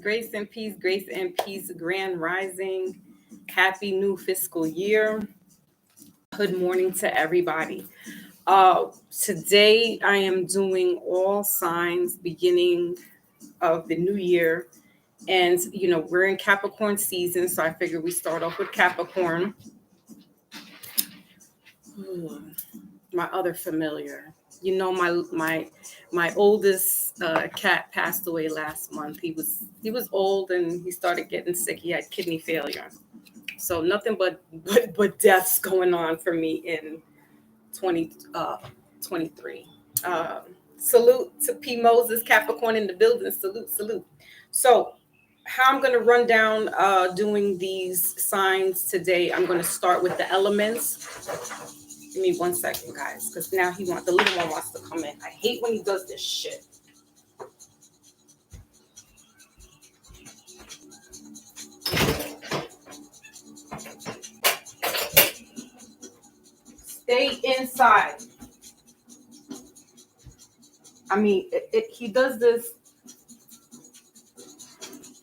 grace and peace, grand rising. Happy new fiscal year. Good morning to everybody. Today I am doing all signs beginning of the new year. And, we're in Capricorn season, so I figured we start off with Capricorn. My other familiar. My oldest cat passed away last month. He was old and he started getting sick. He had kidney failure. So nothing but deaths going on for me in 2023. Salute to P. Moses, Capricorn in the building. Salute. So how I'm going to run down doing these signs today, I'm going to start with the elements. Give me 1 second, guys, because now the little one wants to come in. I hate when he does this shit. Stay inside. I mean, he does this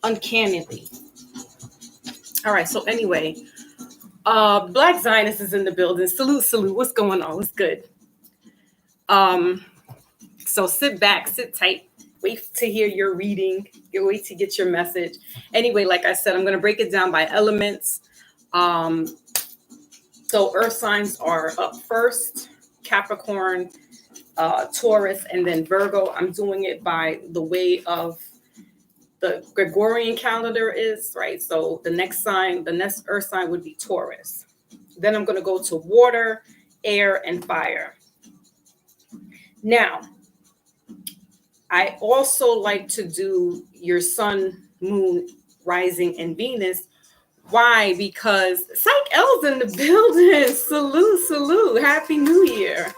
uncannily. All right, so anyway, Black Zionist is in the building. Salute. What's going on? What's good? So sit back, sit tight, wait to hear your reading, wait to get your message. Anyway, like I said, I'm going to break it down by elements. So earth signs are up first: Capricorn, Taurus, and then Virgo. I'm doing it by the way of the Gregorian calendar is, right? So the next earth sign would be Taurus. Then I'm going to go to water, air, and fire. Now, I also like to do your sun, moon, rising, and Venus. Why? Because Psych L's in the building. Salute. Happy New Year.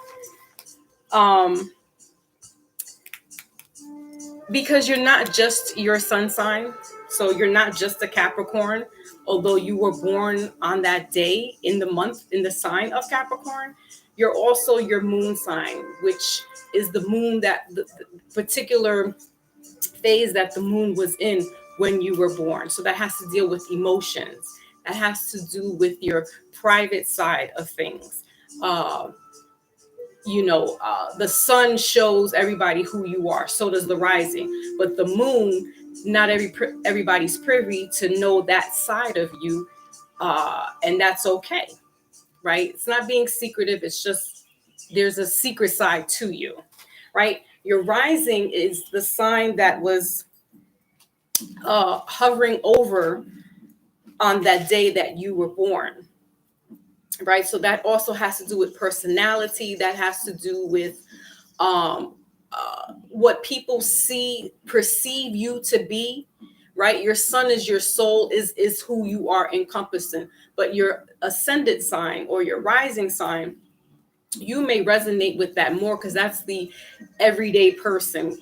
Because you're not just your sun sign. So you're not just a Capricorn, although you were born on that day in the month, in the sign of Capricorn. You're also your moon sign, which is the moon, that the particular phase that the moon was in when you were born. So that has to deal with emotions. That has to do with your private side of things. The sun shows everybody who you are. So does the rising. But the moon, not everybody's privy to know that side of you. And that's okay, right? It's not being secretive. It's just there's a secret side to you, right? Your rising is the sign that was hovering over on that day that you were born. Right. So that also has to do with personality. That has to do with what people perceive you to be. Right. Your sun is your soul, is who you are encompassing. But your ascendant sign or your rising sign, you may resonate with that more because that's the everyday person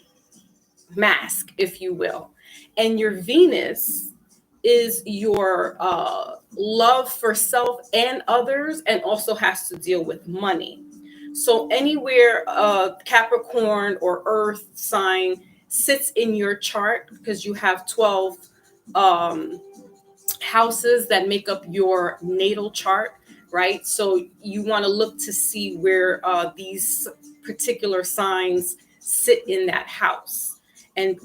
mask, if you will. And your Venus is your love for self and others, and also has to deal with money. So anywhere Capricorn or earth sign sits in your chart, because you have 12 houses that make up your natal chart, right? So you want to look to see where these particular signs sit in that house. And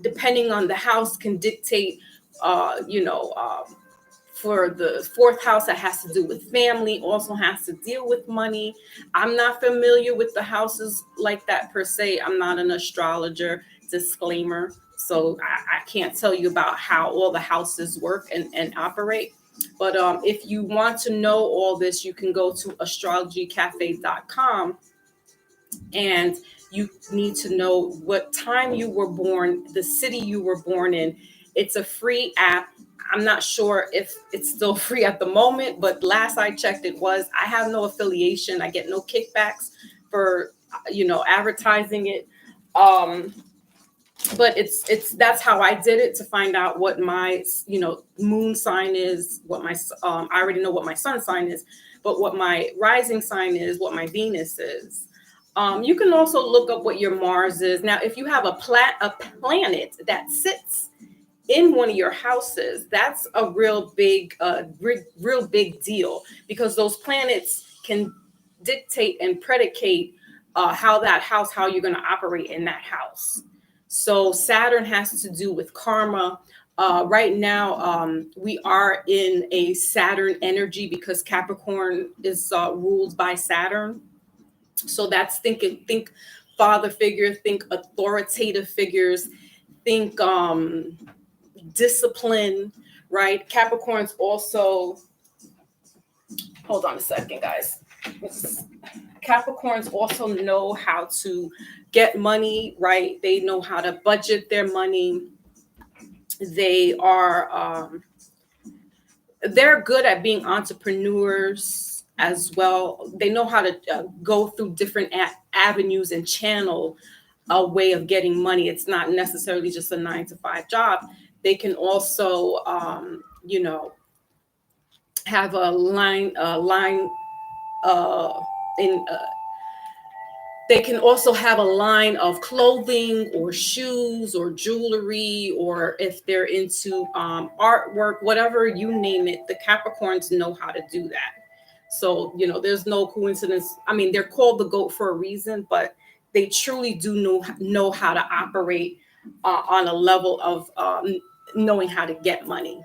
depending on the house can dictate for the fourth house, that has to do with family, also has to deal with money. I'm not familiar with the houses like that per se. I'm not an astrologer, disclaimer. So I can't tell you about how all the houses work and operate. But if you want to know all this, you can go to astrologycafe.com, and you need to know what time you were born, the city you were born in. It's a free app. I'm not sure if it's still free at the moment, but last I checked, it was. I have no affiliation. I get no kickbacks for, advertising it. But that's how I did it, to find out what my, moon sign is, what my, I already know what my sun sign is, but what my rising sign is, what my Venus is. You can also look up what your Mars is. Now, if you have a planet that sits in one of your houses, that's a real big, real big deal, because those planets can dictate and predicate how that house, how you're going to operate in that house. So Saturn has to do with karma. Right now, we are in a Saturn energy because Capricorn is ruled by Saturn. So that's think father figure, think authoritative figures, think discipline, right? Capricorns also, hold on a second, guys. Capricorns also know how to get money, right? They know how to budget their money. They are they're good at being entrepreneurs as well. They know how to go through different avenues and channel a way of getting money. It's not necessarily just a 9-to-5 job. They can also, have a line in. They can also have a line of clothing or shoes or jewelry, or if they're into artwork, whatever you name it, the Capricorns know how to do that. So, there's no coincidence. I mean, they're called the GOAT for a reason, but they truly do know how to operate on a level of knowing how to get money.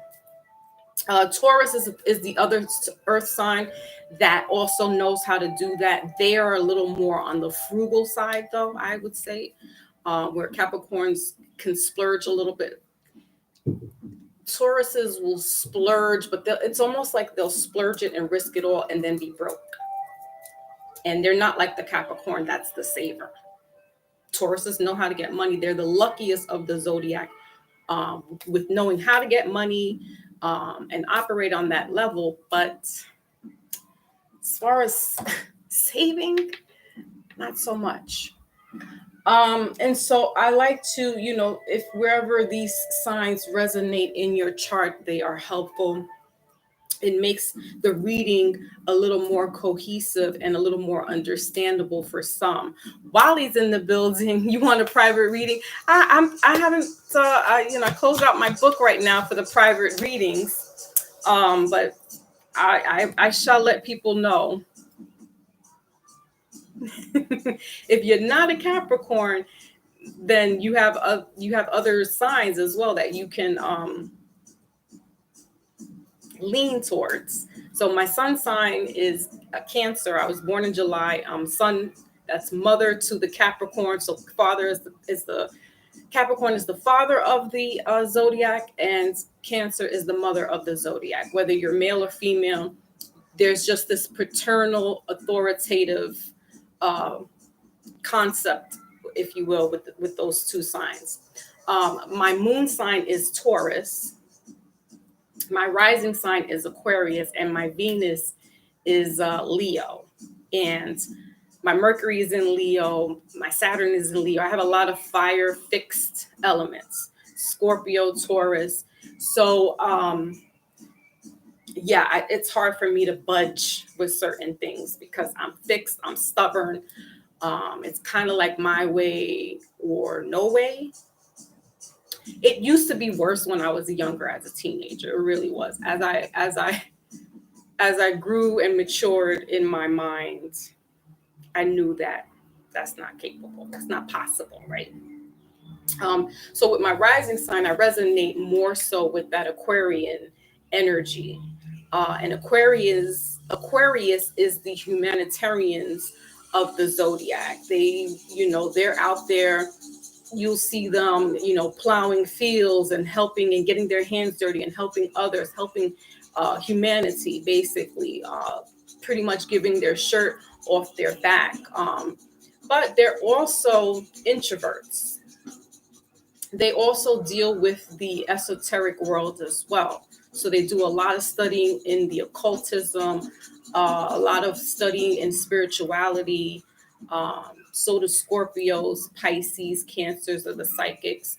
Taurus is the other earth sign that also knows how to do that. They are a little more on the frugal side, though, I would say, where Capricorns can splurge a little bit. Tauruses will splurge, but it's almost like they'll splurge it and risk it all and then be broke. And they're not like the Capricorn that's the saver. Tauruses know how to get money. They're the luckiest of the zodiac with knowing how to get money and operate on that level. But as far as saving, not so much. And so I like to, if wherever these signs resonate in your chart, they are helpful. It makes the reading a little more cohesive and a little more understandable for some. Wally's in the building. You want a private reading? I haven't, I closed out my book right now for the private readings, but I shall let people know. If you're not a Capricorn, then you have other signs as well that you can lean towards. So my sun sign is a Cancer. I was born in July. Sun, that's mother to the Capricorn. So father is the Capricorn is the father of the zodiac, and Cancer is the mother of the zodiac. Whether you're male or female, there's just this paternal, authoritative concept, if you will, with those two signs. My moon sign is Taurus. My rising sign is Aquarius, and my Venus is Leo. And my Mercury is in Leo. My Saturn is in Leo. I have a lot of fire fixed elements, Scorpio, Taurus. So, it's hard for me to budge with certain things because I'm fixed, I'm stubborn. It's kind of like my way or no way. It used to be worse when I was younger as a teenager. It really was. As I grew and matured in my mind, I knew that that's not capable. That's not possible, right? So with my rising sign, I resonate more so with that Aquarian energy. And Aquarius is the humanitarians of the zodiac. They're out there. You'll see them, plowing fields and helping and getting their hands dirty and helping others, helping humanity, basically, pretty much giving their shirt off their back. But they're also introverts. They also deal with the esoteric world as well. So they do a lot of studying in the occultism, a lot of studying in spirituality. So do Scorpios, Pisces, Cancers are the psychics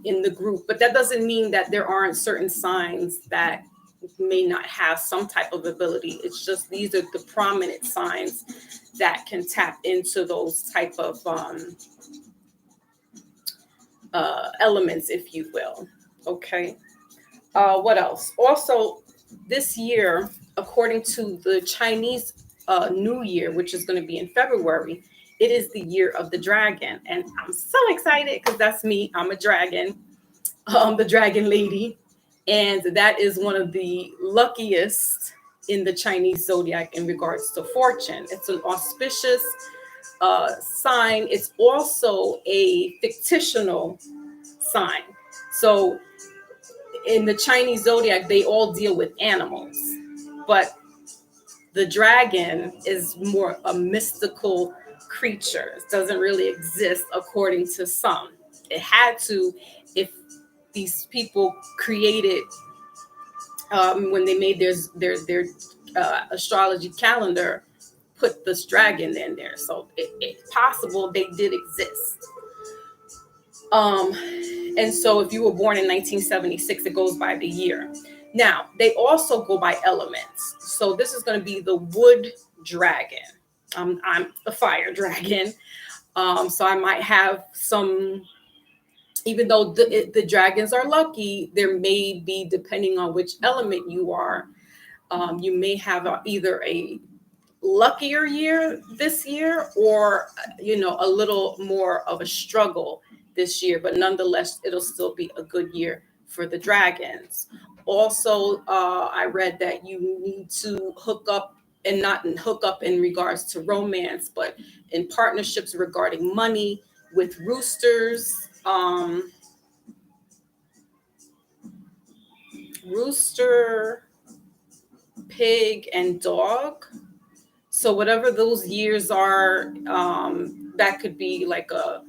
in the group. But that doesn't mean that there aren't certain signs that may not have some type of ability. It's just these are the prominent signs that can tap into those type of elements, if you will. Okay. What else? Also, this year, according to the Chinese New Year, which is going to be in February, it is the year of the dragon. And I'm so excited because that's me. I'm a dragon, the dragon lady. And that is one of the luckiest in the Chinese zodiac in regards to fortune. It's an auspicious sign. It's also a fictional sign. So in the Chinese zodiac, they all deal with animals, but the dragon is more a mystical creature. It doesn't really exist according to some. It had to, if these people created when they made their astrology calendar, put this dragon in there. So it's possible they did exist. And so if you were born in 1976, it goes by the year. Now, they also go by elements. So this is going to be the wood dragon. I'm a fire dragon. So I might have some, even though the dragons are lucky, there may be, depending on which element you are, you may have either a luckier year this year or, a little more of a struggle this year, but nonetheless, it'll still be a good year for the dragons. Also, I read that you need to hook up, and not hook up in regards to romance, but in partnerships regarding money with roosters, rooster, pig, and dog. So whatever those years are, that could be like a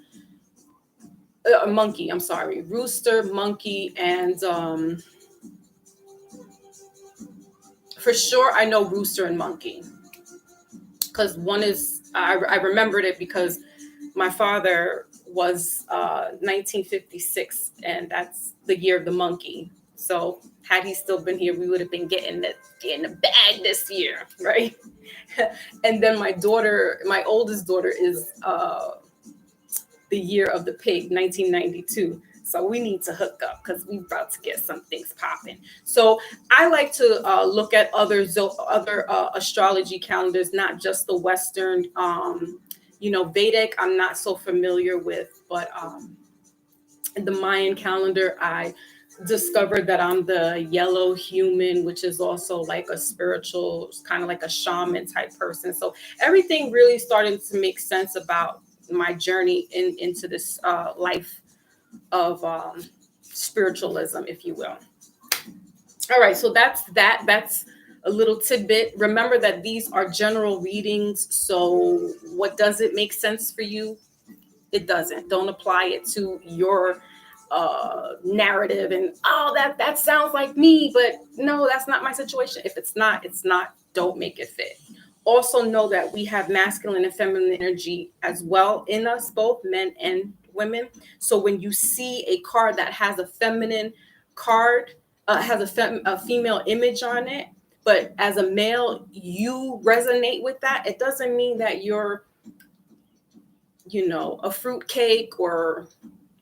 monkey, I'm sorry, rooster, monkey, and for sure I know rooster and monkey, because one is, I remembered it because my father was 1956, and that's the year of the monkey. So had he still been here, we would have been getting the bag this year, right? And then my oldest daughter is the year of the pig, 1992. So we need to hook up because we're about to get some things popping. So I like to look at other astrology calendars, not just the Western. Vedic, I'm not so familiar with, but the Mayan calendar, I discovered that I'm the yellow human, which is also like a spiritual, kind of like a shaman type person. So everything really started to make sense about my journey into this life of spiritualism, if you will. All right, so that's a little tidbit. Remember that these are general readings, so what doesn't make sense for you, it doesn't. Don't apply it to your narrative and that sounds like me, but no, that's not my situation. If it's not, don't make it fit. Also know that we have masculine and feminine energy as well in us, both men and women. So when you see a card that has a feminine card, has a female image on it, but as a male you resonate with that, it doesn't mean that you're a fruitcake or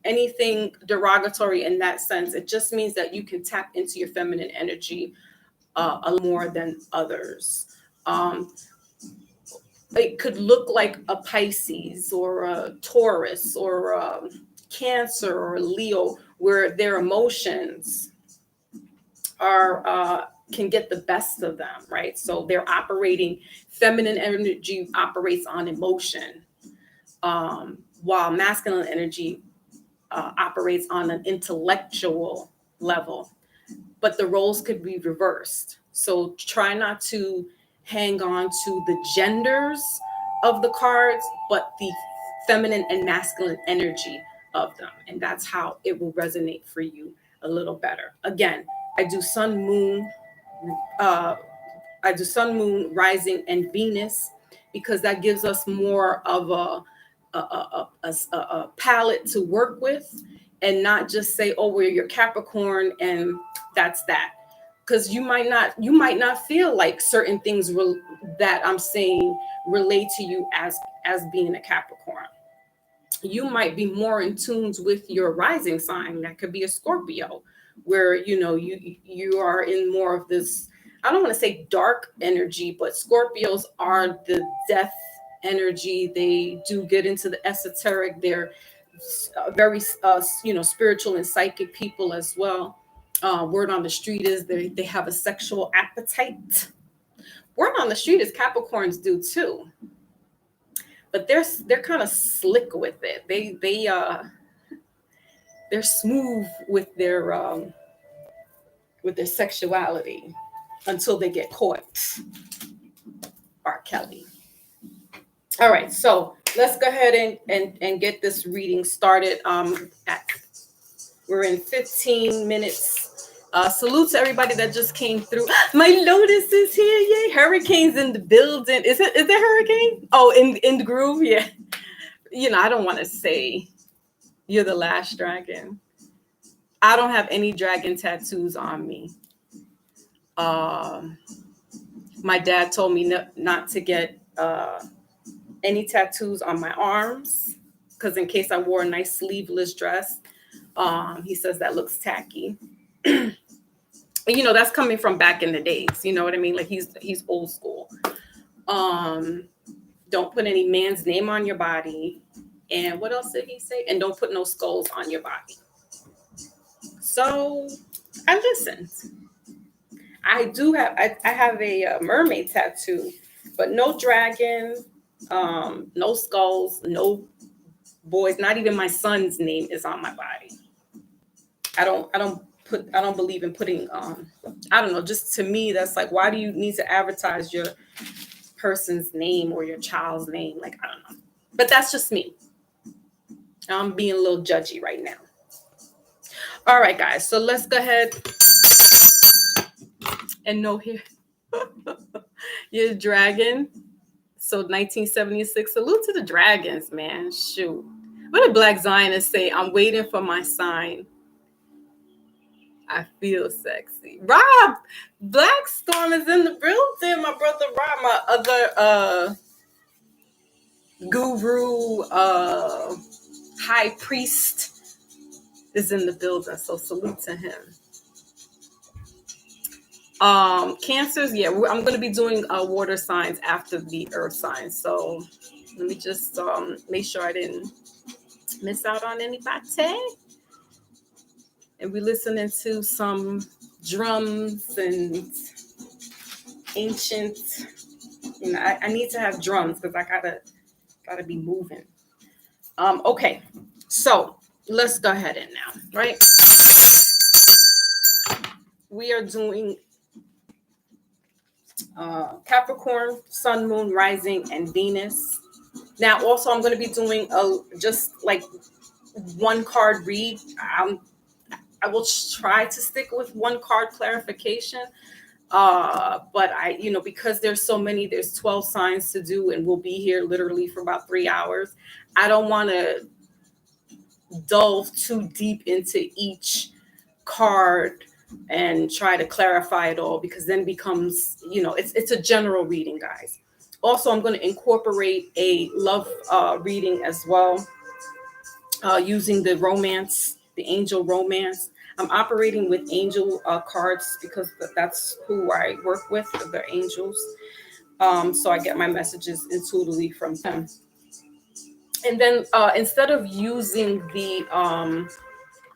anything derogatory in that sense. It just means that you can tap into your feminine energy more than others. It could look like a Pisces or a Taurus or a Cancer or a Leo, where their emotions are can get the best of them, right? So they're operating, feminine energy operates on emotion, while masculine energy operates on an intellectual level. But the roles could be reversed. So try not to hang on to the genders of the cards, but the feminine and masculine energy of them. And that's how it will resonate for you a little better. Again, I do sun, moon, rising, and Venus, because that gives us more of a palette to work with, and not just say, oh, we're your Capricorn and that's that. Because you might not feel like certain things that I'm saying relate to you as being a Capricorn. you might be more in tune with your rising sign. That could be a Scorpio, where you are in more of this, I don't want to say dark energy, but Scorpios are the death energy. They do get into the esoteric. They're very spiritual and psychic people as well. Word on the street is they have a sexual appetite. Word on the street is Capricorns do too, but they're kind of slick with it. They're smooth with their sexuality until they get caught. R. Kelly. All right, so let's go ahead and get this reading started. We're in 15 minutes. Salute to everybody that just came through. My Lotus is here. Yay. Hurricane's in the building. Is it hurricane? Oh, in the groove? Yeah. I don't want to say you're the last dragon. I don't have any dragon tattoos on me. My dad told me not to get any tattoos on my arms, because in case I wore a nice sleeveless dress, he says that looks tacky. That's coming from back in the days. You know what I mean? Like he's old school. Don't put any man's name on your body. And what else did he say? And don't put no skulls on your body. So I listened. I have a mermaid tattoo, but no dragon, no skulls, no boys. Not even my son's name is on my body. I don't believe in putting, I don't know, just to me, that's like, why do you need to advertise your person's name or your child's name? Like, I don't know. But that's just me. I'm being a little judgy right now. All right, guys. So let's go ahead and know here. Your dragon. So 1976. Salute to the dragons, man. Shoot. What did Black Zionists say? I'm waiting for my sign. I feel sexy. Rob, Blackstorm is in the building. My brother Rob, my other guru, high priest is in the building. So salute to him. Cancers, yeah, I'm going to be doing water signs after the earth signs. So let me just make sure I didn't miss out on anybody. And we're listening to some drums and ancient. I need to have drums because I gotta be moving. Okay, so let's go ahead and now, right? We are doing Capricorn, Sun, Moon, Rising, and Venus. Now, also, I'm going to be doing just like one card read. I will try to stick with one card clarification. But because there's so many, there's 12 signs to do, and we'll be here literally for about 3 hours. I don't want to delve too deep into each card and try to clarify it all, because then it becomes, it's a general reading, guys. Also, I'm going to incorporate a love reading as well, using the romance, the angel romance. I'm operating with angel cards because that's who I work with, the angels. So I get my messages intuitively from them. And then instead of using the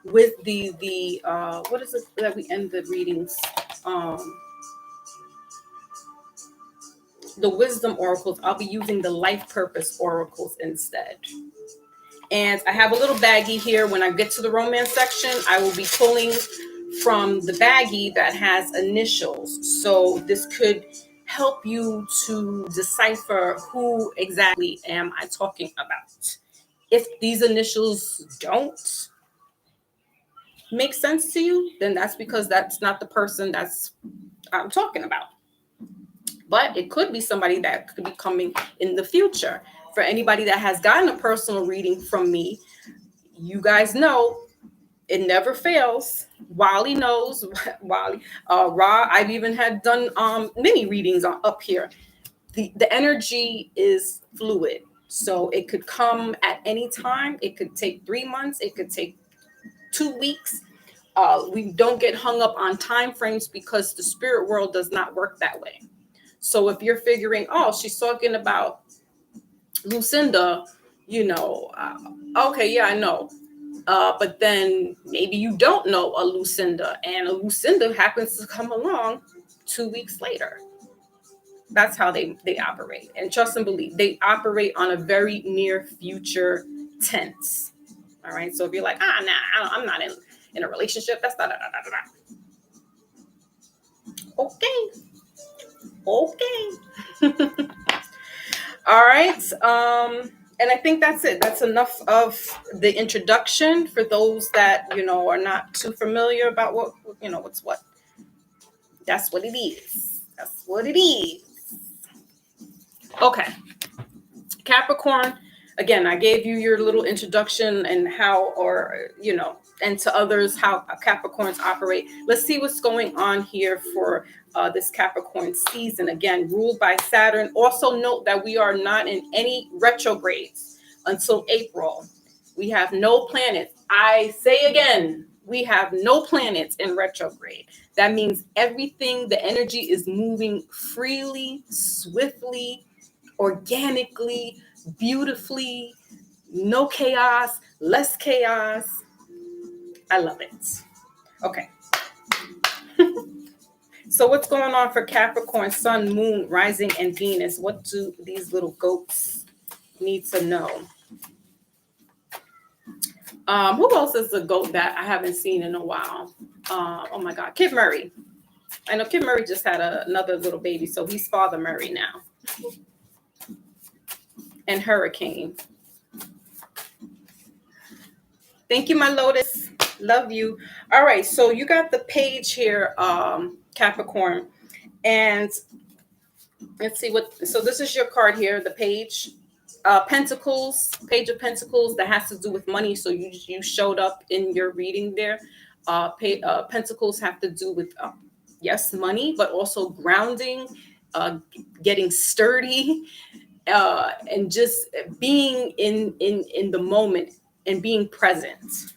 with the what is it that we end the readings? The wisdom oracles, I'll be using the life purpose oracles instead. And I have a little baggie here. When I get to the romance section, I will be pulling from the baggie that has initials. So this could help you to decipher who exactly am I talking about. If these initials don't make sense to you, then that's because that's not the person that's I'm talking about. But it could be somebody that could be coming in the future. For anybody that has gotten a personal reading from me, you guys know it never fails. Wally knows. Wally, Ra, I've even had done mini readings up here. The energy is fluid. So it could come at any time. It could take 3 months. It could take 2 weeks. We don't get hung up on time frames because the spirit world does not work that way. So if you're figuring, oh, she's talking about Lucinda, okay, yeah, I know. But then maybe you don't know a Lucinda, and a Lucinda happens to come along 2 weeks later. That's how they operate. And trust and believe, they operate on a very near future tense. All right. So if you're like, nah, I'm not in a relationship, that's not. Okay. All right. And I think that's it. That's enough of the introduction for those that, are not too familiar about what's what. That's what it is. That's what it is. Okay. Capricorn, again, I gave you your little introduction and how, and to others, how Capricorns operate. Let's see what's going on here for this Capricorn season. Again, ruled by Saturn. Also note that we are not in any retrogrades until April. We have no planets. I say again, we have no planets in retrograde. That means everything, the energy is moving freely, swiftly, organically, beautifully, no chaos, less chaos. I love it. Okay. So what's going on for Capricorn, Sun, Moon, Rising, and Venus? What do these little goats need to know? Who else is a goat that I haven't seen in a while? Oh my God, Kid Murray. I know Kid Murray just had another little baby, so he's Father Murray now. And Hurricane. Thank you, my Lotus. Love you. All right, so you got the page here, Capricorn. And let's see so this is your card here, the page. Pentacles, Page of Pentacles, that has to do with money. So you showed up in your reading there. Pentacles have to do with, yes, money, but also grounding, getting sturdy, and just being in the moment and being present.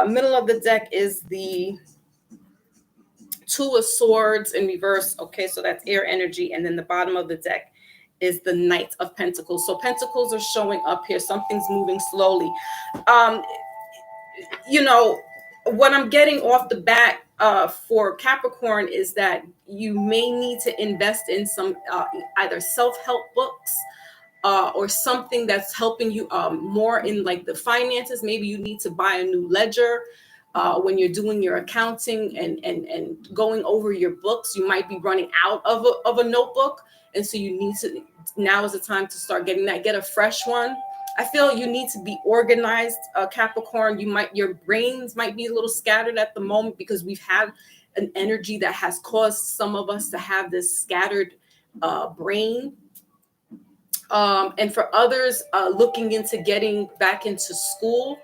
Middle of the deck is the Two of Swords in reverse. Okay, so that's air energy. And then the bottom of the deck is the Knight of Pentacles. So Pentacles are showing up here. Something's moving slowly. What I'm getting off the bat for Capricorn is that you may need to invest in some either self-help books or something that's helping you more in like the finances. Maybe you need to buy a new ledger. When you're doing your accounting and going over your books, you might be running out of a notebook. And so you need to, now is the time to start getting that, get a fresh one. I feel you need to be organized, Capricorn. Your brains might be a little scattered at the moment because we've had an energy that has caused some of us to have this scattered brain. And for others, looking into getting back into school.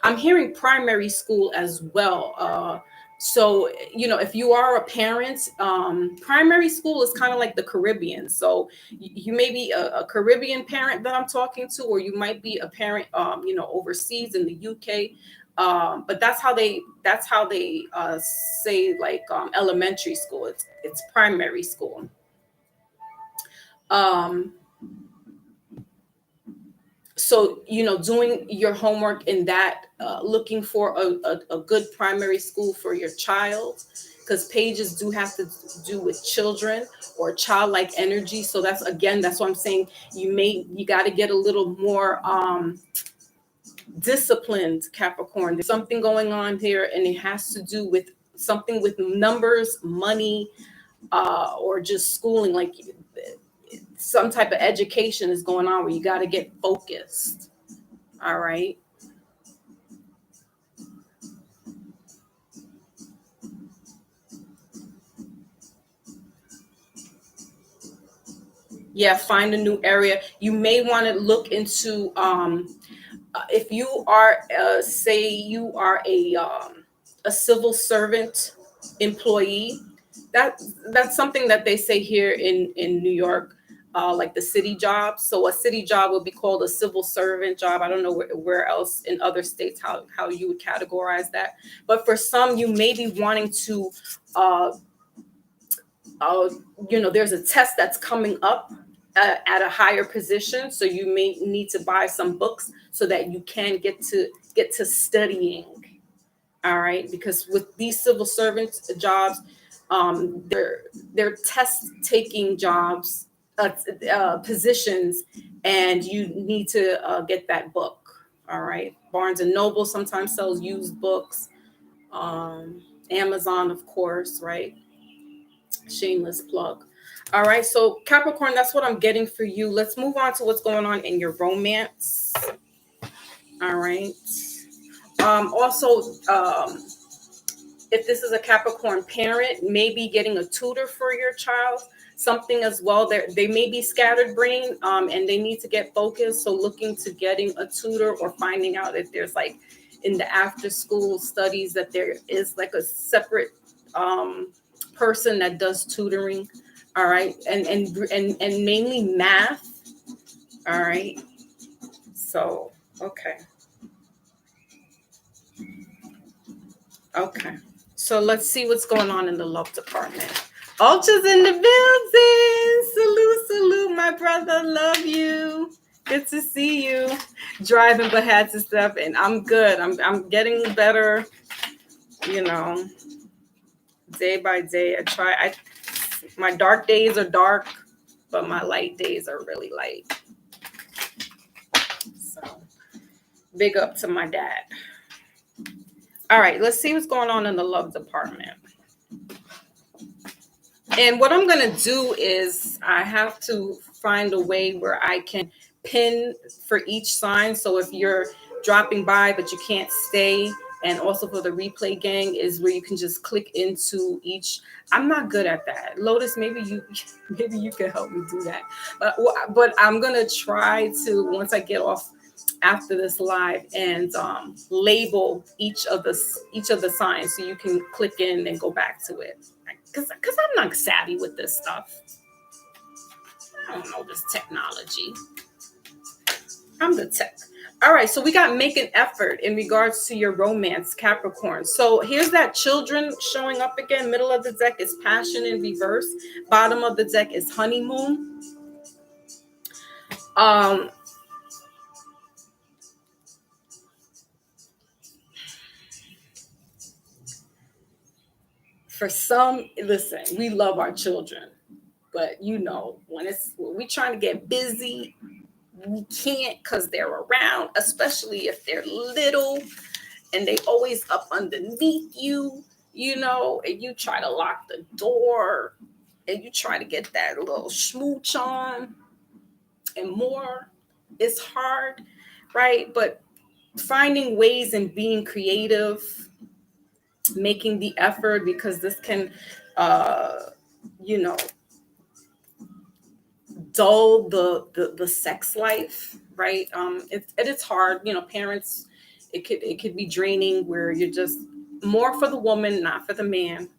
I'm hearing primary school as well. So, if you are a parent, primary school is kind of like the Caribbean. So you may be a Caribbean parent that I'm talking to, or you might be a parent, overseas in the UK. But that's how they say like elementary school. It's primary school. So, doing your homework in that, looking for a good primary school for your child, because pages do have to do with children or childlike energy. So that's what I'm saying. You got to get a little more disciplined, Capricorn. There's something going on here, and it has to do with something with numbers, money, or just schooling, like some type of education is going on where you got to get focused. All right. Yeah, find a new area. You may want to look into if you are say you are a civil servant employee. That's something that they say here in New York. like the city job. So a city job would be called a civil servant job. I don't know where else in other states how you would categorize that. But for some, you may be wanting to, there's a test that's coming up at a higher position. So you may need to buy some books so that you can get to studying. All right, because with these civil servants jobs, they're test taking jobs, positions, and you need to get that book. All right, Barnes and Noble sometimes sells used books. Amazon, of course, right? Shameless plug. All right, so Capricorn, that's what I'm getting for you. Let's move on to what's going on in your romance. All right. Also, if this is a Capricorn parent, maybe getting a tutor for your child, something as well. They may be scattered brain, and they need to get focused. So looking to getting a tutor or finding out if there's like in the after school studies that there is like a separate person that does tutoring. All right. And mainly math. All right. So, okay. Okay. So let's see what's going on in the love department. Ultra's in the building. Salute, my brother. Love you. Good to see you. Driving but had to step in. I'm good. I'm getting better, day by day. My dark days are dark, but my light days are really light. So big up to my dad. All right, let's see what's going on in the love department. And what I'm going to do is I have to find a way where I can pin for each sign. So if you're dropping by, but you can't stay, and also for the replay gang is where you can just click into each. I'm not good at that. Lotus, maybe you can help me do that. But I'm going to try to, once I get off after this live, and label each of the signs so you can click in and go back to it, because I'm not savvy with this stuff. I don't know this technology. I'm the tech. All right, so we got make an effort in regards to your romance, Capricorn. So here's that children showing up again. Middle of the deck is passion in reverse. Bottom of the deck is honeymoon. For some, listen, we love our children, but when we trying to get busy, we can't because they're around, especially if they're little and they always up underneath you, and you try to lock the door and you try to get that little smooch on and more. It's hard, right? But finding ways and being creative, making the effort, because this can dull the sex life, right? It's hard, parents, it could be draining where you're just more for the woman, not for the man,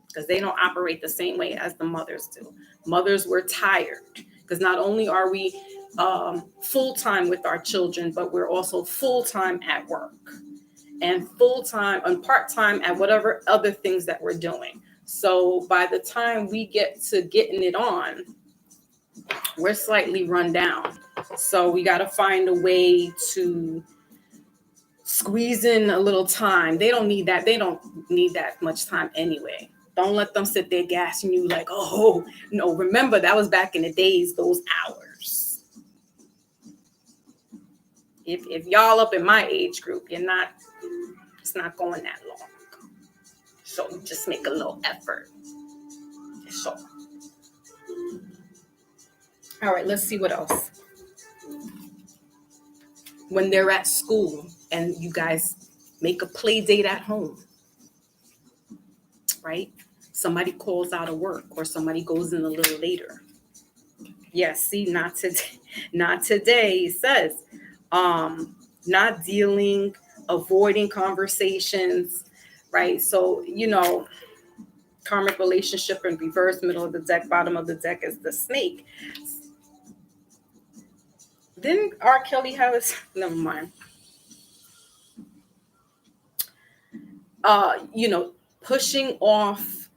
because they don't operate the same way as the mothers do. Mothers, we're tired because not only are we full-time with our children, but we're also full-time at work and full-time and part-time at whatever other things that we're doing. So by the time we get to getting it on, we're slightly run down. So we got to find a way to squeeze in a little time. They don't need that. They don't need that much time anyway. Don't let them sit there gassing you like, oh, no, remember that was back in the days, those hours. If y'all up in my age group, it's not going that long. So just make a little effort. So, all right, let's see what else. When they're at school and you guys make a play date at home, right? Somebody calls out of work or somebody goes in a little later. Yes, see, not today. Not today, it says. Not dealing, avoiding conversations, right? So, karmic relationship in reverse, middle of the deck, bottom of the deck is the snake. Didn't R. Kelly have his? Never mind. Pushing off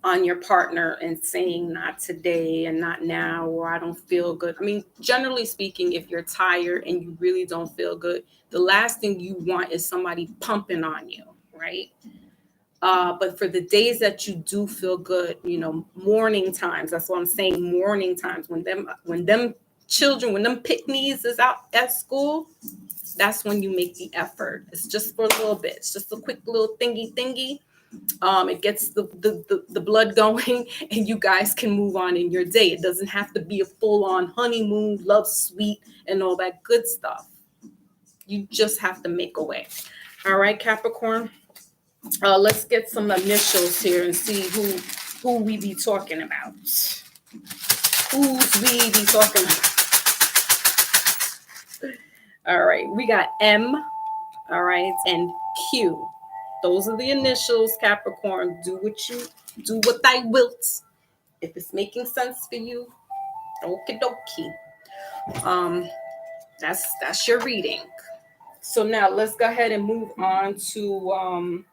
on your partner and saying not today and not now, or I don't feel good. I mean, generally speaking, if you're tired and you really don't feel good, the last thing you want is somebody pumping on you, right? But for the days that you do feel good, morning times, that's what I'm saying, morning times, when them children, when them picnics is out at school, that's when you make the effort. It's just for a little bit. It's just a quick little thingy. It gets the blood going, and you guys can move on in your day. It doesn't have to be a full-on honeymoon, love suite, and all that good stuff. You just have to make a way. All right, Capricorn. Let's get some initials here and see who we be talking about. Who's we be talking about? All right, we got M, all right, and Q. Those are the initials, Capricorn. Do what thy wilt. If it's making sense for you, okie dokie. That's your reading. So now let's go ahead and move on to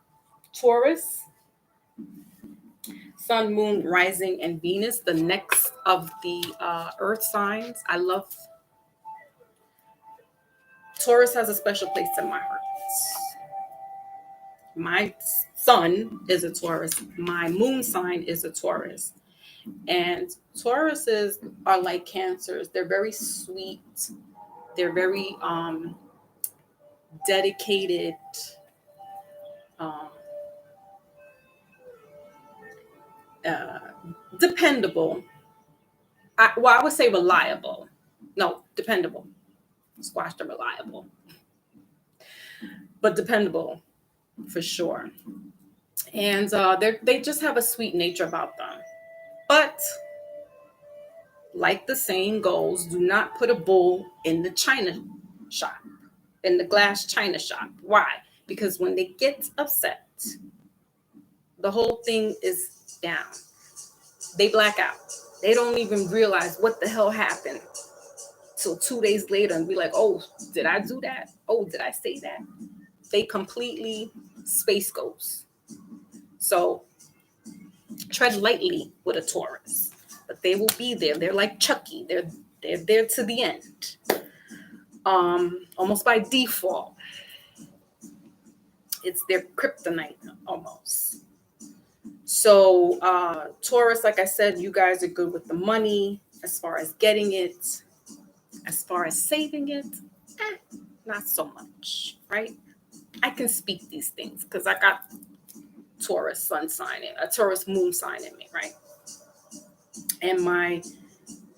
Taurus. Sun, Moon, Rising, and Venus, the next of the earth signs. I love Taurus, has a special place in my heart. My sun is a Taurus. My moon sign is a Taurus. And Tauruses are like Cancers. They're very sweet. They're very dedicated. Dependable. I would say reliable. No, dependable. Squash the reliable. But dependable for sure. And they just have a sweet nature about them. But like the saying goes, do not put a bull in the china shop, in the glass china shop. Why? Because when they get upset, the whole thing is down. They black out. They don't even realize what the hell happened till 2 days later and be like, oh, did I do that? Oh, did I say that? They completely space ghost. So tread lightly with a Taurus, but they will be there. They're like Chucky. They're there to the end. Almost by default. It's their kryptonite almost. So Taurus, like I said, you guys are good with the money as far as getting it. As far as saving it, not so much, right? I can speak these things because I got Taurus sun sign in, a Taurus moon sign in me, right? And my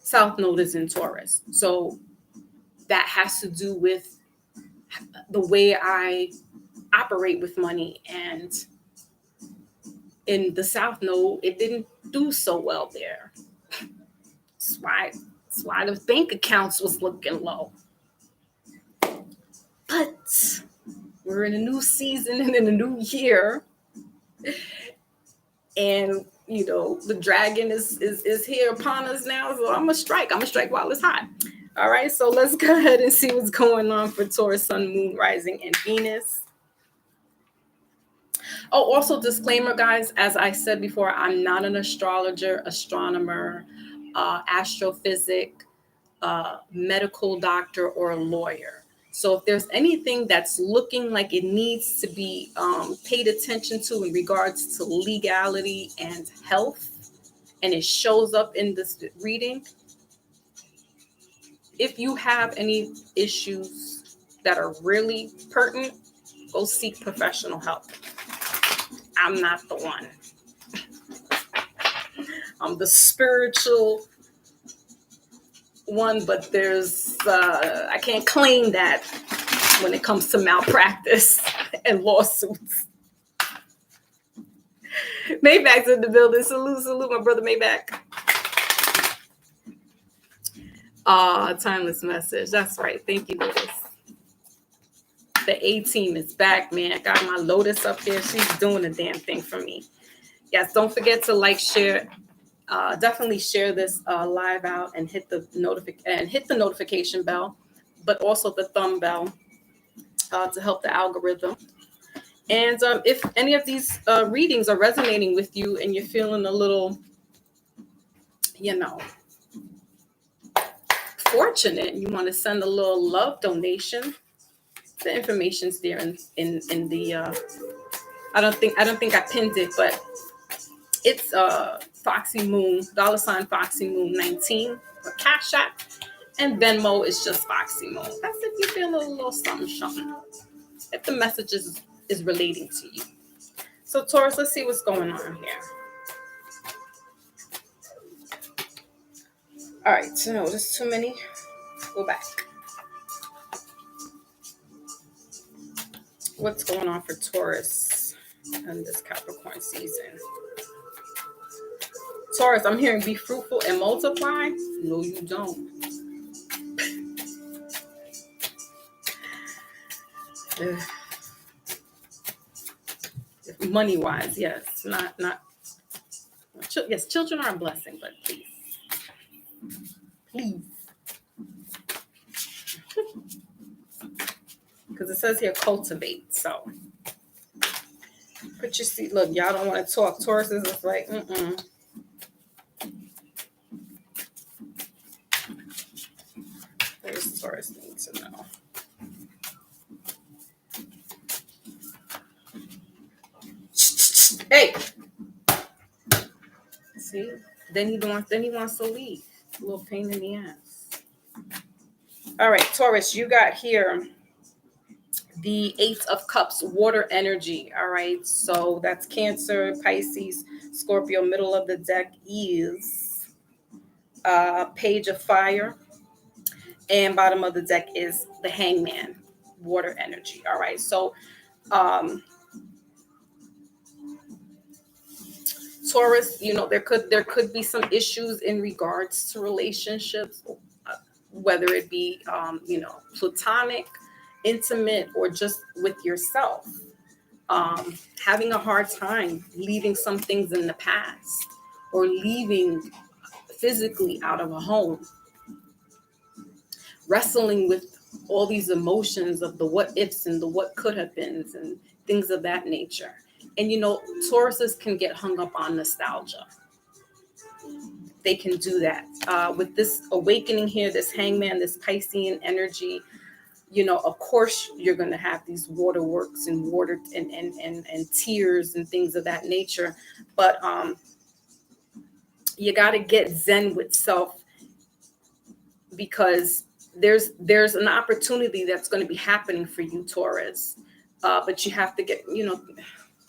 south node is in Taurus. So that has to do with the way I operate with money. And in the south node, it didn't do so well there. That's why the bank accounts was looking low. But we're in a new season and in a new year. And the dragon is here upon us now. So I'm gonna strike while it's hot. All right, so let's go ahead and see what's going on for Taurus, Sun, Moon, Rising, and Venus. Oh, also disclaimer, guys, as I said before, I'm not an astrologer, astronomer, astrophysic, medical doctor, or a lawyer. So if there's anything that's looking like it needs to be paid attention to in regards to legality and health, and it shows up in this reading, if you have any issues that are really pertinent, go seek professional help. I'm not the one. I'm the spiritual one, but I can't claim that when it comes to malpractice and lawsuits. Maybach's in the building. Salute, my brother Maybach. Timeless message. That's right. Thank you, Lotus. The A-team is back, man. I got my Lotus up here. She's doing a damn thing for me. Yes, don't forget to like, share, Definitely share this live out and hit the notification bell, but also the thumb bell to help the algorithm. And if any of these readings are resonating with you and you're feeling a little, fortunate, and you want to send a little love donation, the information's there in the. I don't think I pinned it, but it's Foxy Moon, $ Foxy Moon 19 for Cash App, and Venmo is just Foxy Moon. That's if you feel a little something. If the message is relating to you. So Taurus, let's see what's going on here. All right, so no, there's too many. Go back. What's going on for Taurus in this Capricorn season? Taurus, I'm hearing be fruitful and multiply. No, you don't. Money wise, yes, not. Yes, children are a blessing, but please. Because it says here cultivate. So put your seat. Look, y'all don't want to talk. Taurus is just like, What does Taurus need to know? Hey. See? Then he wants to leave. A little pain in the ass. All right, Taurus, you got here the 8 of Cups, water energy. All right, so that's Cancer, Pisces, Scorpio. Middle of the deck is Page of Fire, and bottom of the deck is the Hangman, water energy. All right, so Taurus, there could be some issues in regards to relationships, whether it be platonic, intimate, or just with yourself. Having a hard time leaving some things in the past, or leaving physically out of a home. Wrestling with all these emotions of the what ifs and the what could have beens and things of that nature. And Tauruses can get hung up on nostalgia. They can do that. With this awakening here, this Hangman, this Piscean energy, of course you're going to have these waterworks and water and tears and things of that nature. But you got to get zen with self, because there's an opportunity that's going to be happening for you, Taurus. But you have to get,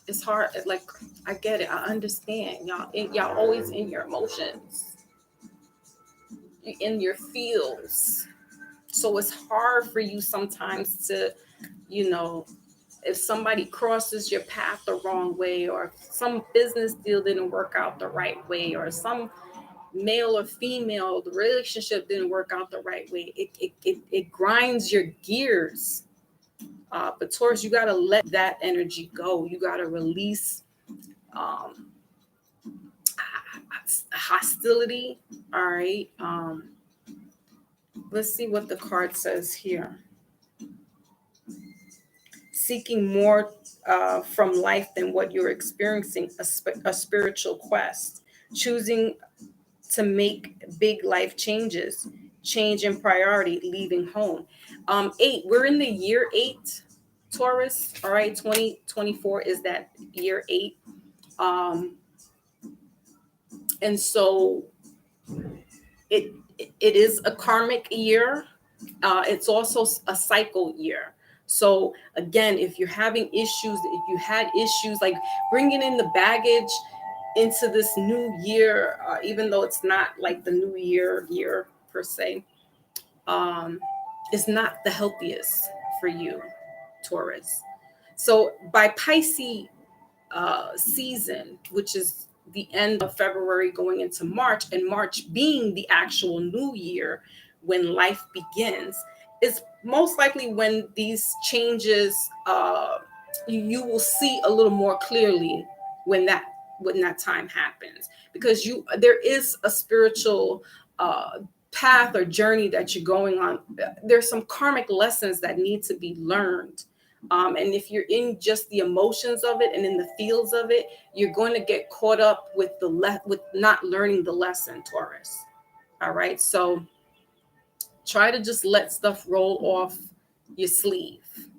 it's hard. Like, I get it. I understand. Y'all always in your emotions, in your feels. So it's hard for you sometimes to, if somebody crosses your path the wrong way, or some business deal didn't work out the right way, or some male or female, the relationship didn't work out the right way. It grinds your gears. But Taurus, you got to let that energy go. You got to release hostility. All right. Let's see what the card says here. Seeking more from life than what you're experiencing, a spiritual quest. Choosing to make big life changes, change in priority, leaving home. 8, we're in the year 8, Taurus. All right, 2024 is that year 8. And so it is a karmic year. It's also a cycle year. So again, if you're having issues, if you had issues, like bringing in the baggage into this new year, even though it's not like the new year per se, is not the healthiest for you, Taurus. So by Pisces season, which is the end of February going into March, and March being the actual new year when life begins, is most likely when these changes you will see a little more clearly when that when that time happens, because there is a spiritual path or journey that you're going on. There's some karmic lessons that need to be learned. And if you're in just the emotions of it and in the feels of it, you're going to get caught up with with not learning the lesson, Taurus. All right. So try to just let stuff roll off your sleeve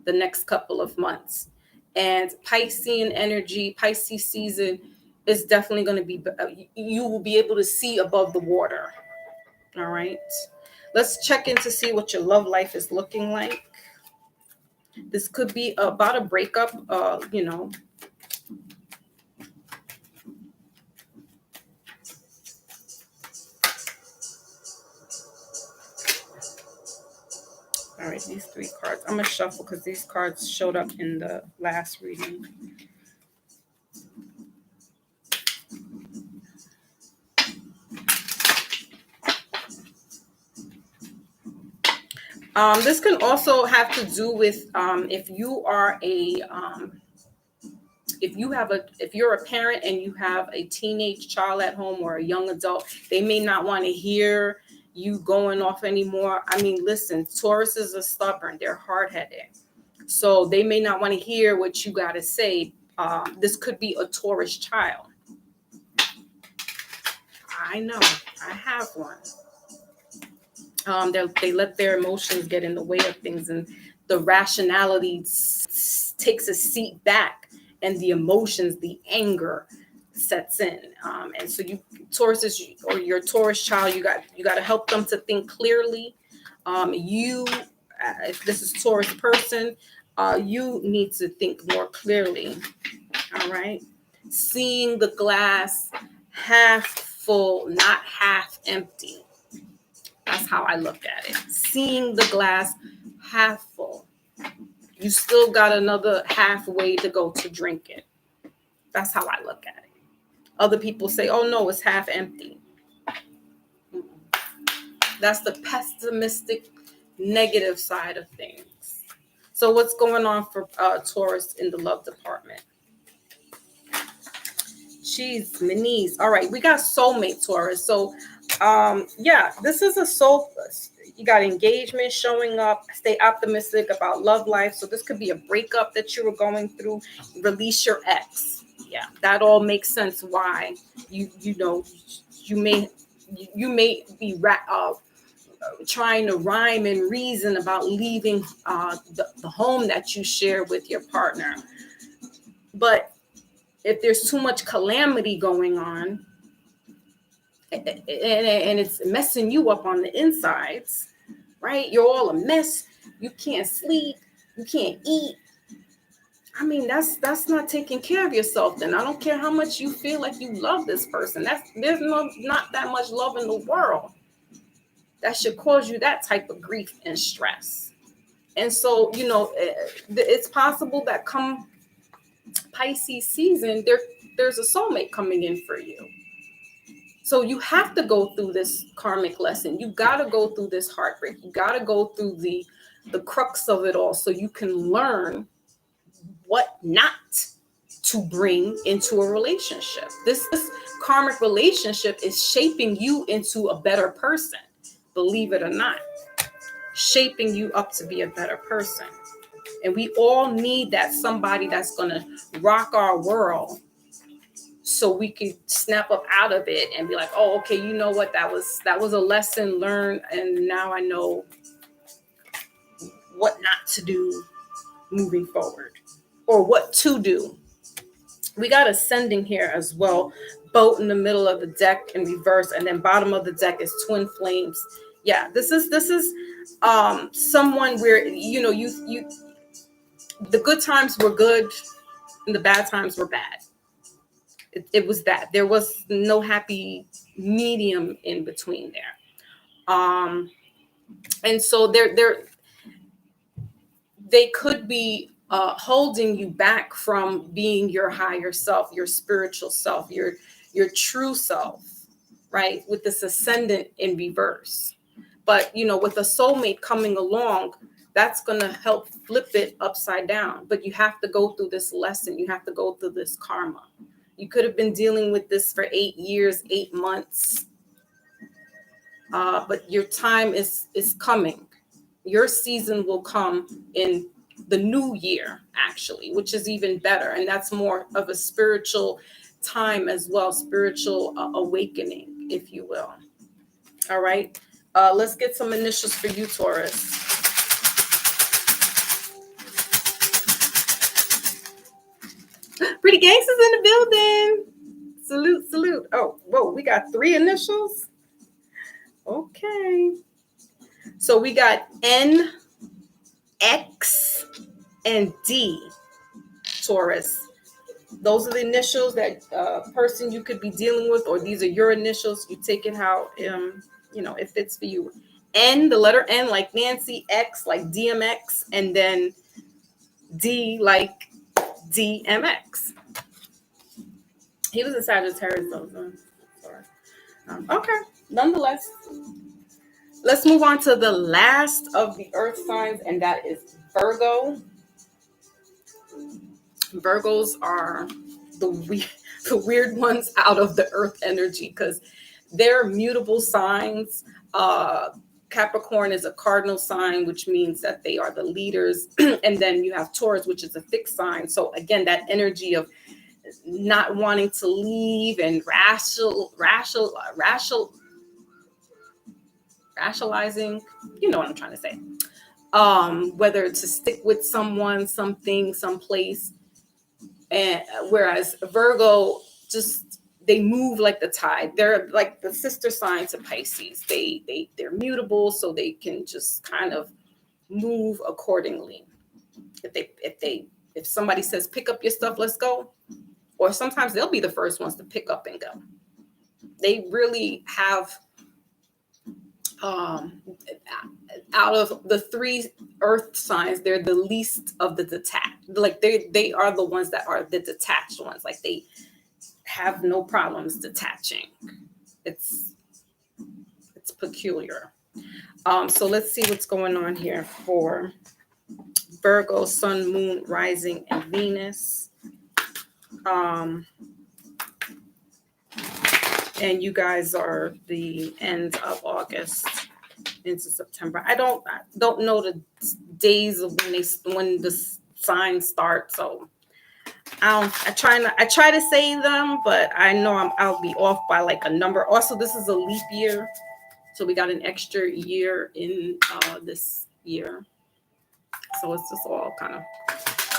the next couple of months. And Piscean energy, Pisces season is definitely going to be, you will be able to see above the water. All right. Let's check in to see what your love life is looking like. This could be about a breakup, you know. All right, these 3 cards. I'm going to shuffle because these cards showed up in the last reading. This can also have to do with if you are if you're a parent and you have a teenage child at home or a young adult, they may not want to hear you going off anymore. I mean, listen, Tauruses are stubborn. They're hard-headed. So they may not want to hear what you got to say. This could be a Taurus child. I know. I have one. They let their emotions get in the way of things, and the rationality takes a seat back, and the emotions, the anger sets in. And so you Tauruses, or your Taurus child, you got to help them to think clearly. If this is Taurus person, you need to think more clearly. All right. Seeing the glass half full, not half empty. That's how I look at it. Seeing the glass half full. You still got another halfway to go to drink it. That's how I look at it. Other people say, oh no, it's half empty. That's the pessimistic, negative side of things. So what's going on for Taurus in the love department? Jeez, my knees. All right, we got soulmate, Taurus. So yeah, this is a soul. You got engagement showing up. Stay optimistic about love life. So this could be a breakup that you were going through. Release your ex. Yeah, that all makes sense. Why you may be trying to rhyme and reason about leaving the home that you share with your partner. But if there's too much calamity going on, and it's messing you up on the insides, right? You're all a mess. You can't sleep. You can't eat. I mean, that's not taking care of yourself. Then I don't care how much you feel like you love this person. There's not that much love in the world that should cause you that type of grief and stress. And so, it's possible that come Pisces season, there's a soulmate coming in for you. So you have to go through this karmic lesson. You got to go through this heartbreak. You got to go through the crux of it all so you can learn what not to bring into a relationship. This karmic relationship is shaping you into a better person, believe it or not, shaping you up to be a better person. And we all need that somebody that's going to rock our world so we could snap up out of it and be like, oh, okay, you know what? That was a lesson learned. And now I know what not to do moving forward, or what to do. We got ascending here as well. Boat in the middle of the deck in reverse, and then bottom of the deck is twin flames. Yeah, this is someone where you the good times were good and the bad times were bad. It was that there was no happy medium in between there. And so they could be holding you back from being your higher self, your spiritual self, your true self, right? With this ascendant in reverse. But, with a soulmate coming along, that's going to help flip it upside down. But you have to go through this lesson. You have to go through this karma. You could have been dealing with this for 8 years, 8 months. But your time is coming. Your season will come in the new year, actually, which is even better. And that's more of a spiritual time as well, spiritual awakening, if you will. All right. Let's get some initials for you, Taurus. Pretty gangsters in the building. Salute, salute. Oh, whoa, we got 3 initials. Okay. So we got N, X, and D, Taurus. Those are the initials that person you could be dealing with, or these are your initials. You take it how it fits for you. N, the letter N, like Nancy. X, like DMX, and then D, like DMX. He was a Sagittarius, though. So sorry. Okay. Nonetheless, let's move on to the last of the earth signs, and that is Virgo. Virgos are the weird ones out of the earth energy because they're mutable signs. Capricorn is a cardinal sign, which means that they are the leaders. And then you have Taurus, which is a fixed sign. So again, that energy of not wanting to leave and rationalizing, you know what I'm trying to say. Whether to stick with someone, something, someplace. And whereas Virgo, just they move like the tide. They're like the sister sign to Pisces. They're mutable, so they can just kind of move accordingly. If somebody says pick up your stuff, let's go, or sometimes they'll be the first ones to pick up and go. They really have out of the 3 earth signs, they're the least of the detached. Like they are the ones that are the detached ones. Like they have no problems detaching. It's peculiar. So let's see what's going on here for Virgo, Sun, Moon, Rising, and Venus. And you guys are the end of August into September. I don't know the days of when the signs start, so I try to say them, but I know I'll be off by like a number. Also, this is a leap year, so we got an extra year in this year, so it's just all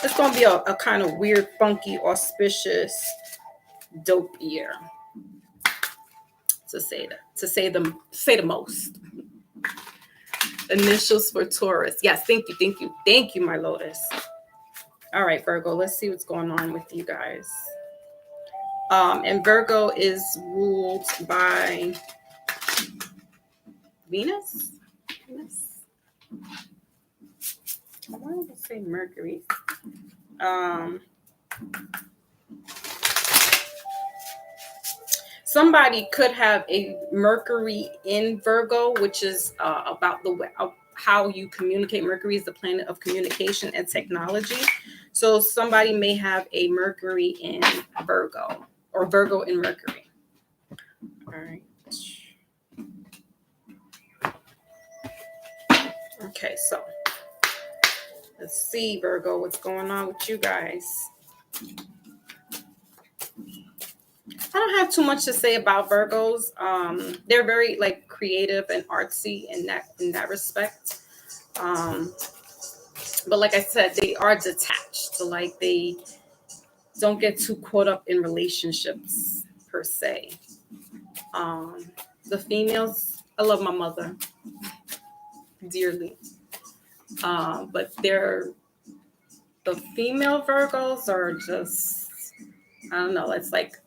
it's gonna be a kind of weird, funky, auspicious, dope year. To say the most. Initials for Taurus. Yes, thank you, my Lotus. All right, Virgo, let's see what's going on with you guys. And Virgo is ruled by Venus. I wanted to say Mercury. Somebody could have a Mercury in Virgo, which is about how you communicate. Mercury is the planet of communication and technology. So somebody may have a Mercury in Virgo or Virgo in Mercury. All right. Okay, so let's see, Virgo, what's going on with you guys? I don't have too much to say about Virgos. They're very like creative and artsy in that respect. But like I said, they are detached. So like they don't get too caught up in relationships per se. The females, I love my mother dearly. But the female Virgos are just, I don't know, it's like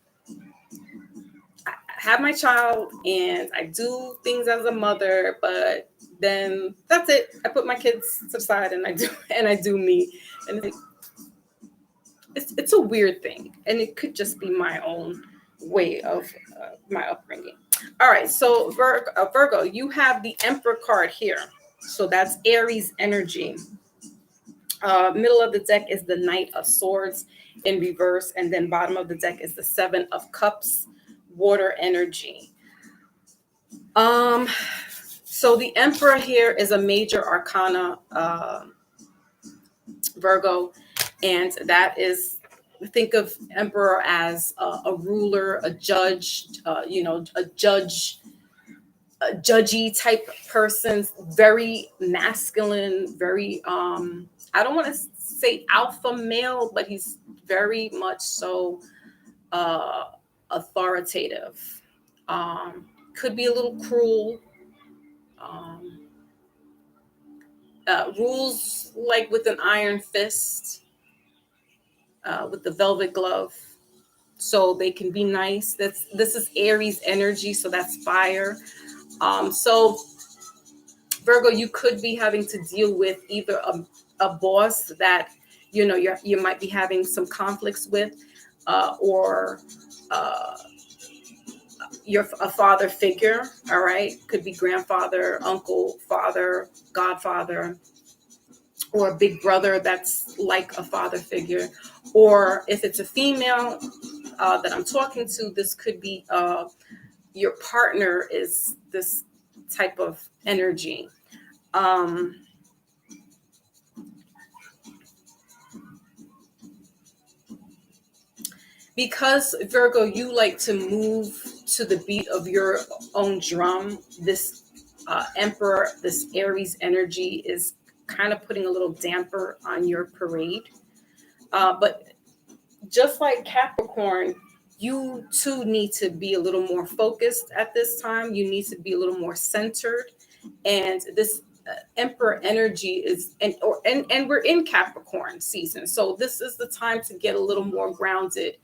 I have my child and I do things as a mother, but then that's it. I put my kids to the side and I do me. And it's a weird thing. And it could just be my own way of my upbringing. All right. So Virgo, you have the Emperor card here. So that's Aries energy. Middle of the deck is the Knight of Swords in reverse, and then bottom of the deck is the Seven of Cups, water energy. So the Emperor here is a major arcana, Virgo, and that is, think of Emperor as a ruler, a judge, a judgy type person, very masculine, very I don't want to say alpha male, but he's very much so authoritative. Could be a little cruel. Um, Rules like with an iron fist, with the velvet glove, so they can be nice. This is Aries energy, so that's fire. So Virgo, you could be having to deal with either a boss that you might be having some conflicts with, or a father figure. All right, could be grandfather, uncle, father, godfather, or a big brother that's like a father figure. Or if it's a female that I'm talking to, this could be your partner is this type of energy. Because Virgo, you like to move to the beat of your own drum. This Emperor, this Aries energy is kind of putting a little damper on your parade. But just like Capricorn, you too need to be a little more focused at this time. You need to be a little more centered. And this Emperor energy is, and we're in Capricorn season. So this is the time to get a little more grounded,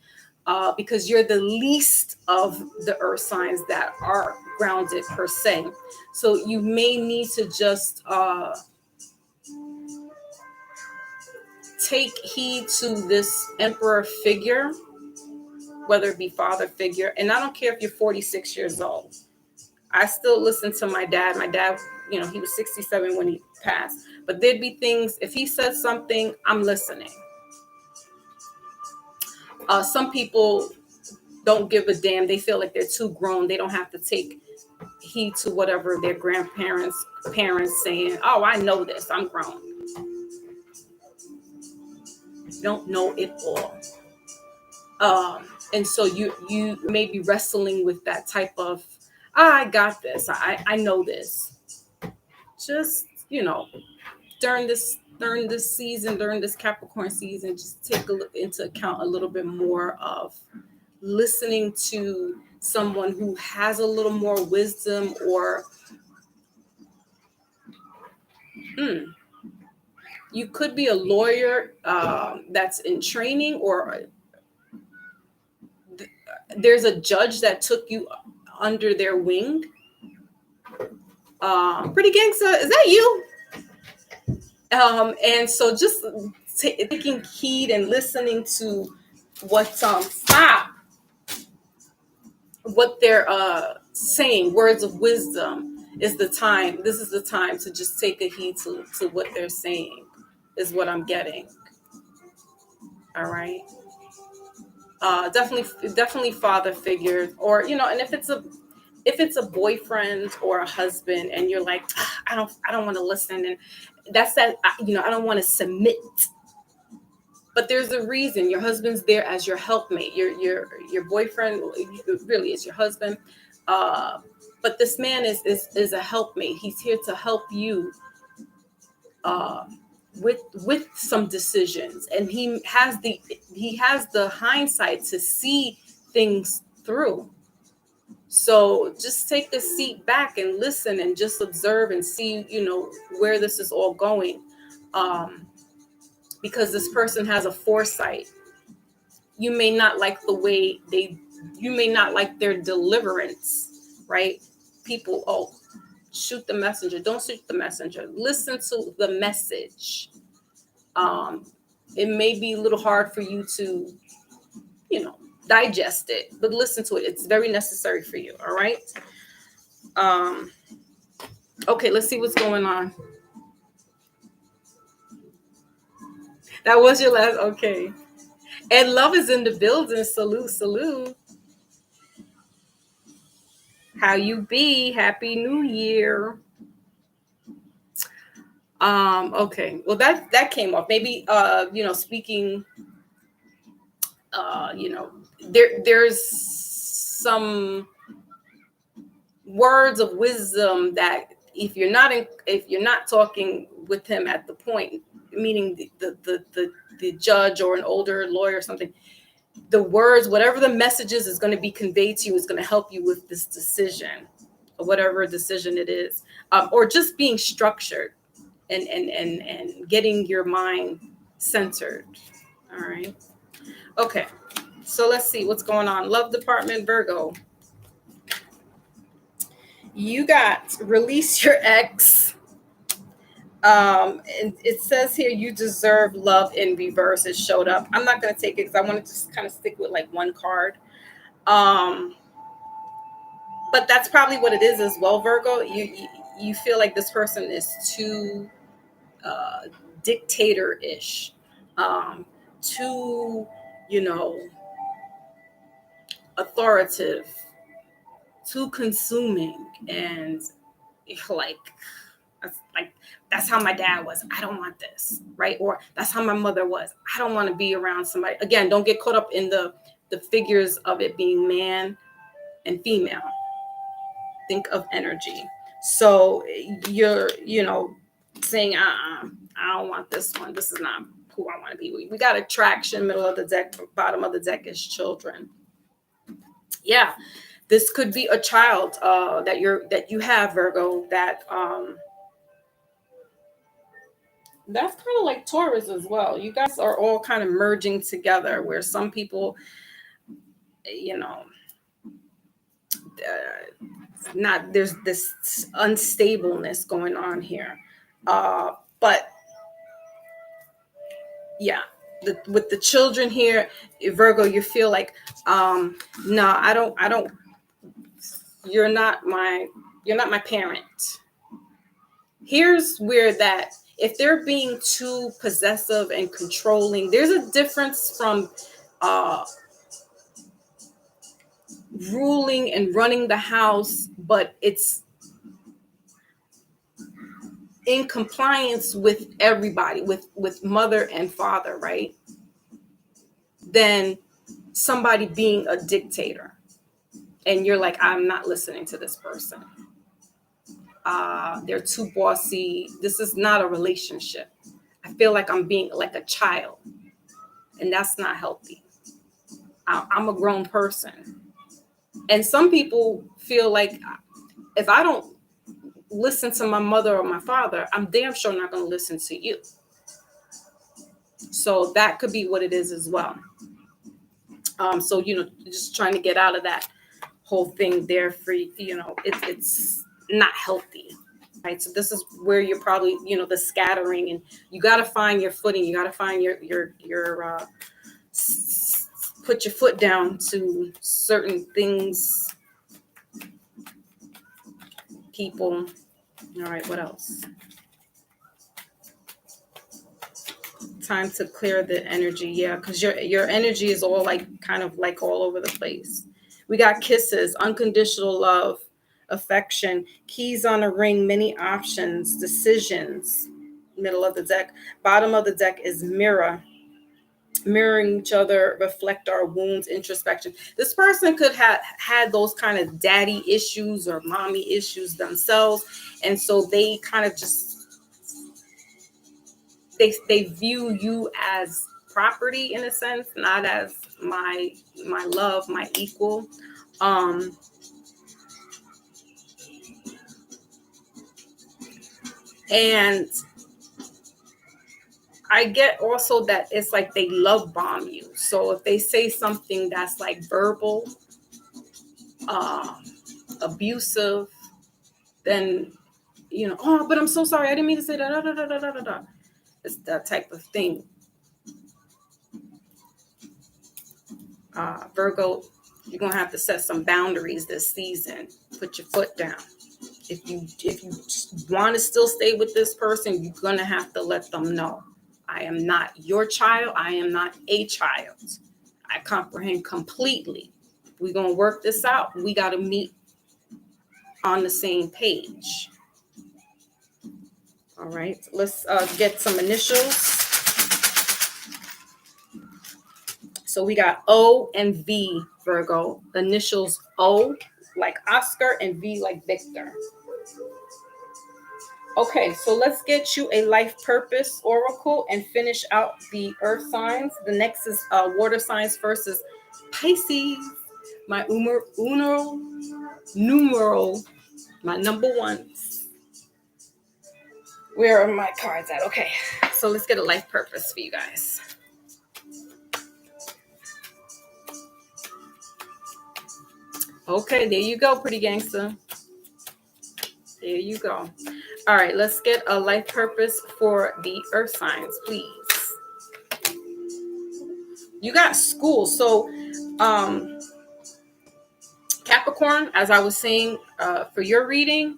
because you're the least of the earth signs that are grounded per se. So you may need to just take heed to this Emperor figure, whether it be father figure. And I don't care if you're 46 years old. I still listen to my dad. My dad, he was 67 when he passed. But there'd be things, if he says something, I'm listening. Some people don't give a damn. They feel like they're too grown. They don't have to take heed to whatever their parents saying. Oh, I know this. I'm grown. You don't know it all. And so you may be wrestling with that type of, I got this. I know this. Just, during this season, during this Capricorn season, just take a look into account a little bit more of listening to someone who has a little more wisdom, or you could be a lawyer that's in training, or there's a judge that took you under their wing. Pretty gangsta, is that you? And so just taking heed and listening to what they're saying, words of wisdom, is the time. This is the time to just take a heed to what they're saying, is what I'm getting. All right. Definitely father figures, or and if it's a boyfriend or a husband, and you're like, I don't want to listen, and that's that, I don't want to submit. But there's a reason. Your husband's there as your helpmate. Your boyfriend really is your husband. But this man is a helpmate. He's here to help you with some decisions, and he has the hindsight to see things through. So just take a seat back and listen, and just observe and see, where this is all going. Because this person has a foresight. You may not like you may not like their deliverance, right? People, shoot the messenger. Don't shoot the messenger. Listen to the message. It may be a little hard for you to, digest it, but listen to it. It's very necessary for you. All right. Okay, let's see what's going on. That was your last. Okay. And love is in the building. Salute, salute. How you be? Happy New Year. Okay. Well, that came up. Maybe speaking, there's some words of wisdom that if you're not talking with him at the point, meaning the judge or an older lawyer or something, the words, whatever the message is going to be conveyed to you, is going to help you with this decision, or whatever decision it is, or just being structured and getting your mind centered. All right. Okay. So let's see what's going on. Love department, Virgo. You got release your ex. And it says here you deserve love in reverse. It showed up. I'm not going to take it because I want to just kind of stick with like one card. But that's probably what it is as well, Virgo. You feel like this person is too dictator-ish, too authoritative, too consuming, and like that's how my dad was. I don't want this, right? Or that's how my mother was. I don't want to be around somebody. Again, don't get caught up in the figures of it being man and female. Think of energy. So you're, saying, I don't want this one. This is not who I want to be. We got attraction, middle of the deck, bottom of the deck is children. Yeah. This could be a child that you have, Virgo, that that's kind of like Taurus as well. You guys are all kind of merging together, where some people, not there's this unstableness going on here, but yeah, with the children here, Virgo, you feel like no, I don't. You're not my parent. Here's where that if they're being too possessive and controlling, there's a difference from ruling and running the house, but it's in compliance with everybody, with mother and father, right? Than somebody being a dictator. And you're like, I'm not listening to this person. They're too bossy. This is not a relationship. I feel like I'm being like a child, and that's not healthy. I'm a grown person. And some people feel like if I don't listen to my mother or my father, I'm damn sure not going to listen to you. So that could be what it is as well. So, just trying to get out of that whole thing there for, it's not healthy. Right. So this is where you're probably, the scattering, and you got to find your footing. You got to find your put your foot down to certain things, people. All right. What else? Time to clear the energy. Yeah. Because your energy is all kind of all over the place. We got kisses, unconditional love, affection, keys on a ring, many options, decisions. Middle of the deck. Bottom of the deck is mirroring each other, reflect our wounds, introspection. This person could have had those kind of daddy issues or mommy issues themselves, and so they kind of just they view you as property in a sense, not as my love, my equal. And I get also that it's like they love bomb you. So if they say something that's like verbal, abusive, then, oh, but I'm so sorry. I didn't mean to say that. It's that type of thing. Virgo, you're going to have to set some boundaries this season. Put your foot down. If you want to still stay with this person, you're going to have to let them know I am not your child. I am not a child. I comprehend completely. We're going to work this out. We got to meet on the same page. All right, let's get some initials. So we got O and V, Virgo. Initials O like Oscar and V like Victor. Okay, so let's get you a life purpose oracle and finish out the earth signs. The next is water signs. First is Pisces, my numeral, my number one. Where are my cards at? Okay, so let's get a life purpose for you guys. Okay, there you go, pretty gangster. There you go. All right, let's get a life purpose for the earth signs, please. You got school. So Capricorn, as I was saying, for your reading,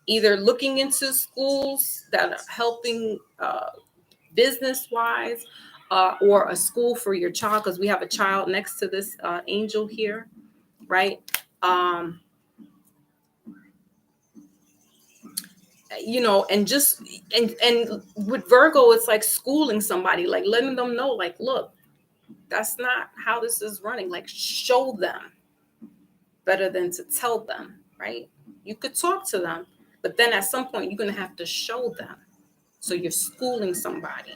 either looking into schools that are helping business-wise, or a school for your child, because we have a child next to this angel here, right? You know, and just and with Virgo, it's like schooling somebody, like letting them know, like, look, that's not how this is running. Like, show them better than to tell them, right? You could talk to them, but then at some point you're going to have to show them. So you're schooling somebody.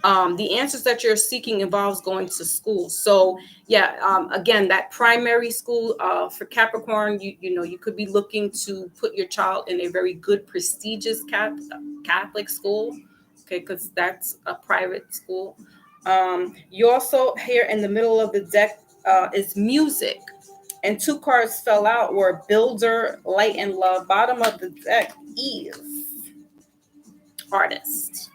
The answers that you're seeking involves going to school. So yeah, again, that primary school for Capricorn, you know, you could be looking to put your child in a very good, prestigious Catholic school, okay, because that's a private school. You also, here in the middle of the deck is music, and two cards fell out were builder, light and love. Bottom of the deck is artist.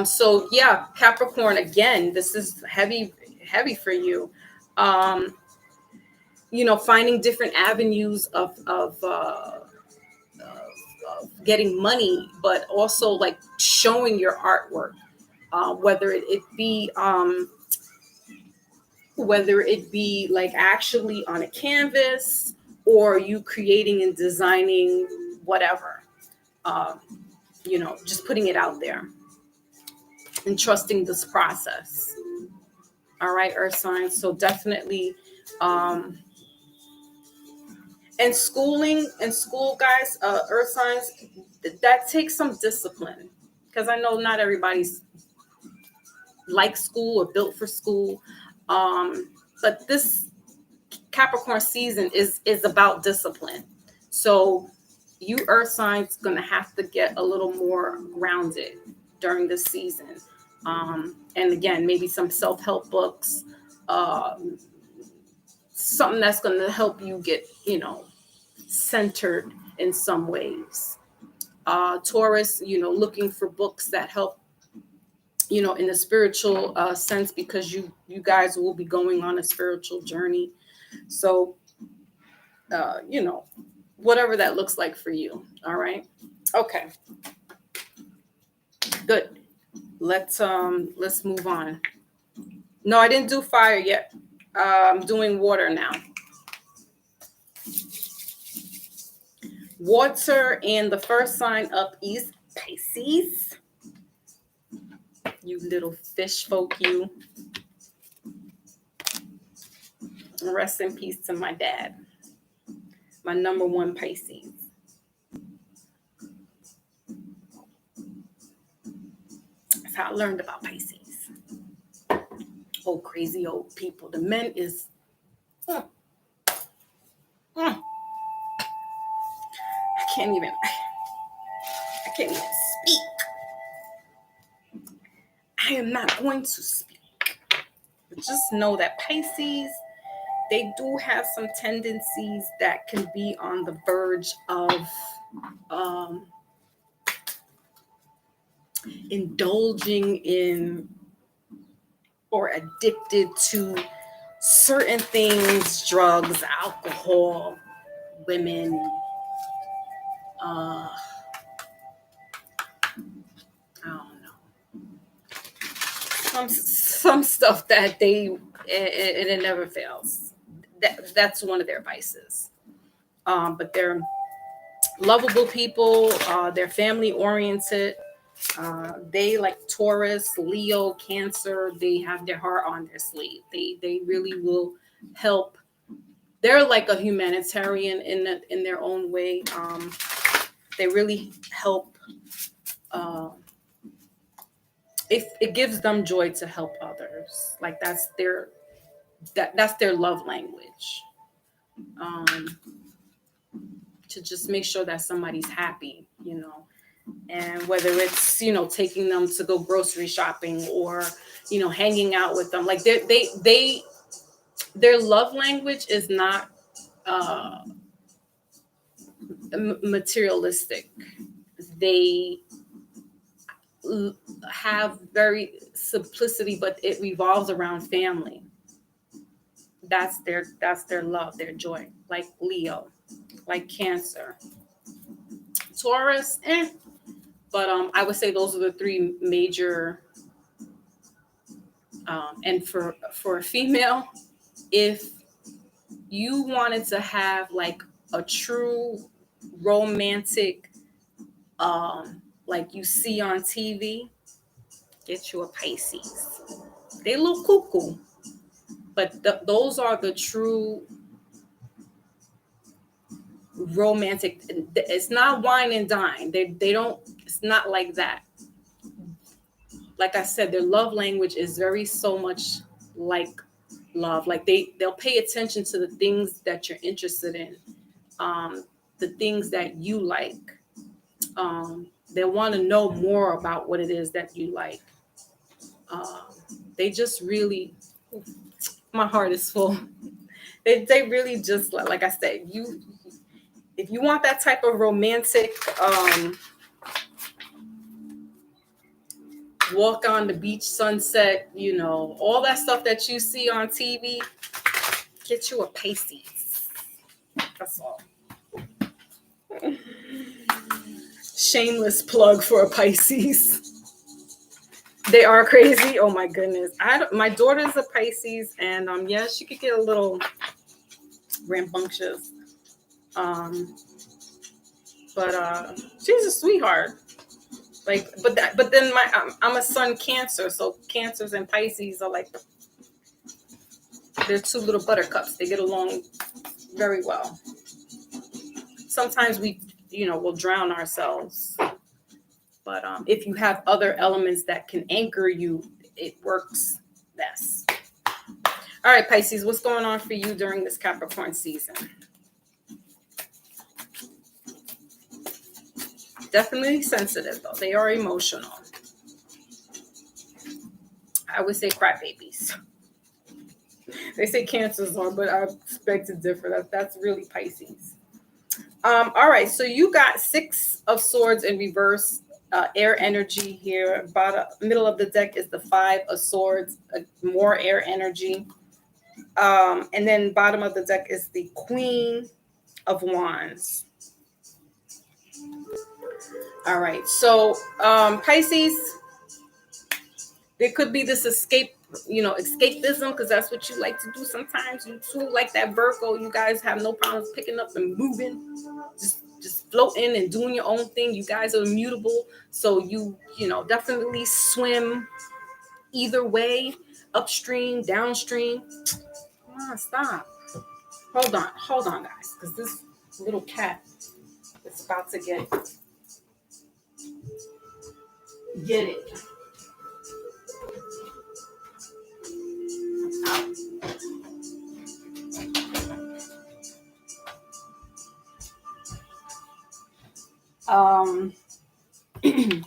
So yeah, Capricorn, again, this is heavy for you. You know, finding different avenues of getting money, but also like showing your artwork, whether it be like actually on a canvas, or you creating and designing whatever, you know, just putting it out there and trusting this process. All right, earth signs. So definitely, and school guys, earth signs, that takes some discipline, because I know not everybody's like school or built for school. But this Capricorn season is about discipline. So you earth signs going to have to get a little more grounded during this season. And again, maybe some self-help books, something that's going to help you get, you know, centered in some ways. Taurus, you know, looking for books that help, you know, in the spiritual sense, because you guys will be going on a spiritual journey. So, you know, whatever that looks like for you. All right. Okay. Good. Let's move on. No, I didn't do fire yet. I'm doing water now. Water, and the first sign up is Pisces. You little fish folk, you. Rest in peace to my dad, my number one Pisces. That's how I learned about Pisces. Oh, crazy old people. The men is I can't even speak. I am not going to speak. But just know that Pisces, they do have some tendencies that can be on the verge of indulging in or addicted to certain things, drugs, alcohol, women, some stuff that it never fails. That's one of their vices. But they're lovable people. They're family oriented. They like Taurus, Leo, Cancer. They have their heart on their sleeve. They really will help. They're like a humanitarian in their own way. They really help. It gives them joy to help others. Like that's their love language. To just make sure that somebody's happy, and whether it's taking them to go grocery shopping or hanging out with them, like their love language is not materialistic. They have very simplicity, but it revolves around family. That's their love, their joy. Like Leo, like Cancer, Taurus, but I would say those are the three major. And for a female, if you wanted to have like a true romantic, like you see on TV, get you a Pisces. They look cuckoo, but those are the true romantic. It's not wine and dine. They don't. It's not like that. Like I said, their love language is very so much like love. Like they'll pay attention to the things that you're interested in, the things that you like. They want to know more about what it is that you like. They just really, my heart is full. They really just, like I said, if you want that type of romantic, walk on the beach, sunset, all that stuff that you see on TV, get you a Pisces. That's all. Shameless plug for a Pisces. They are crazy. Oh my goodness. My daughter's a Pisces, and yeah, she could get a little rambunctious. But she's a sweetheart. Like, but then I'm a sun Cancer, so Cancers and Pisces are like they're two little buttercups. They get along very well. Sometimes we'll drown ourselves, but if you have other elements that can anchor you, it works best. All right, Pisces, what's going on for you during this Capricorn season? Definitely sensitive, though. They are emotional. I would say crybabies. They say Cancers are, but I expect to differ. That's really Pisces. All right, so you got 6 of Swords in reverse, air energy here. Middle of the deck is the 5 of Swords, more air energy. And then bottom of the deck is the Queen of Wands. All right, so Pisces, there could be this escapism, because that's what you like to do sometimes. You too, like that Virgo, you guys have no problems picking up and moving, just floating and doing your own thing. You guys are immutable, so you definitely swim either way, upstream, downstream. Come on, stop. Hold on, guys, because this little cat is about to get it.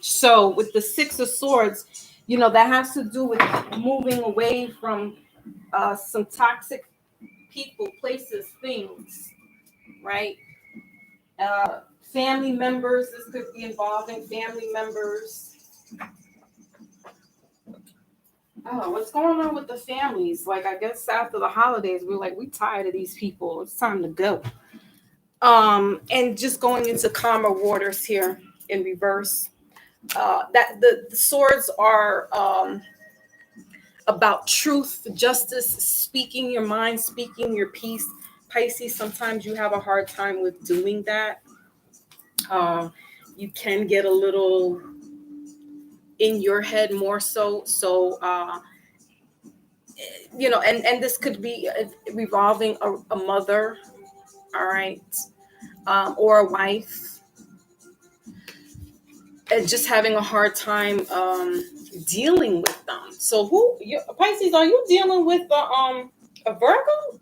So with the 6 of Swords, that has to do with moving away from some toxic people, places, things, right? Family members, this could be involving family members. Oh, what's going on with the families? Like, I guess after the holidays, we tired of these people. It's time to go. And just going into calmer waters here in reverse. That the swords are about truth, justice, speaking your mind, speaking your piece. Pisces, sometimes you have a hard time with doing that. You can get a little in your head more so. So, and this could be revolving a mother, all right, or a wife, and just having a hard time dealing with them. So, Pisces, are you dealing with a Virgo?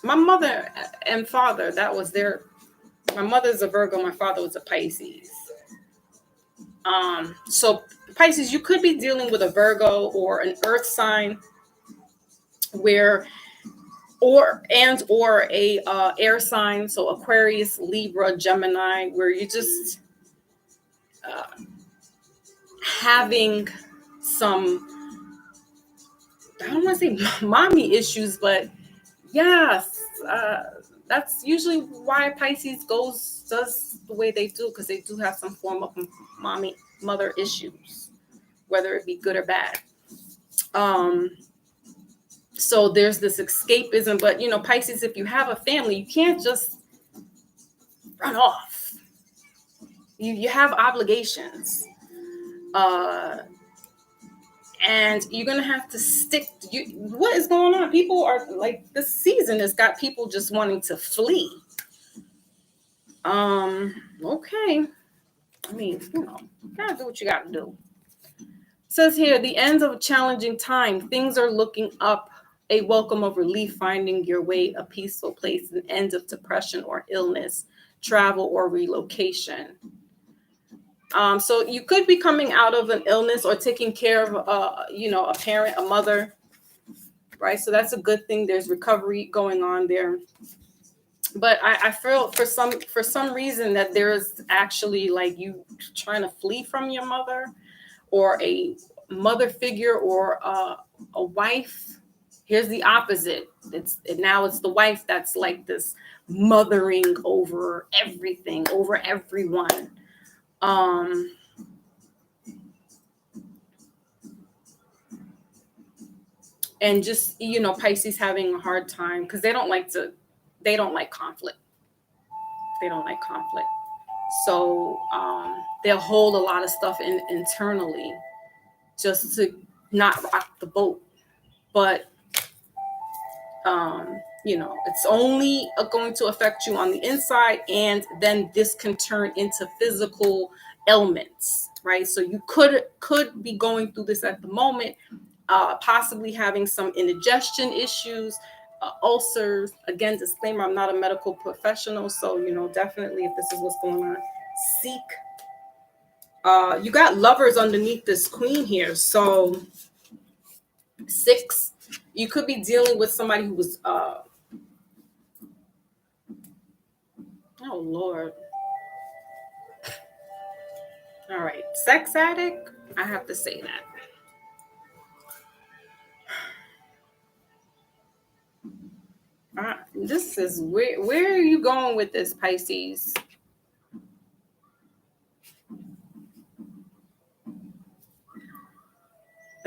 My mother and father, that was their. My mother's a Virgo. My father was a Pisces. So Pisces, you could be dealing with a Virgo or an Earth sign, where, or a air sign. So Aquarius, Libra, Gemini, where you just having some, I don't want to say mommy issues, but yes, that's usually why Pisces does the way they do, because they do have some form of mother issues, whether it be good or bad. So there's this escapism, but Pisces, if you have a family, you can't just run off. You have obligations. And you're gonna have to stick. What is going on? People are like, this season has got people just wanting to flee. Okay. I mean, you gotta do what you gotta do. It says here, the end of a challenging time. Things are looking up. A welcome of relief, finding your way, a peaceful place, an end of depression or illness, travel or relocation. So you could be coming out of an illness or taking care of, a parent, a mother, right? So that's a good thing. There's recovery going on there. But I feel for some reason that there is actually like you trying to flee from your mother, or a mother figure, or a wife. Here's the opposite. Now it's the wife that's like this, mothering over everything, over everyone. And just, Pisces having a hard time because they don't like conflict. They don't like conflict. So they'll hold a lot of stuff internally just to not rock the boat. But it's only going to affect you on the inside, and then this can turn into physical ailments, right? So you could be going through this at the moment, possibly having some indigestion issues, ulcers. Again, disclaimer, I'm not a medical professional, so definitely if this is what's going on, seek. You got Lovers underneath this Queen here, so 6. You could be dealing with somebody who was oh Lord. All right, sex addict. I have to say that. This is where are you going with this, Pisces?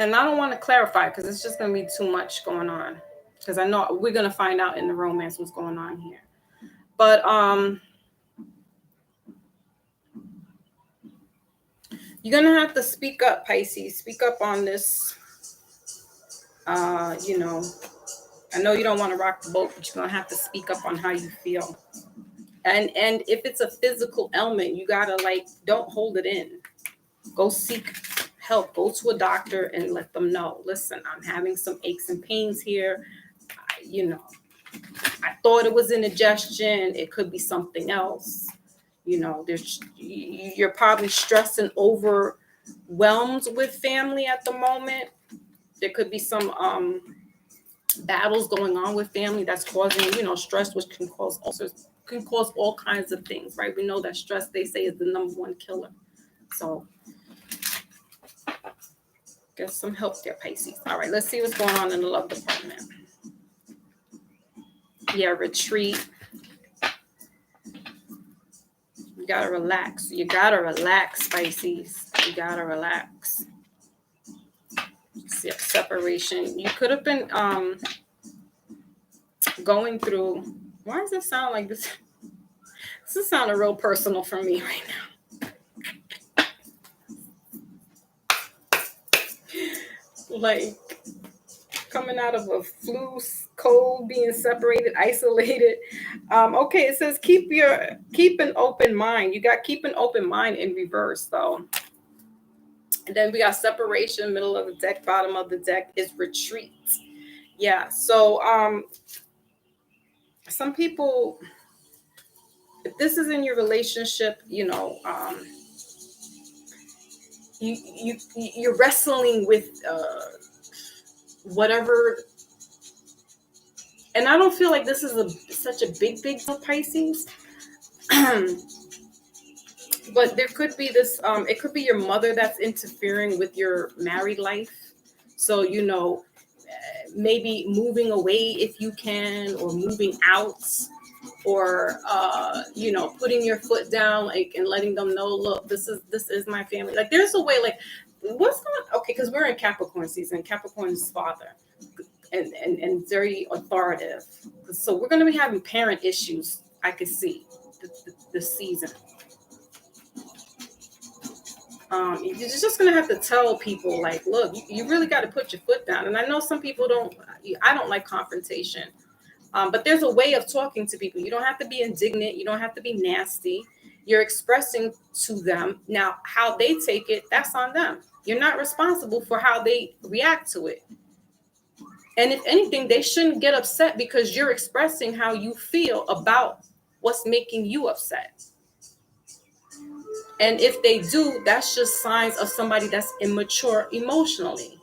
And I don't want to clarify because it's just going to be too much going on. Because I know we're going to find out in the romance what's going on here. But you're going to have to speak up, Pisces. Speak up on this. I know you don't want to rock the boat, but you're going to have to speak up on how you feel. And if it's a physical ailment, you got to don't hold it in. Go seek help. Go to a doctor and let them know, listen, I'm having some aches and pains here. I thought it was indigestion. It could be something else. You're probably stressed and overwhelmed with family at the moment. There could be some battles going on with family that's causing, stress, which can cause ulcers, can cause all kinds of things, right? We know that stress, they say, is the number one killer. So get some help there, Pisces. All right, let's see what's going on in the love department. Yeah, retreat. You gotta relax. You gotta relax, Pisces. You gotta relax. Yeah, separation. You could have been going through. Why does it sound like this? This is sounding real personal for me right now. Like coming out of a flu, cold, being separated, isolated. Okay, it says keep an open mind. You got keep an open mind in reverse though. And then we got separation, middle of the deck, bottom of the deck is retreat. Yeah. So some people, if this is in your relationship, you're wrestling with whatever. And I don't feel like this is such a big deal, Pisces. But there could be this, it could be your mother that's interfering with your married life. So, maybe moving away if you can, or moving out, or, putting your foot down, like, and letting them know, look, this is my family. Like, there's a way, like, what's going on? Okay, because we're in Capricorn season. Capricorn is father and very authoritative. So we're going to be having parent issues, I could see, this season. You're just going to have to tell people, like, look, you really got to put your foot down. And I know some people I don't like confrontation. But there's a way of talking to people. You don't have to be indignant. You don't have to be nasty. You're expressing to them. Now, how they take it, that's on them. You're not responsible for how they react to it. And if anything, they shouldn't get upset because you're expressing how you feel about what's making you upset. And if they do, that's just signs of somebody that's immature emotionally.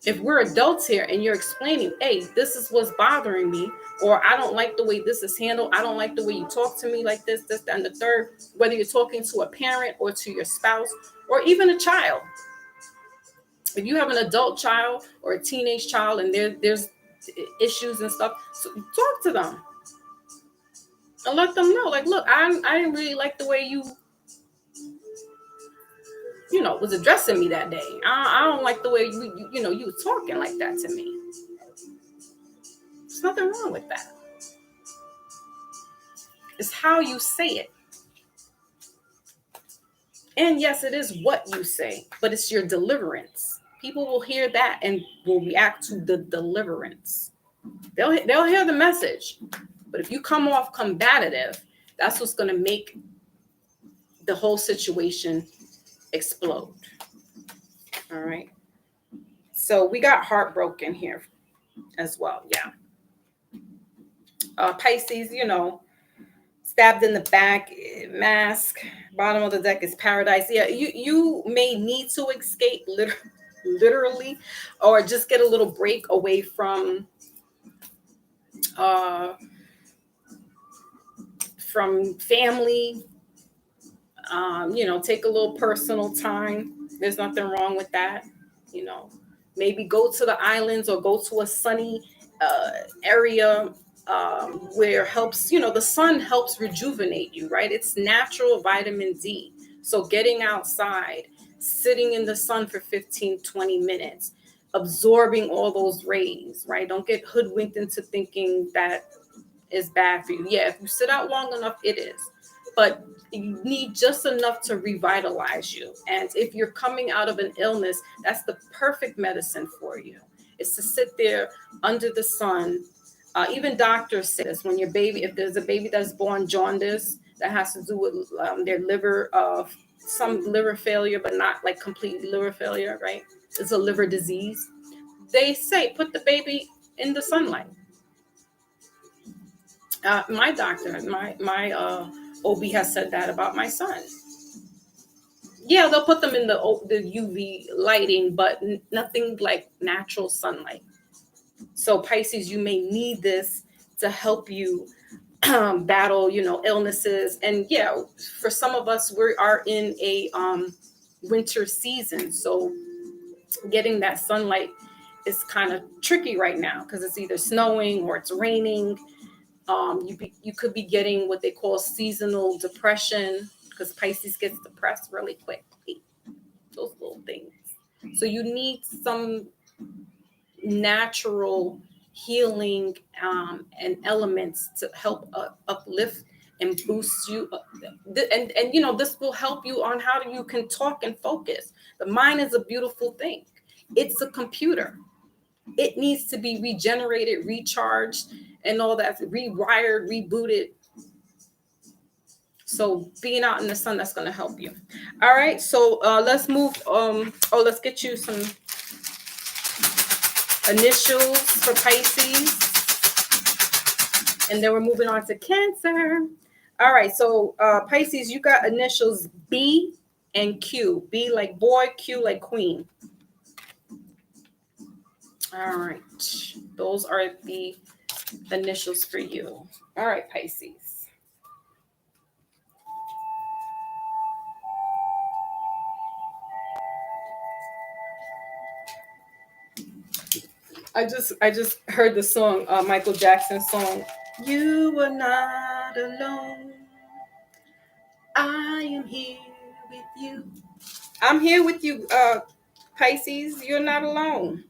If we're adults here and you're explaining, hey, this is what's bothering me, or I don't like the way this is handled, I don't like the way you talk to me like this, that, and the third, whether you're talking to a parent or to your spouse or even a child. If you have an adult child or a teenage child and there's issues and stuff, so talk to them and let them know, like, look, I didn't really like the way you was addressing me that day. I don't like the way you were talking like that to me. There's nothing wrong with that. It's how you say it. And yes, it is what you say, but it's your deliverance. People will hear that and will react to the deliverance. They'll hear the message, but if you come off combative, that's what's going to make the whole situation explode. All right. So we got heartbroken here as well. Yeah. Pisces, stabbed in the back, mask, bottom of the deck is paradise. Yeah, you may need to escape literally, or just get a little break away from family. Take a little personal time. There's nothing wrong with that. Maybe go to the islands or go to a sunny area where helps, the sun helps rejuvenate you, right? It's natural vitamin D. So getting outside, sitting in the sun for 15-20 minutes, absorbing all those rays, right? Don't get hoodwinked into thinking that is bad for you. Yeah, if you sit out long enough, it is. But you need just enough to revitalize you. And if you're coming out of an illness, that's the perfect medicine for you. It's to sit there under the sun. Even doctors say this, when if there's a baby that's born jaundice, that has to do with their liver, some liver failure, but not like complete liver failure, right? It's a liver disease. They say, put the baby in the sunlight. My doctor, my OB has said that about my son. Yeah, they'll put them in the UV lighting, but nothing like natural sunlight. So Pisces, you may need this to help you battle, illnesses. And yeah, for some of us, we are in a winter season. So getting that sunlight is kind of tricky right now because it's either snowing or it's raining. You could be getting what they call seasonal depression because Pisces gets depressed really quickly. Those little things. So you need some natural healing and elements to help uplift and boost you. And this will help you on how you can talk and focus. The mind is a beautiful thing. It's a computer. It needs to be regenerated, recharged, and all that, rewired, rebooted. So being out in the sun, that's going to help you. All right. So let's move. Let's get you some initials for Pisces. And then we're moving on to Cancer. All right. So Pisces, you got initials B and Q. B like boy, Q like queen. All right. Those are the initials for you. All right, Pisces. I just heard the song, Michael Jackson's song, "You Are Not Alone. I am here with you." I'm here with you, Pisces. You're not alone.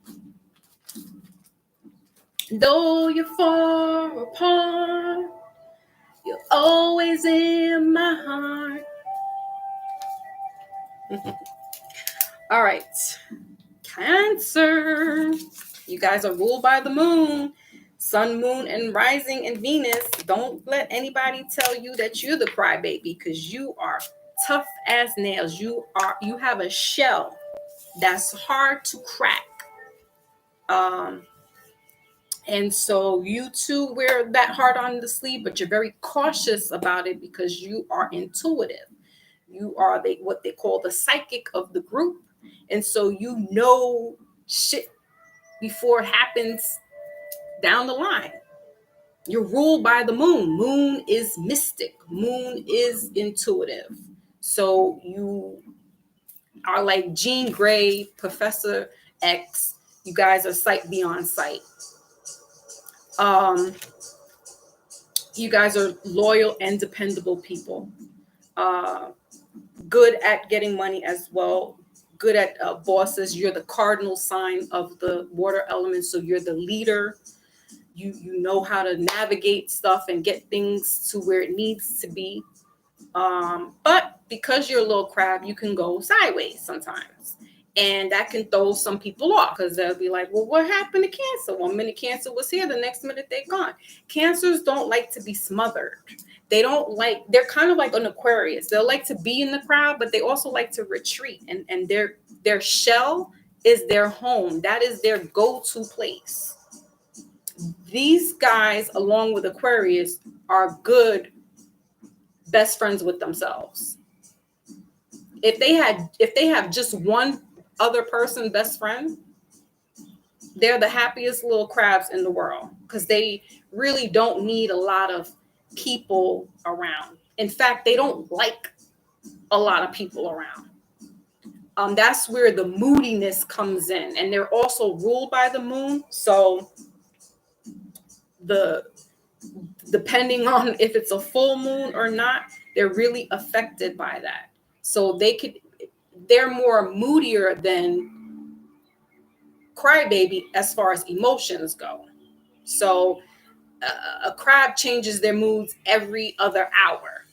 Though you're far apart, you're always in my heart. All right. Cancer. You guys are ruled by the moon. Sun, moon, and rising in Venus. Don't let anybody tell you that you're the crybaby, because you are tough as nails. You have a shell that's hard to crack. And so you too wear that heart on the sleeve, but you're very cautious about it because you are intuitive. You are what they call the psychic of the group. And so you know shit before it happens down the line. You're ruled by the moon. Moon is mystic. Moon is intuitive. So you are like Jean Grey, Professor X. You guys are sight beyond sight. You guys are loyal and dependable people. Good at getting money as well. Good at bosses. You're the cardinal sign of the water element, so you're the leader. You know how to navigate stuff and get things to where it needs to be. But because you're a little crab, you can go sideways sometimes. And that can throw some people off, because they'll be like, well, what happened to Cancer? 1 minute Cancer was here, the next minute they're gone. Cancers don't like to be smothered. They're kind of like an Aquarius. They'll like to be in the crowd, but they also like to retreat. And their shell is their home. That is their go-to place. These guys, along with Aquarius, are good best friends with themselves. If they have just one other person best friend, they're the happiest little crabs in the world, because they really don't need a lot of people around. In fact, they don't like a lot of people around. That's where the moodiness comes in, and they're also ruled by the moon. So depending on if it's a full moon or not, they're really affected by that. So they're more moodier than crybaby as far as emotions go. So a crab changes their moods every other hour.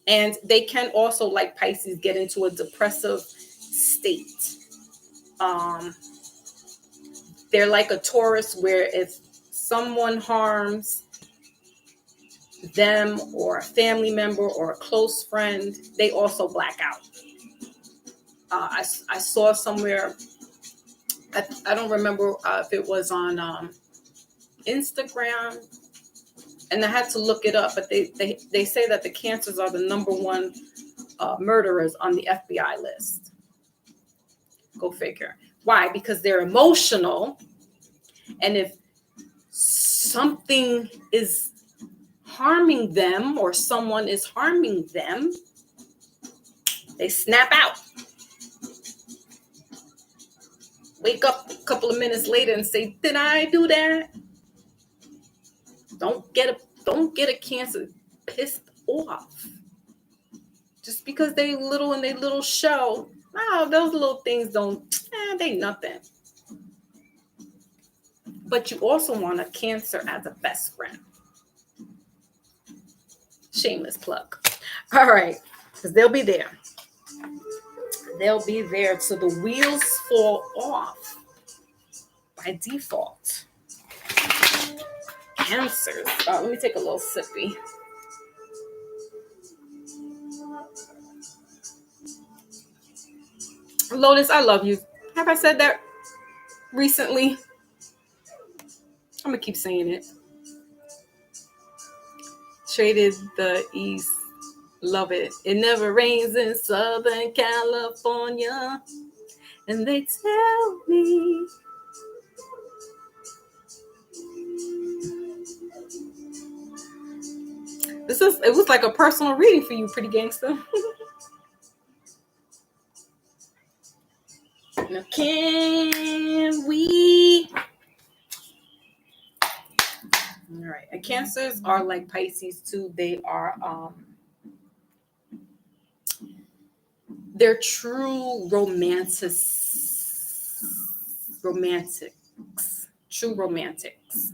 And they can also, like Pisces, get into a depressive state. They're like a Taurus, where if someone harms them or a family member or a close friend, they also black out. I saw somewhere, I don't remember if it was on Instagram, and I had to look it up, but they say that the Cancers are the number one murderers on the FBI list. Go figure. Why? Because they're emotional, and if something is harming them or someone is harming them, they snap out. Wake up a couple of minutes later and say, did I do that? Don't get a Cancer pissed off. Just because they little in their little shell Oh, those little things they nothing. But you also want a Cancer as a best friend. Shameless plug. All right, because they'll be there. They'll be there till the wheels fall off by default. Cancers. Let me take a little sippy. Lotus, I love you. Have I said that recently? I'm gonna keep saying it. Traded the East. Love it. It never rains in Southern California. And they tell me it was like a personal reading for you, pretty gangster. Now can we? All right. And Cancers are like Pisces too. They are they're true true romantics.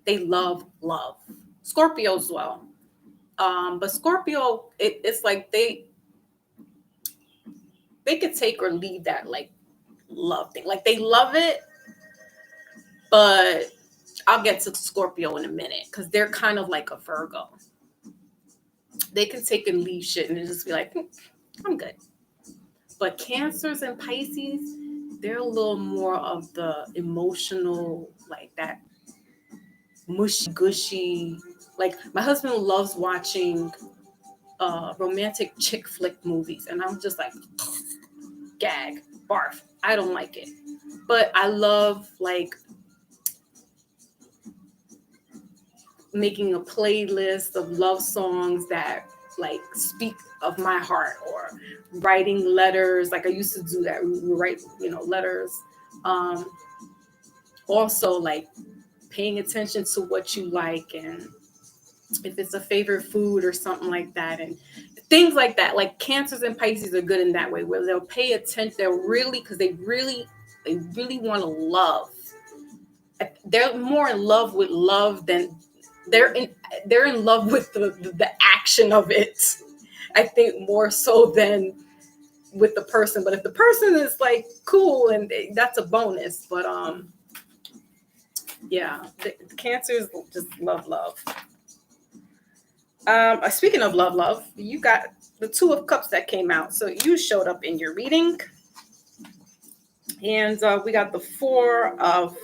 They love. Scorpio as well. But Scorpio, it's like they could take or leave that like love thing. Like they love it, but I'll get to Scorpio in a minute because they're kind of like a Virgo. They can take and leave shit and just be like, I'm good. But Cancers and Pisces, they're a little more of the emotional, like that mushy gushy. Like my husband loves watching romantic chick flick movies, and I'm just like, gag, barf. I don't like it. But I love like making a playlist of love songs that like speak of my heart, or writing letters. Like I used to do that. We write, letters. Also like paying attention to what you like, and if it's a favorite food or something like that, and things like that. Like Cancers and Pisces are good in that way, where they'll pay attention. They're really, because they really want to love. They're more in love with love than they're in love with the action of it. I think more so than with the person. But if the person is like cool, and that's a bonus. But yeah, the Cancers just love. Speaking of love, you got the Two of Cups that came out. So you showed up in your reading. And we got the Four of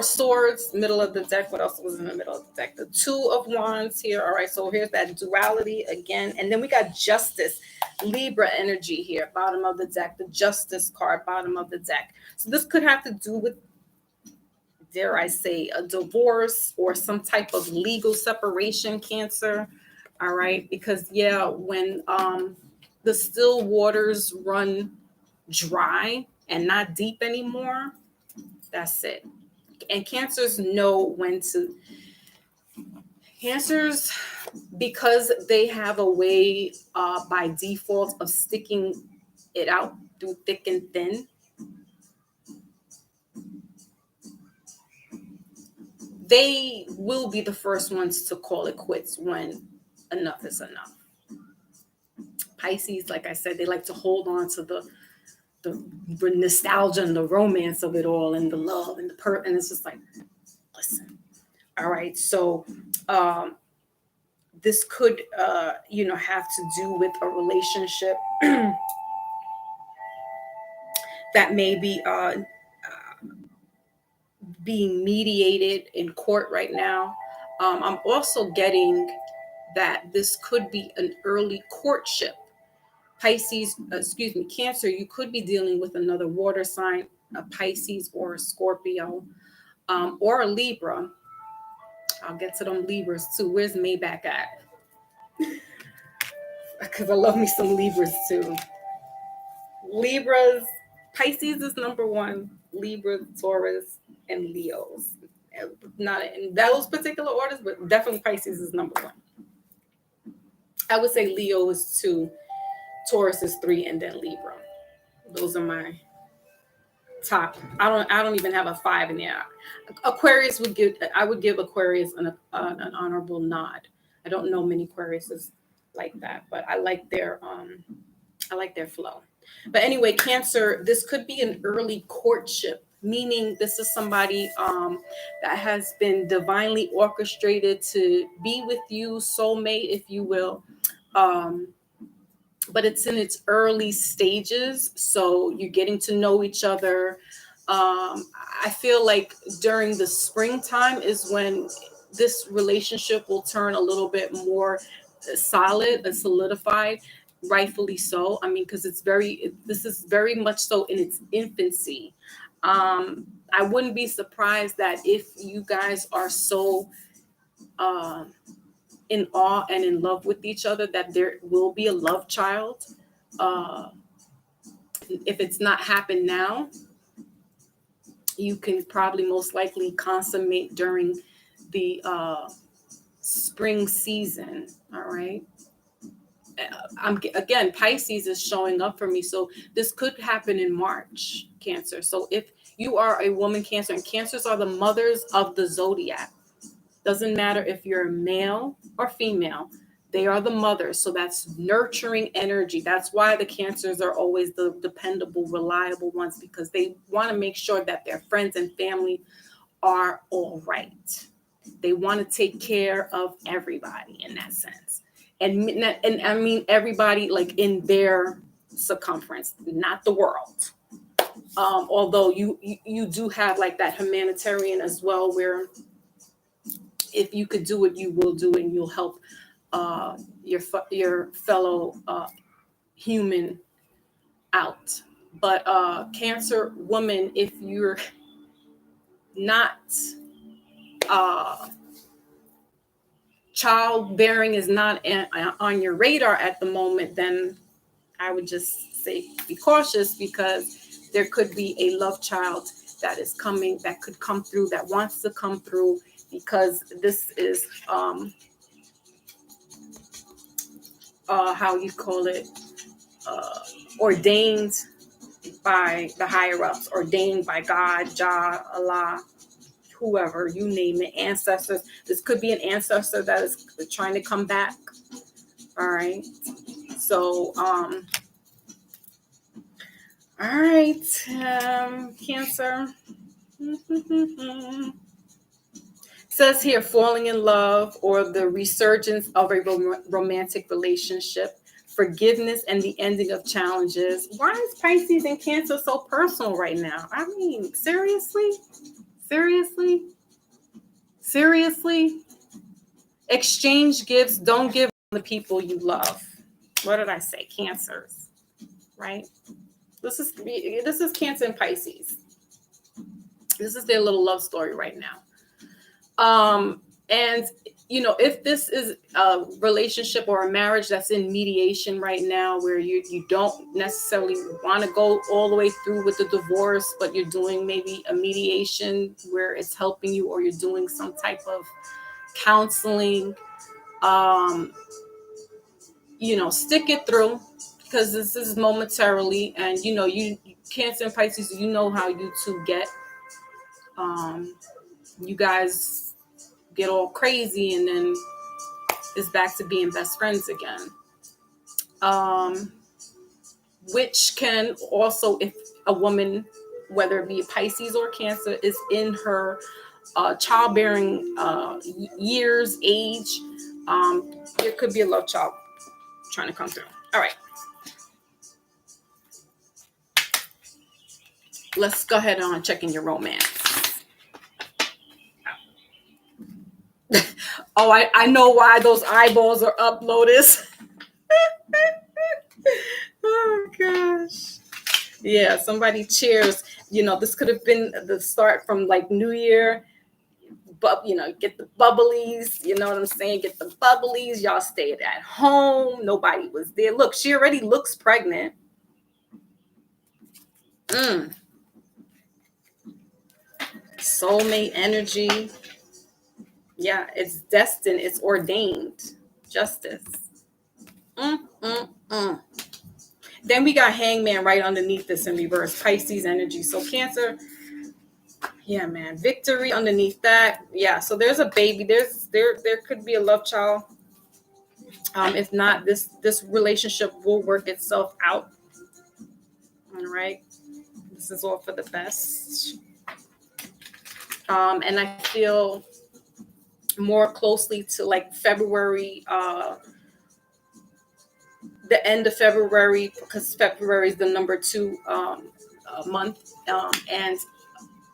Swords, middle of the deck. What else was in the middle of the deck? The Two of Wands here. All right, so here's that duality again. And then we got Justice, Libra energy here, bottom of the deck. The Justice card, bottom of the deck. So this could have to do with, dare I say, a divorce or some type of legal separation, Cancer. All right, because when the still waters run dry and not deep anymore, that's it. And Cancers know when to. Cancers, because they have a way by default of sticking it out through thick and thin. They will be the first ones to call it quits when enough is enough. Pisces, like I said, they like to hold on to the nostalgia and the romance of it all, and the love and and it's just like, listen. All right, so this could have to do with a relationship that may be being mediated in court right now. I'm also getting that this could be an early courtship. Pisces, Cancer, you could be dealing with another water sign, a Pisces or a Scorpio, or a Libra. I'll get to them Libras too. Where's Maybach at? Because I love me some Libras too. Libras, Pisces is number one, Libra, Taurus, and Leos. Not in those particular orders, but definitely Pisces is number one. I would say Leo is two, Taurus is 3, and then Libra. Those are my top. I don't even have a 5 in there. Aquarius I would give Aquarius an honorable nod. I don't know many Aquariuses like that, but I like their flow. But anyway, Cancer, this could be an early courtship, meaning this is somebody that has been divinely orchestrated to be with you, soulmate, if you will. But it's in its early stages, so you're getting to know each other. I feel like during the springtime is when this relationship will turn a little bit more solid and solidified, rightfully so. I mean, because this is very much so in its infancy. I wouldn't be surprised that if you guys are so in awe and in love with each other, that there will be a love child. If it's not happened now, you can probably most likely consummate during the spring season. All right. Again, Pisces is showing up for me. So this could happen in March, Cancer. So if you are a woman, Cancer, and Cancers are the mothers of the zodiac. Doesn't matter if you're a male or female, they are the mothers. So that's nurturing energy. That's why the Cancers are always the dependable, reliable ones, because they want to make sure that their friends and family are all right. They want to take care of everybody in that sense. And I mean everybody like in their circumference, not the world. Although you do have like that humanitarian as well, where if you could do it, you will do it, and you'll help your fellow human out. But Cancer woman, if you're not childbearing is not on your radar at the moment, then I would just say be cautious, because there could be a love child that is coming, that could come through, that wants to come through, because this is how you call it, ordained by the higher ups, ordained by God, Jah, Allah, whoever, you name it, ancestors. This could be an ancestor that is trying to come back. All right. So, all right, Cancer. Says here, falling in love or the resurgence of a romantic relationship, forgiveness and the ending of challenges. Why is Pisces and Cancer so personal right now? I mean, seriously? Exchange gifts. Don't give the people you love. What did I say? Cancers, right? This is Cancer and Pisces. This is their little love story right now. And you know, if this is a relationship or a marriage that's in mediation right now, where you don't necessarily want to go all the way through with the divorce, but you're doing maybe a mediation where it's helping you, or you're doing some type of counseling, you know, stick it through, because this is momentarily, and you know, you Cancer and Pisces, you know how you two get. You guys get all crazy, and then it's back to being best friends again. Which can also, if a woman, whether it be Pisces or Cancer, is in her childbearing years, age, there could be a love child trying to come through. All right. Let's go ahead on checking your romance. Oh, I know why those eyeballs are up, Lotus. Oh, gosh. Yeah, somebody cheers. You know, this could have been the start from like New Year. But, you know, get the bubblies. You know what I'm saying? Get the bubblies. Y'all stayed at home. Nobody was there. Look, she already looks pregnant. Soulmate energy. Yeah, it's destined. It's ordained. Justice. Then we got Hangman right underneath this in reverse, Pisces energy. So Cancer, yeah, man, victory underneath that. Yeah, so there's a baby. There could be a love child. If not, this relationship will work itself out. All right, this is all for the best. And I feel more closely to like February, the end of February, because February is the number 2 month, and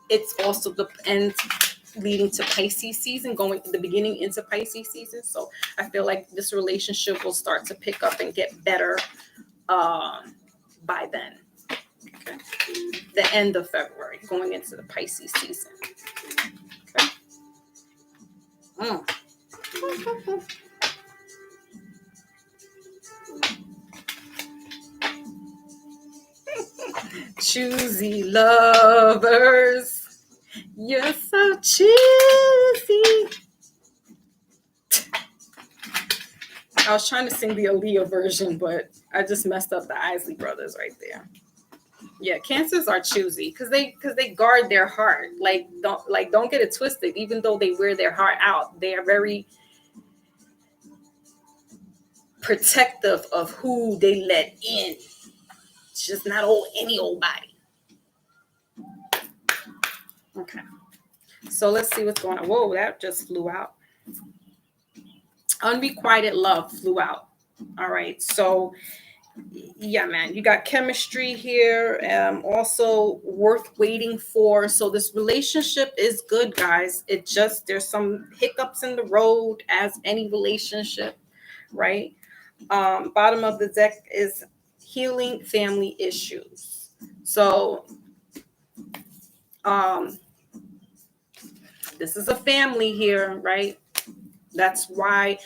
it's also the end leading to Pisces season, going the beginning into Pisces season. So I feel like this relationship will start to pick up and get better by then. Okay, the end of February, going into the Pisces season. Okay. Choosy lovers, you're so choosy. I was trying to sing the Aaliyah version, but I just messed up the Isley Brothers right there. Yeah, Cancers are choosy because they guard their heart. Don't get it twisted. Even though they wear their heart out, they are very protective of who they let in. It's just not any old body. Okay, so let's see what's going on. Whoa, that just flew out. Unrequited love flew out. All right, so yeah, man, you got chemistry here, also worth waiting for. So this relationship is good, guys. It just, there's some hiccups in the road, as any relationship, right? Bottom of the deck is healing family issues. So this is a family here, right? That's why,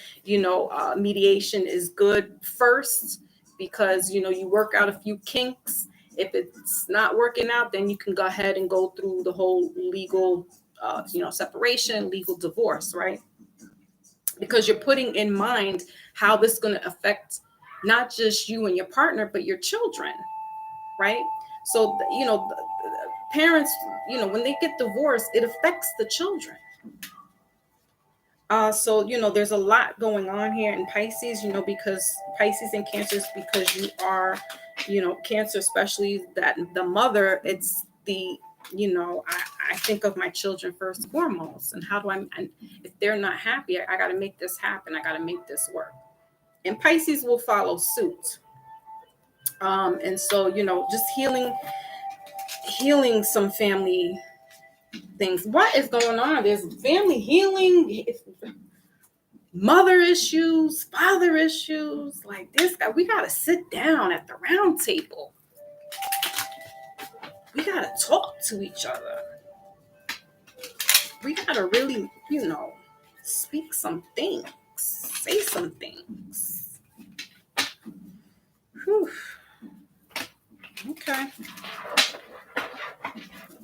mediation is good first, because, you work out a few kinks. If it's not working out, then you can go ahead and go through the whole legal, separation, legal divorce, right? Because you're putting in mind how this is going to affect not just you and your partner, but your children, right? So, the parents, when they get divorced, it affects the children. So, there's a lot going on here in Pisces, because Pisces and Cancers, because you are, Cancer, especially that the mother, it's the, I think of my children first and foremost. And how do and if they're not happy, I got to make this happen. I got to make this work. And Pisces will follow suit. And so, just healing some family things. What is going on? There's family healing, mother issues, father issues. Like this guy, we gotta sit down at the round table. We gotta talk to each other. We gotta really, speak some things, say some things. Whew. Okay.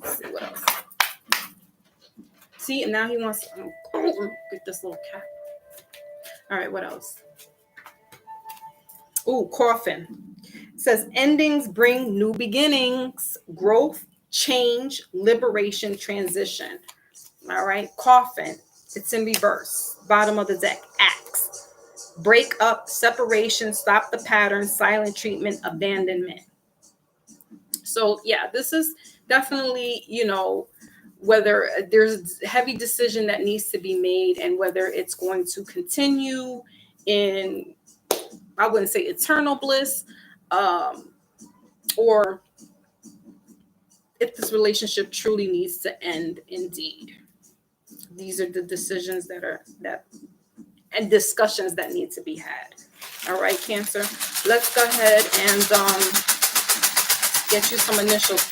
Let's see what else. See, and now he wants to get this little cat. All right, what else? Ooh, coffin. It says endings bring new beginnings, growth, change, liberation, transition. All right, coffin. It's in reverse. Bottom of the deck, axe. Break up, separation, stop the pattern, silent treatment, abandonment. So yeah, this is definitely, whether there's a heavy decision that needs to be made, and whether it's going to continue in, I wouldn't say eternal bliss, or if this relationship truly needs to end indeed. These are the decisions and discussions that need to be had. All right, Cancer, let's go ahead and get you some initials.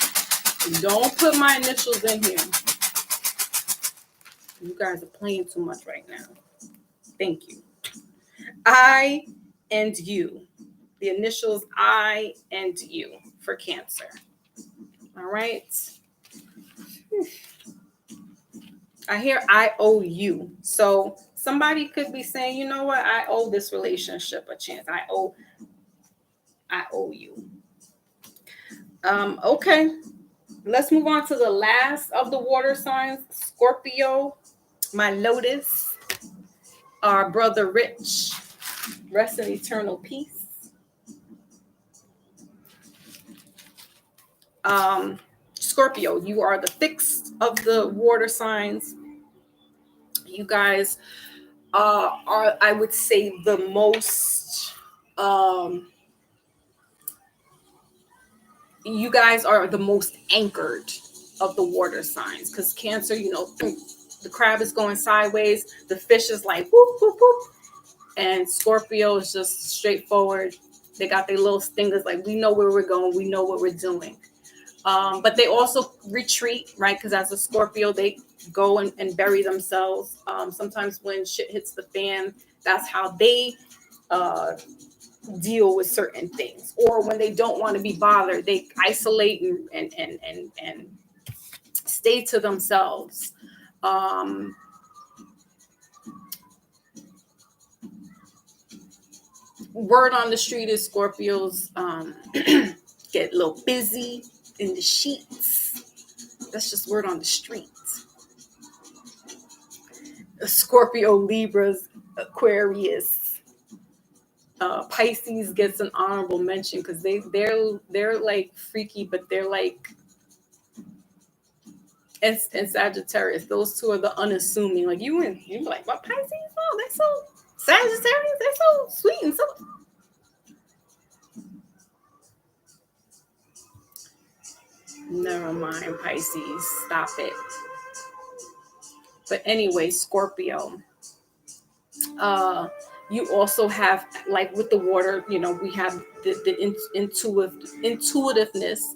Don't put my initials in here. You guys are playing too much right now. Thank you. I and you. The initials I and you for Cancer. All right. I hear I owe you. So somebody could be saying, you know what? I owe this relationship a chance. I owe you. Okay. Let's move on to the last of the water signs, Scorpio. My Lotus, our brother Rich, rest in eternal peace. Scorpio, you are the fixed of the water signs. You guys are, I would say, the most. You guys are the most anchored of the water signs, because Cancer, the crab is going sideways, the fish is like whoop whoop whoop, and Scorpio is just straightforward. They got their little stingers, like we know where we're going, we know what we're doing. But they also retreat, right? Because as a Scorpio, they go and bury themselves. Sometimes when shit hits the fan, that's how they deal with certain things. Or when they don't want to be bothered, they isolate and stay to themselves. Word on the street is Scorpios get a little busy in the sheets. That's just word on the street. Scorpio, Libras, Aquarius, Pisces gets an honorable mention because they're like freaky, but they're like, and Sagittarius. Those two are the unassuming. Like you're like, what Pisces? Oh, they're so Sagittarius. They're so sweet and so. Never mind, Pisces. Stop it. But anyway, Scorpio. You also have, like with the water, we have the intuitiveness.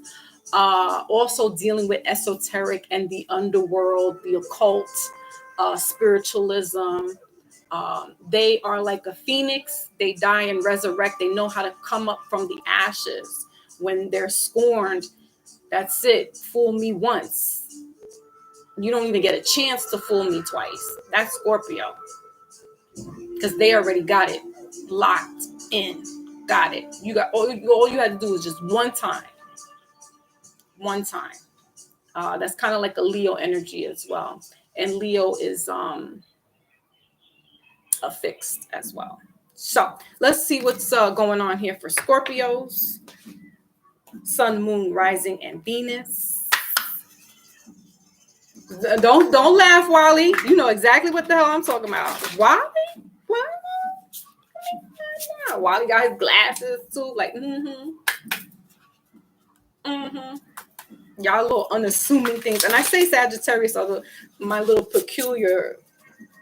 Also dealing with esoteric and the underworld, the occult, spiritualism. They are like a phoenix. They die and resurrect. They know how to come up from the ashes. When they're scorned, that's it. Fool me once, you don't even get a chance to fool me twice. That's Scorpio. Because they already got it locked in. Got it. You got all you had to do is just one time. One time. That's kind of like a Leo energy as well. And Leo is affixed as well. So let's see what's going on here for Scorpios. Sun, Moon, Rising, and Venus. Don't laugh, Wally. You know exactly what the hell I'm talking about. Wally? Wally got his glasses too. Like, Y'all little unassuming things. And I say Sagittarius are my little peculiar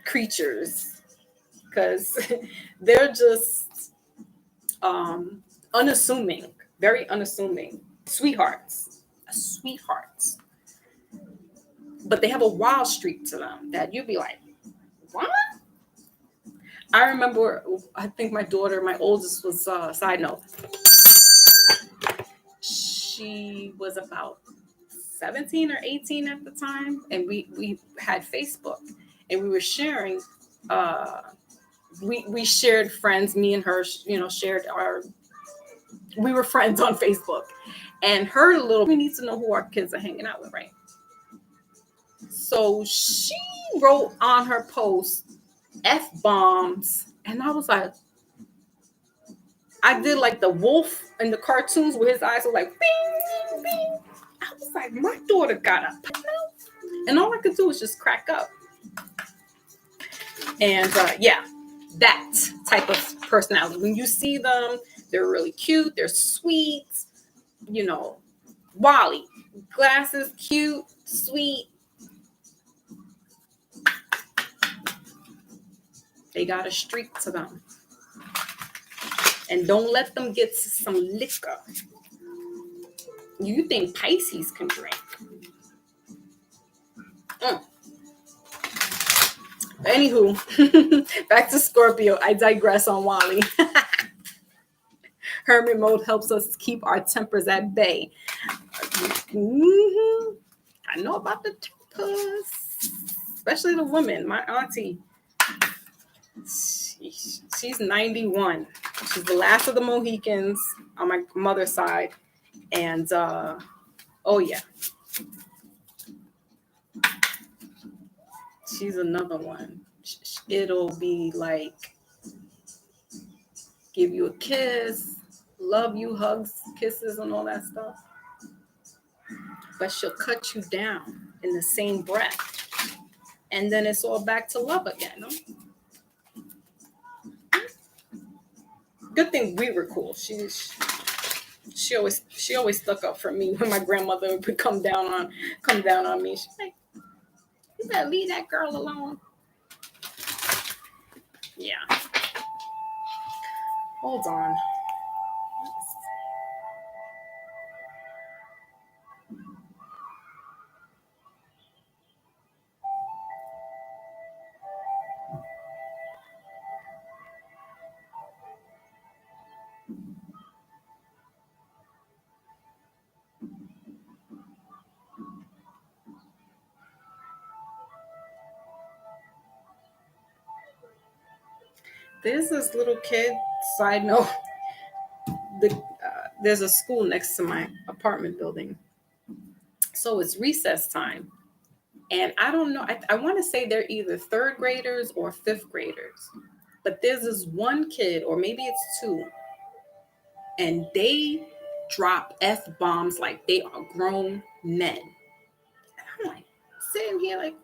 creatures, because they're just unassuming, very unassuming. Sweethearts. But they have a wild streak to them that you'd be like, what? I remember, I think my oldest was, side note, she was about 17 or 18 at the time, and we had Facebook, and we were sharing, we shared friends, me and her, we were friends on Facebook, and we need to know who our kids are hanging out with, right? So she wrote on her post F-bombs, and I was like, I did like the wolf in the cartoons where his eyes were like bing, bing. I was like, my daughter got a mouth, and all I could do was just crack up. And that type of personality. When you see them, they're really cute, they're sweet. Wally, glasses, cute, sweet. They got a streak to them. And don't let them get some liquor. You think Pisces can drink? Anywho, back to Scorpio. I digress on Wally. Hermit mode helps us keep our tempers at bay. I know about the tempers, especially the women. My auntie, she's 91. She's the last of the Mohicans on my mother's side. And oh yeah, she's another one. It'll be like give you a kiss, love you, hugs, kisses, and all that stuff. But she'll cut you down in the same breath. And then it's all back to love again. No? Good thing we were cool. She always stuck up for me when my grandmother would come down on me. She's like, you better leave that girl alone. Yeah. Hold on. There's this little kid, side note, there's a school next to my apartment building. So it's recess time. And I don't know, I want to say they're either third graders or fifth graders. But there's this one kid, or maybe it's two, and they drop F-bombs like they are grown men. And I'm like, sitting here like,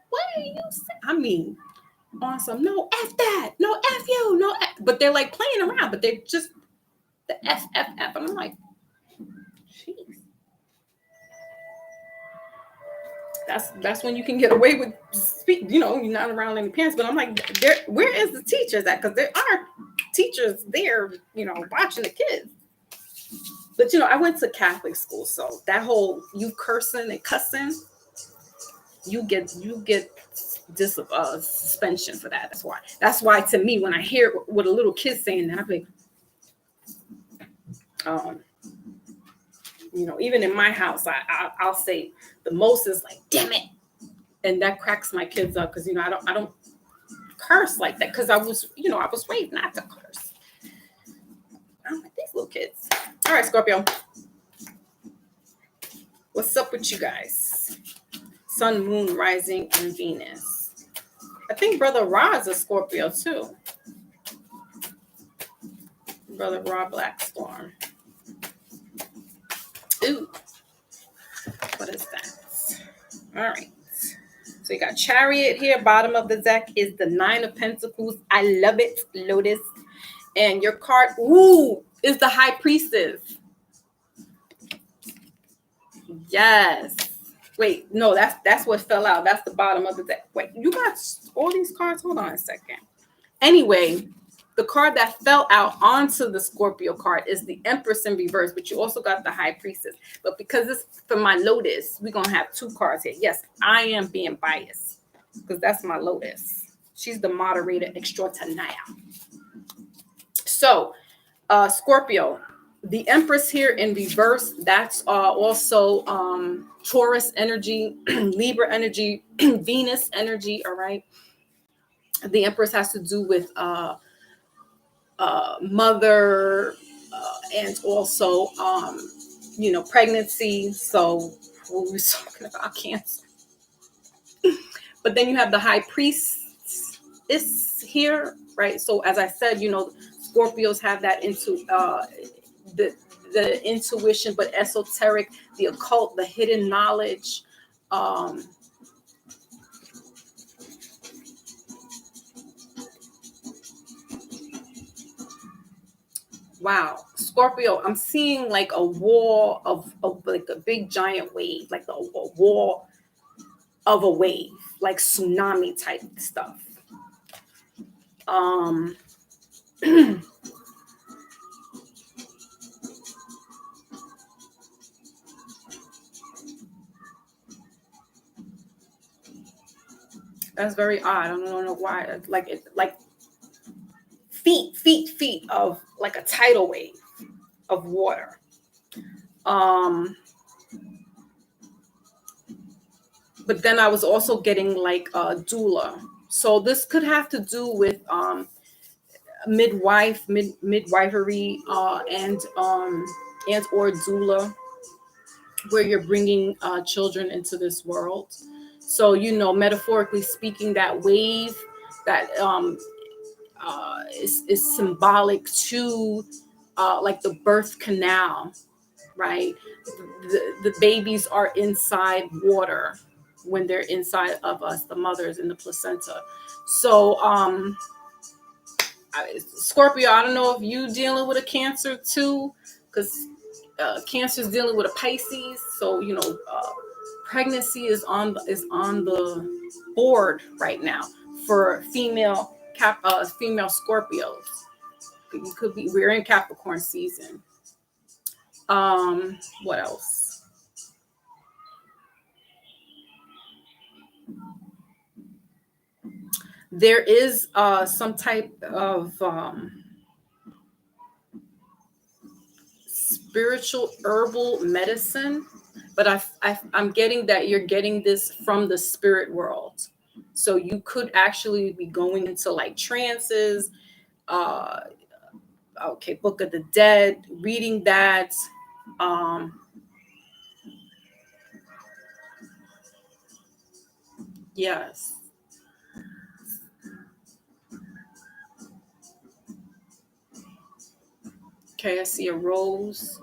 what are you saying? I mean, awesome. No, F that. No, F you. No, F. But they're like playing around, but they're just the F. And I'm like, jeez. That's when you can get away with speak. You know, you're not around any parents. But I'm like, where is the teachers at? Because there are teachers there, you know, watching the kids. But you know, I went to Catholic school, so that whole you cursing and cussing, you get suspension for that. That's why to me, when I hear what a little kid saying that, I'm like, you know, even in my house, I'll say the most is like, damn it, and that cracks my kids up because you know I don't curse like that because I was raised not to curse. I'm like these little kids. All right, Scorpio, what's up with you guys? Sun, Moon, Rising, and Venus. I think Brother Ra is a Scorpio too. Brother Ra Blackstorm. Ooh, what is that? All right. So you got Chariot here. Bottom of the deck is the Nine of Pentacles. I love it. Lotus. And your card, ooh, is the High Priestess. Yes. Wait, no, that's what fell out. That's the bottom of the deck. Wait, you got all these cards? Hold on a second. Anyway, the card that fell out onto the Scorpio card is the Empress in reverse, but you also got the High Priestess. But because it's for my Lotus, we're going to have two cards here. Yes, I am being biased because that's my Lotus. She's the moderator extraordinaire. So, Scorpio, the Empress here in reverse, that's also Taurus energy, Libra energy, Venus energy, all right? The Empress has to do with mother and also, you know, pregnancy. So what we talking about cancer. But then you have the High Priestess here, right? So as I said, you know, Scorpios have that into the intuition, but esoteric, the occult, the hidden knowledge. Wow, Scorpio, I'm seeing like a wall of like a big giant wave, like a wall of a wave, like tsunami type stuff. That's very odd. I don't know why. Like it, like feet of like a tidal wave of water. But then I was also getting like a doula. So this could have to do with midwifery, and and or doula, where you're bringing children into this world. So, you know, metaphorically speaking, that wave that is symbolic to like the birth canal, right? The babies are inside water when they're inside of us, the mothers in the placenta. So, Scorpio, I don't know if you dealing with a Cancer too, because Cancer is dealing with a Pisces. So, you know, pregnancy is on the board right now for female Scorpios. You could be, we're in Capricorn season. What else? There is some type of spiritual herbal medicine, but I'm getting that you're getting this from the spirit world. So you could actually be going into like trances, okay, Book of the Dead, reading that. Yes. Okay, I see a rose,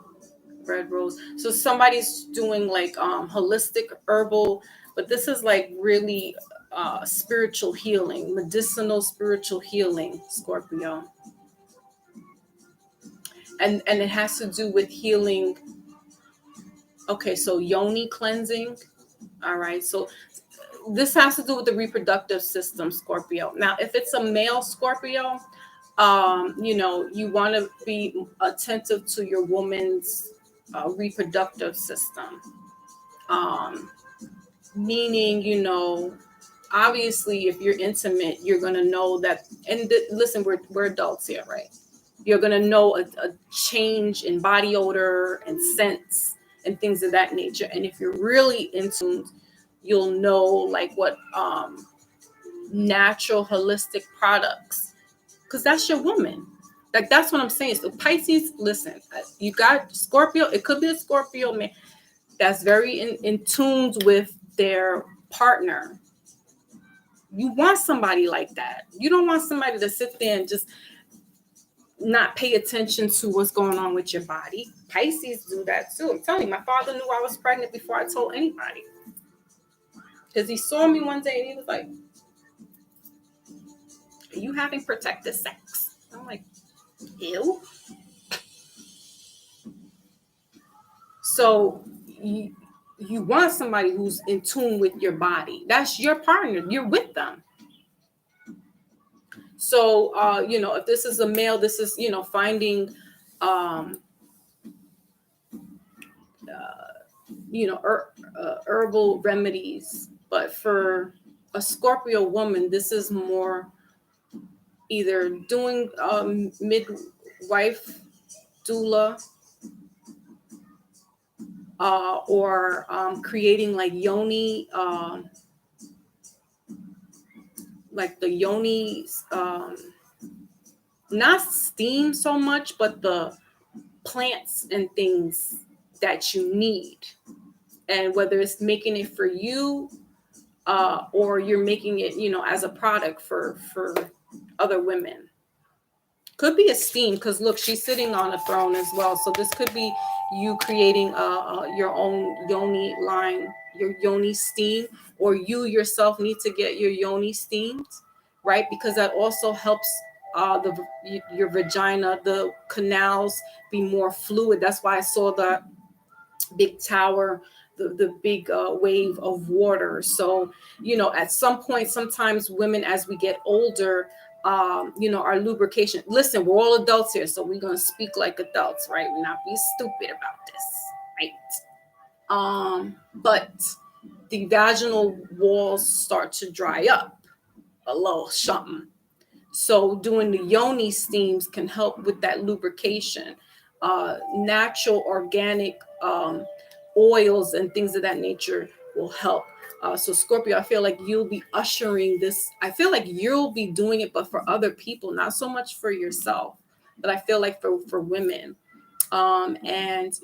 red rose. So somebody's doing like holistic herbal, but this is like really spiritual healing, medicinal spiritual healing, Scorpio. And it has to do with healing. Okay, so yoni cleansing. All right. So this has to do with the reproductive system, Scorpio. Now, if it's a male Scorpio, you know, you want to be attentive to your woman's reproductive system. Meaning, you know, obviously, if you're intimate, you're going to know that. And listen, we're adults here, right? You're going to know a change in body odor and scents and things of that nature. And if you're really in tune, you'll know like what natural holistic products, because that's your woman. Like, that's what I'm saying. So Pisces, listen, you got Scorpio. It could be a Scorpio man that's very in tune with their partner. You want somebody like that. You don't want somebody to sit there and just not pay attention to what's going on with your body. Pisces do that too. I'm telling you, my father knew I was pregnant before I told anybody. Because he saw me one day and he was like, "Are you having protected sex?" I'm like, ew. So you want somebody who's in tune with your body. That's your partner. You're with them. So, you know, if this is a male, this is, you know, finding, you know, herbal remedies. But for a Scorpio woman, this is more either doing midwife doula, or creating like yoni, like the yoni, not steam so much, but the plants and things that you need. And whether it's making it for you, or you're making it, you know, as a product for other women. Could be a steam, because look, she's sitting on a throne as well. So this could be you creating your own yoni line, your yoni steam, or you yourself need to get your yoni steamed, right? Because that also helps your vagina, the canals be more fluid. That's why I saw the big tower, the big wave of water. So, you know, at some point, sometimes women, as we get older, you know, our lubrication, listen, we're all adults here, so we're going to speak like adults, right? We're not be stupid about this, right? But the vaginal walls start to dry up a little something. So doing the yoni steams can help with that lubrication. Natural organic oils and things of that nature will help. So Scorpio, I feel like you'll be ushering this. I feel like you'll be doing it, but for other people, not so much for yourself. But I feel like for women, And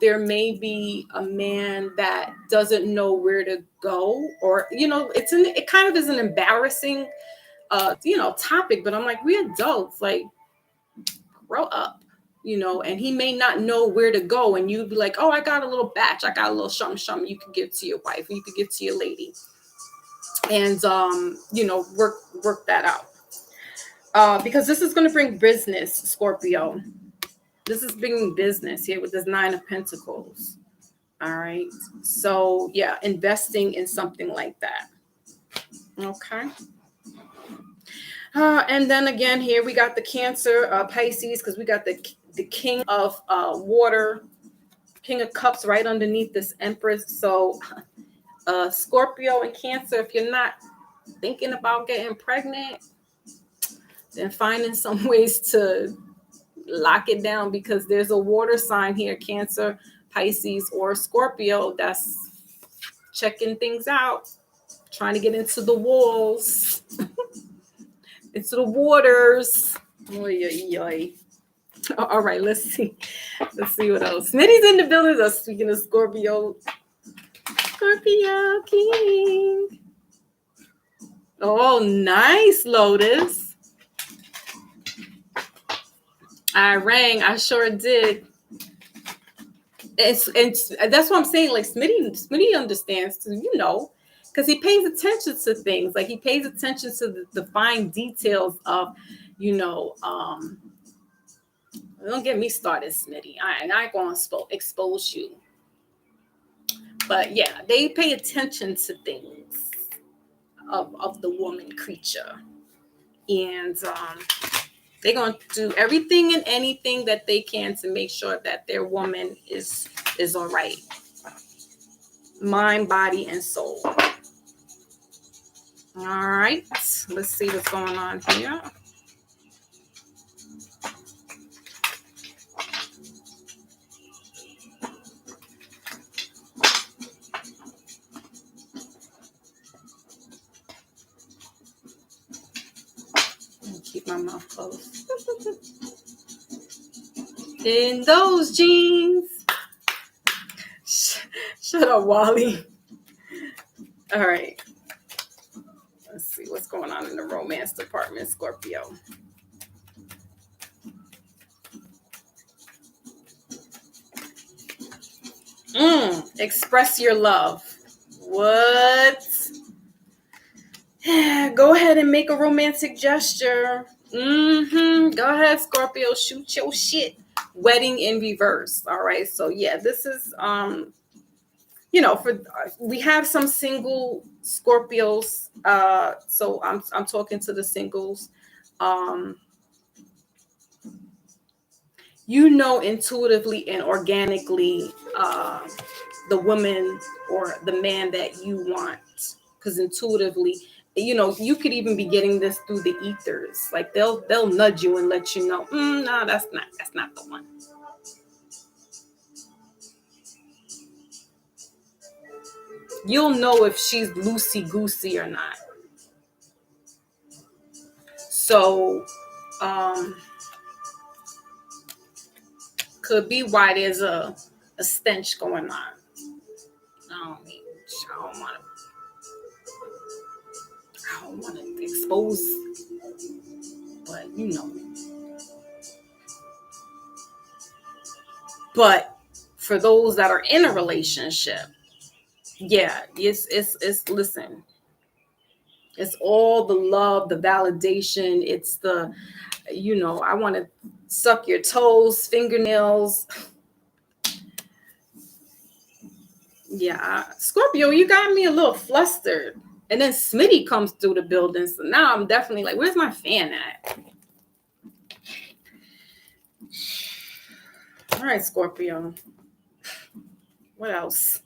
there may be a man that doesn't know where to go, or it kind of is an embarrassing topic, but I'm like, we adults, like, grow up, and he may not know where to go, and you'd be like, oh, I got a little batch, I got a little something you could give to your wife, or you could give to your lady, and work that out, because this is going to bring business, Scorpio. This is bringing business here with this 9 of Pentacles. All right. So yeah, investing in something like that. Okay. And then again, here we got the Cancer, Pisces, because we got the King of Water, King of Cups right underneath this Empress. So Scorpio and Cancer, if you're not thinking about getting pregnant, then finding some ways to lock it down, because there's a water sign here, Cancer, Pisces, or Scorpio, that's checking things out, trying to get into the walls, into the waters. Oy, oy, oy. All right, let's see what else. Smitty's in the building. Speaking of Scorpio King. Oh, nice, Lotus. I rang. I sure did. It's that's what I'm saying. Like, Smitty understands, because he pays attention to things. Like, he pays attention to the fine details of, don't get me started, Smitty. I ain't gonna expose you. But yeah, they pay attention to things of the woman creature, and they're going to do everything and anything that they can to make sure that their woman is all right. Mind, body, and soul. All right. Let's see what's going on here. Keep my mouth closed. In those jeans. Shut up, Wally. All right. Let's see what's going on in the romance department, Scorpio. Express your love. What? Go ahead and make a romantic gesture. Go ahead, Scorpio. Shoot your shit. Wedding in reverse. All right. So yeah, this is we have some single Scorpios. So I'm talking to the singles. Intuitively and organically the woman or the man that you want, because intuitively, you could even be getting this through the ethers. Like, they'll nudge you and let you know, no, that's not the one. You'll know if she's loosey goosey or not. So could be why there's a stench going on. I don't want to expose, but But for those that are in a relationship, yeah, it's listen. It's all the love, the validation. It's the, I want to suck your toes, fingernails. Yeah, Scorpio, you got me a little flustered. And then Smitty comes through the building. So now I'm definitely like, where's my fan at? All right, Scorpio. What else?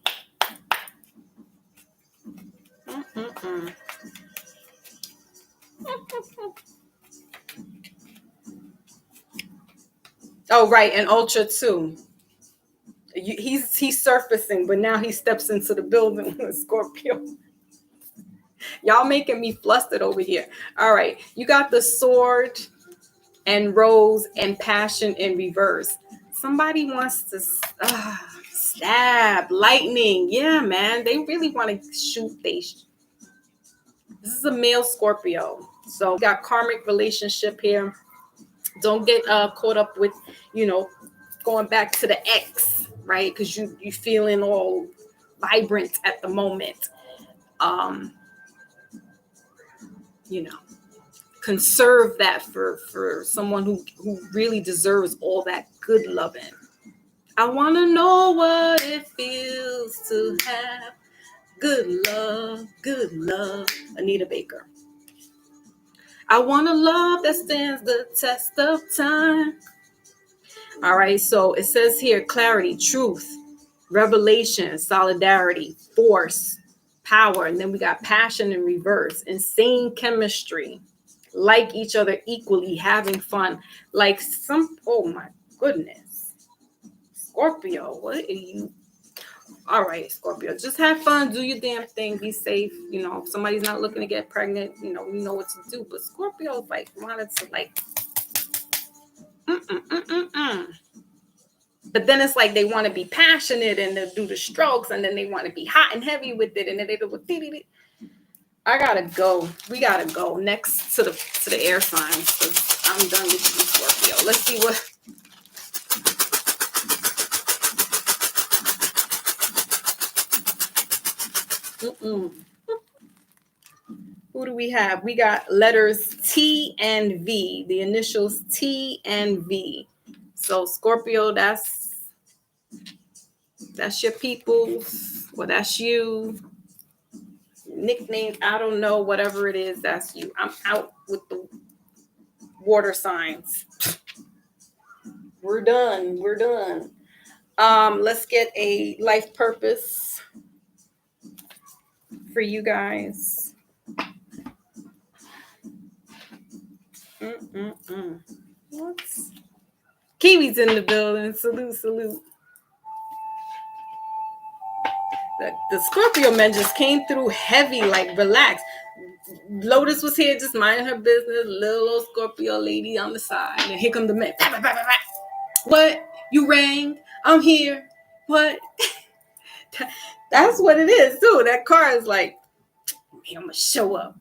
Oh, right. And Ultra too. He's surfacing, but now he steps into the building with Scorpio. Y'all making me flustered over here. All right. You got the Sword and Rose and Passion in reverse. Somebody wants to stab, lightning. Yeah, man. They really want to shoot. This is a male Scorpio. So we got karmic relationship here. Don't get caught up with, going back to the ex, right? Because you feeling all vibrant at the moment. Conserve that for someone who really deserves all that good loving. I want to know what it feels to have good love. Anita Baker. I want a love that stands the test of time. All right, so it says here clarity, truth, revelation, solidarity, force, power, and then we got passion in reverse, insane chemistry, like each other equally, having fun, like oh my goodness, Scorpio, what are you? All right, Scorpio, just have fun, do your damn thing, be safe. If somebody's not looking to get pregnant, you know what to do. But Scorpio wanted to But then it's like they want to be passionate and they'll do the strokes, and then they want to be hot and heavy with it, and then they do. I gotta go. We gotta go next to the air signs because I'm done with you, Scorpio. Let's see what. Who do we have? We got letters T and V, the initials T and V. So Scorpio, that's your people's, well, that's you. Nicknames, I don't know, whatever it is, that's you. I'm out with the water signs. We're done. Let's get a life purpose for you guys. What's Kiwi's in the building? Salute. The Scorpio men just came through heavy, relax. Lotus was here just minding her business, little old Scorpio lady on the side, and here come the men. What? You rang? I'm here. What? That's what it is too. That car is like, I'm gonna show up.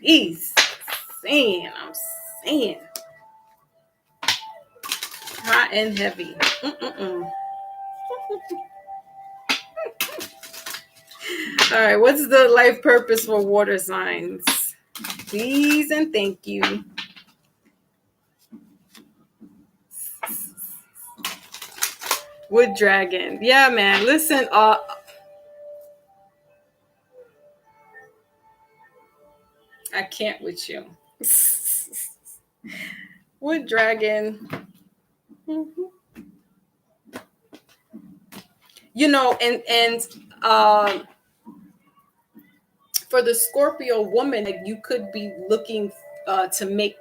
I'm saying. Hot and heavy. All right, what's the life purpose for water signs? Please and thank you. Wood dragon. Yeah, man. Listen, I can't with you. Wood dragon. And for the Scorpio woman, you could be looking to make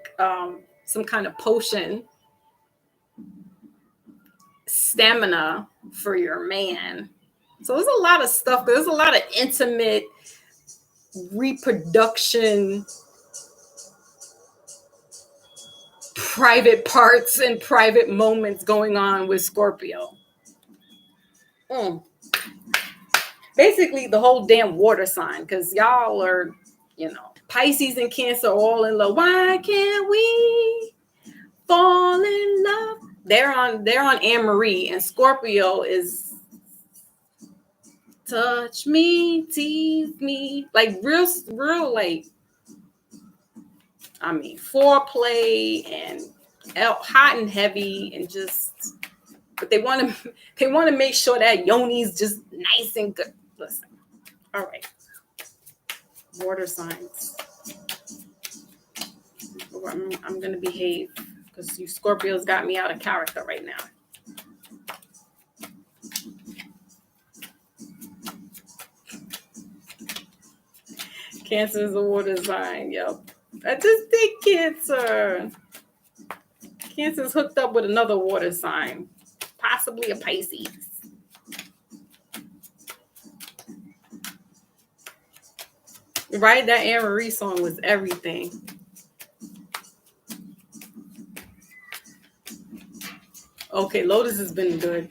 some kind of potion, stamina for your man. So there's a lot of stuff. There's a lot of intimate reproduction, private parts and private moments going on with Scorpio. Basically the whole damn water sign, because y'all are, Pisces and Cancer all in love. Why can't we fall in love? They're on Anne Marie, and Scorpio is touch me, tease me, real foreplay and hot and heavy, and just, but they want to make sure that yoni's just nice and good. Listen, all right, water signs. I'm gonna behave because you Scorpios got me out of character right now. Cancer is a water sign. Yep. I just think Cancer. Cancer's hooked up with another water sign, possibly a Pisces. Right? That Anne Marie song was everything. Okay, Lotus has been good.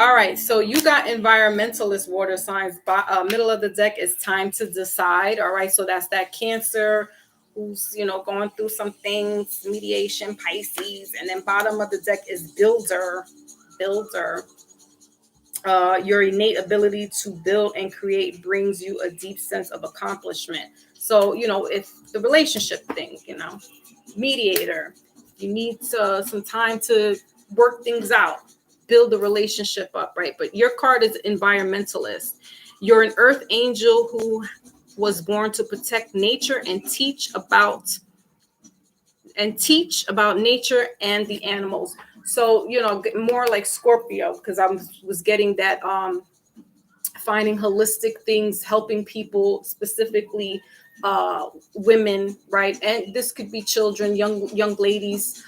All right, so you got environmentalist water signs. Middle of the deck is time to decide. All right, so that's that Cancer who's, going through some things, mediation, Pisces. And then bottom of the deck is builder. Your innate ability to build and create brings you a deep sense of accomplishment. So, if the relationship thing, mediator, you need some time to work things out, build the relationship up, right? But your card is environmentalist. You're an earth angel who was born to protect nature and teach about nature and the animals. So, more like Scorpio, because I was getting that finding holistic things, helping people, specifically women, right? And this could be children, young ladies,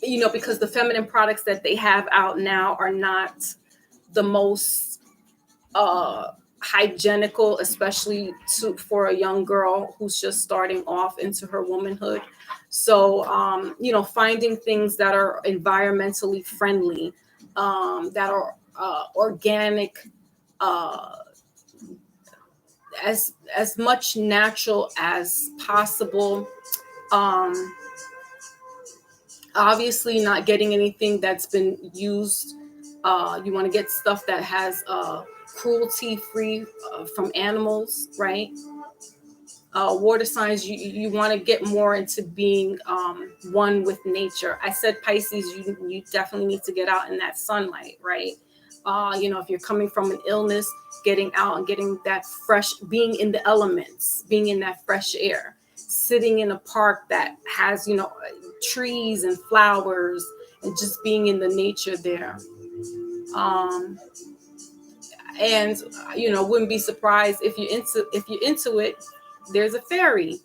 because the feminine products that they have out now are not the most hygienical, especially for a young girl who's just starting off into her womanhood. So, finding things that are environmentally friendly, that are organic, as much natural as possible. Obviously, not getting anything that's been used. You want to get stuff that has cruelty free from animals, right? Water signs, you want to get more into being one with nature. I said Pisces, you definitely need to get out in that sunlight, right? If you're coming from an illness, getting out and getting that fresh, being in the elements, being in that fresh air, sitting in a park that has, trees and flowers, and just being in the nature there. And wouldn't be surprised if you're into it. There's a fairy.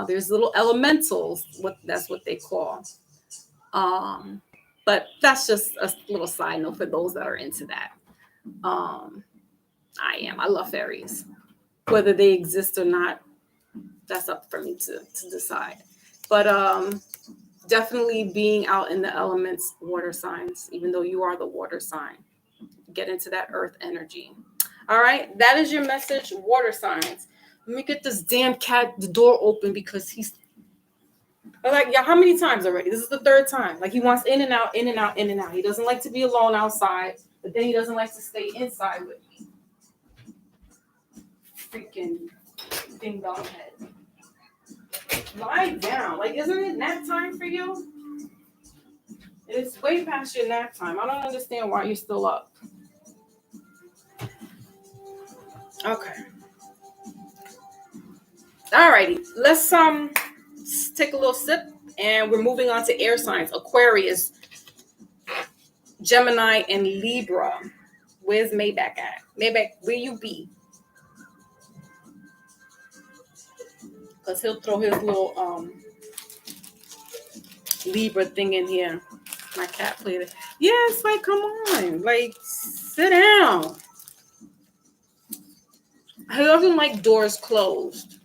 There's little elementals. That's what they call. But that's just a little side note for those that are into that. I love fairies. Whether they exist or not, that's up for me to decide. But definitely being out in the elements, water signs, even though you are the water sign. Get into that earth energy. All right, that is your message, water signs. Let me get this damn cat the door open because he's like, yeah, how many times already? This is the third time. Like, he wants in and out, in and out, in and out. He doesn't like to be alone outside, but then he doesn't like to stay inside with me. Freaking ding dong head. Lie down. Like, isn't it nap time for you? It's way past your nap time. I don't understand why you're still up. Okay. Alrighty. Let's take a little sip, and we're moving on to air signs. Aquarius, Gemini, and Libra. Where's Maybach at? Maybach, where you be? Because he'll throw his little Libra thing in here. My cat played it. Yeah, it's like, come on. Like, sit down. He doesn't like doors closed.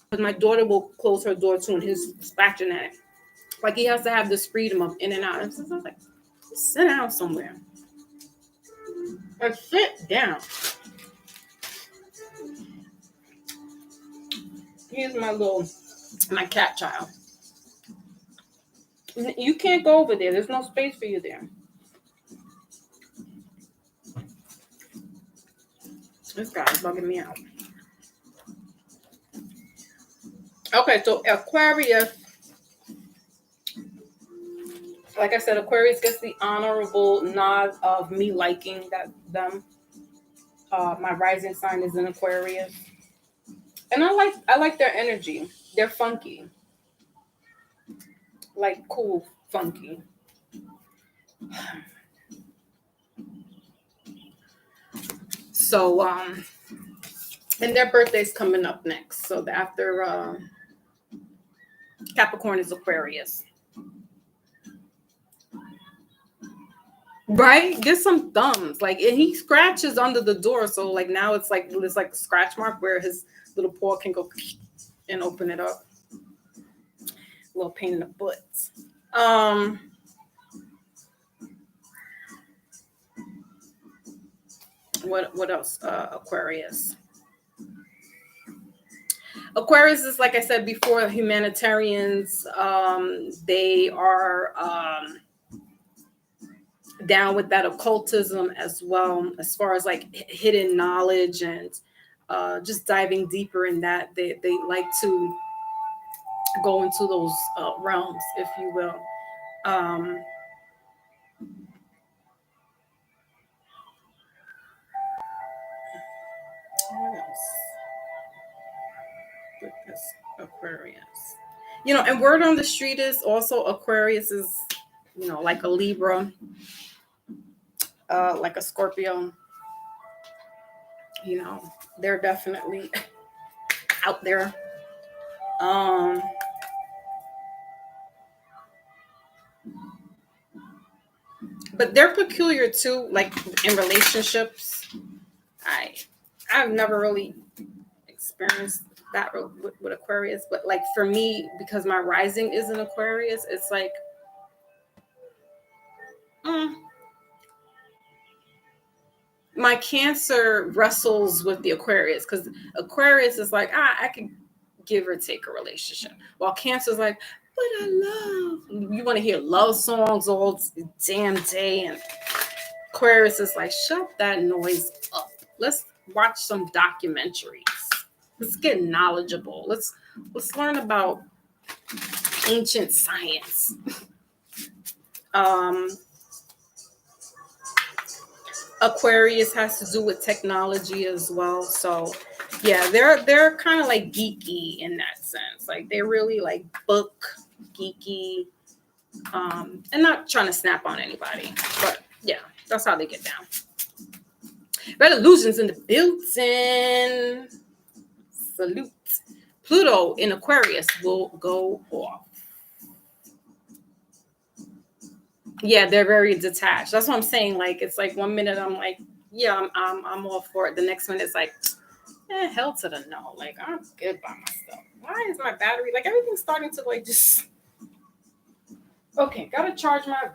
But my daughter will close her door too, and he's scratching at it. Like, he has to have this freedom of in and out. And so I was like, sit down somewhere. Or sit down. Here's my cat child. You can't go over there. There's no space for you there. This guy's bugging me out. Okay, so Aquarius, like I said, Aquarius gets the honorable nod of me liking them. My rising sign is in Aquarius, and I like their energy. They're funky, like cool, funky. So, and their birthday's coming up next. So after Capricorn is Aquarius. Right? Get some thumbs. Like, and he scratches under the door. So like now it's like a scratch mark where his little paw can go and open it up. A little pain in the butt. What else? Aquarius. Aquarius is, like I said before, humanitarians. They are down with that occultism as well, as far as like hidden knowledge and just diving deeper in that. They like to go into those realms, if you will. What else with this Aquarius? And word on the street is also Aquarius is, like a Libra, like a Scorpio. They're definitely out there. But they're peculiar too, like in relationships. I've never really experienced that with Aquarius, but like for me, because my rising is an Aquarius, it's like my Cancer wrestles with the Aquarius, because Aquarius is like, I can give or take a relationship, while Cancer's like, but I love. You want to hear love songs all damn day, and Aquarius is like, shut that noise up. Let's watch some documentaries. Let's get knowledgeable. Let's learn about ancient science. Aquarius has to do with technology as well. So yeah, they're kind of like geeky in that sense. Like they're really like book geeky, and not trying to snap on anybody, but yeah, that's how they get down. Red Illusions in the building. Salute. Pluto in Aquarius will go off. Yeah, they're very detached. That's what I'm saying. Like, it's like 1 minute I'm like, yeah, I'm all for it. The next minute it's like, hell to the no. Like, I'm good by myself. Why is my battery, like, everything's starting to like just. Okay, gotta charge my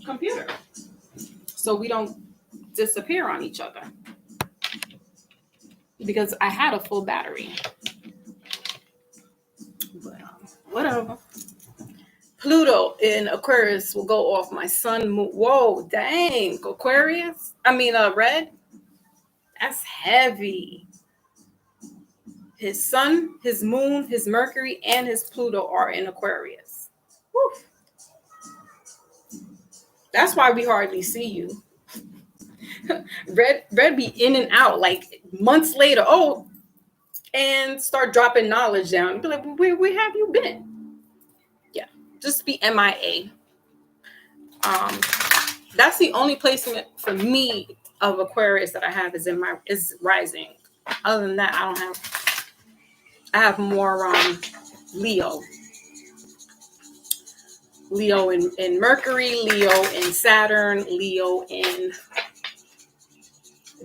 computer so we don't disappear on each other, because I had a full battery. But whatever. Pluto in Aquarius will go off. My sun, moon. Whoa, dang. Aquarius? Red? That's heavy. His sun, his moon, his Mercury, and his Pluto are in Aquarius. Woo. That's why we hardly see you. Red be in and out, like months later. Oh, and start dropping knowledge down. Be like, where have you been? Yeah, just be MIA. That's the only placement for me of Aquarius that I have is rising. Other than that, I have more Leo in Mercury, Leo in Saturn, Leo in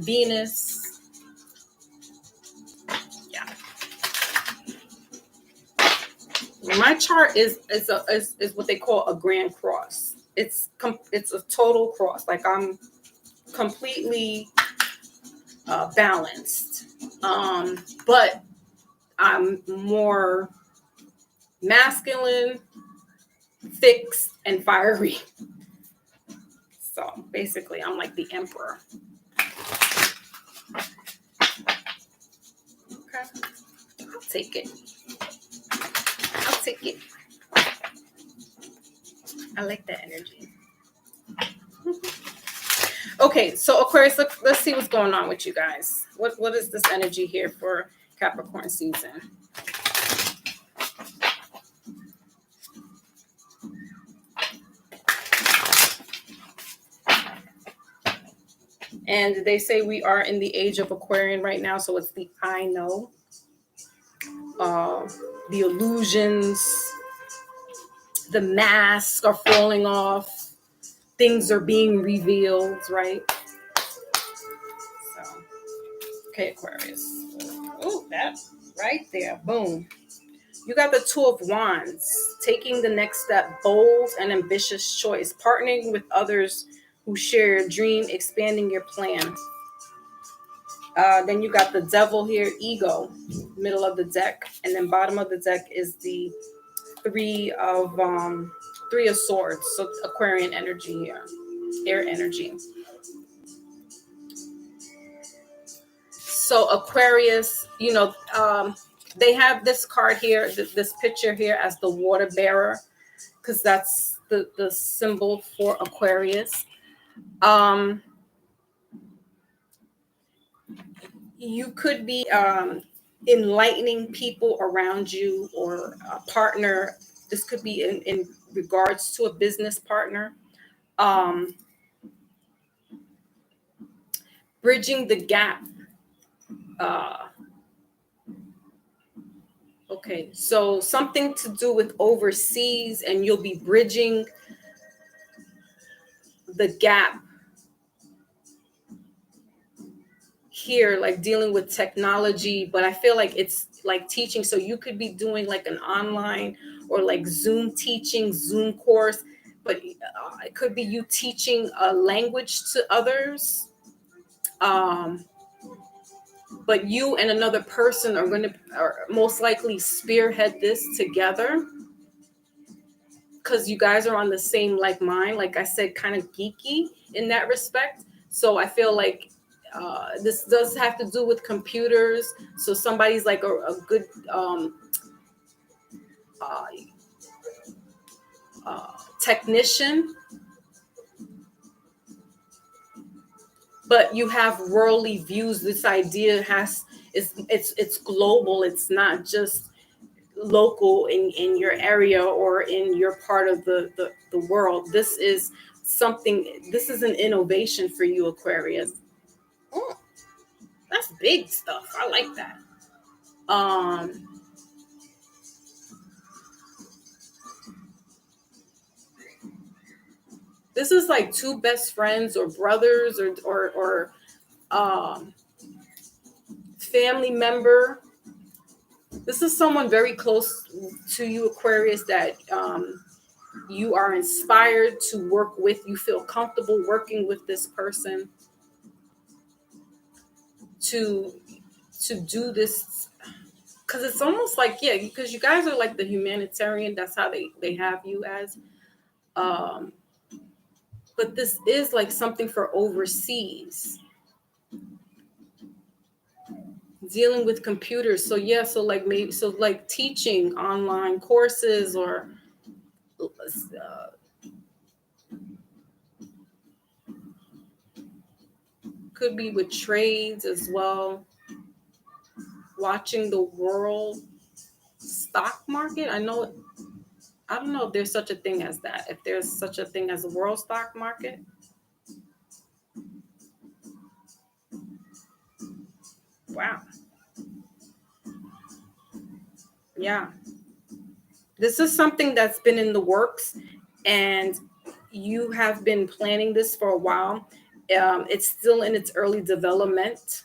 Venus. Yeah. My chart is what they call a grand cross. It's a total cross. Like I'm completely balanced, but I'm more masculine, fixed, and fiery. So basically, I'm like the emperor. Okay, I'll take it. I like that energy. Okay, so Aquarius, let's see what's going on with you guys. What is this energy here for Capricorn season? And they say we are in the age of Aquarian right now, so it's the I know. The illusions, the masks are falling off, things are being revealed, right? So, okay, Aquarius. Oh, that right there, boom. You got the Two of Wands, taking the next step, bold and ambitious choice, partnering with others who share your dream, expanding your plan. Then you got the Devil here, ego, middle of the deck, and then bottom of the deck is the Three of Swords, so Aquarian energy here, air energy. So Aquarius, they have this card here, this picture here as the water bearer, because that's the symbol for Aquarius. You could be enlightening people around you or a partner. This could be in regards to a business partner. Bridging the gap. Okay, so something to do with overseas, and you'll be bridging the gap here, like dealing with technology, but I feel like it's like teaching. So you could be doing like an online or like Zoom teaching, Zoom course, but it could be you teaching a language to others. But you and another person are most likely spearhead this together, because you guys are on the same like mind, like I said, kind of geeky in that respect. So I feel like this does have to do with computers. So somebody's like a good technician, but you have worldly views. This idea it's global. It's not just local in your area or in your part of the world. This is an innovation for you, Aquarius. Oh, that's big stuff. I like that. This is like two best friends or brothers or family member. This is someone very close to you, Aquarius, that you are inspired to work with. You feel comfortable working with this person to do this, because it's almost like, yeah, because you guys are like the humanitarian. That's how they have you as. But this is like something for overseas, dealing with computers. So yeah, so like maybe teaching online courses or could be with trades as well. Watching the world stock market. I don't know if there's such a thing as that. If there's such a thing as a world stock market. Wow. Yeah. This is something that's been in the works, and you have been planning this for a while. It's still in its early development,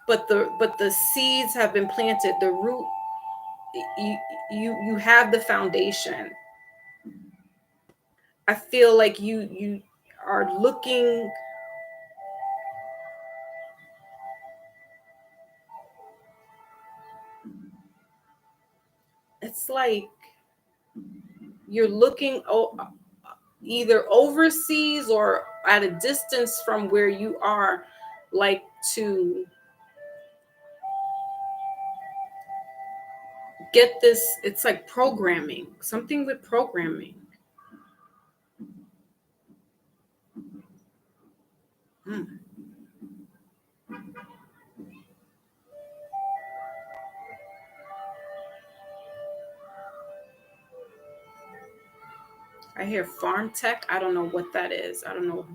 but the seeds have been planted. The root, you have the foundation. I feel like you are looking. It's like you're looking either overseas or at a distance from where you are, like to get this. It's like programming, something with programming. I hear farm tech. I don't know what that is. I don't know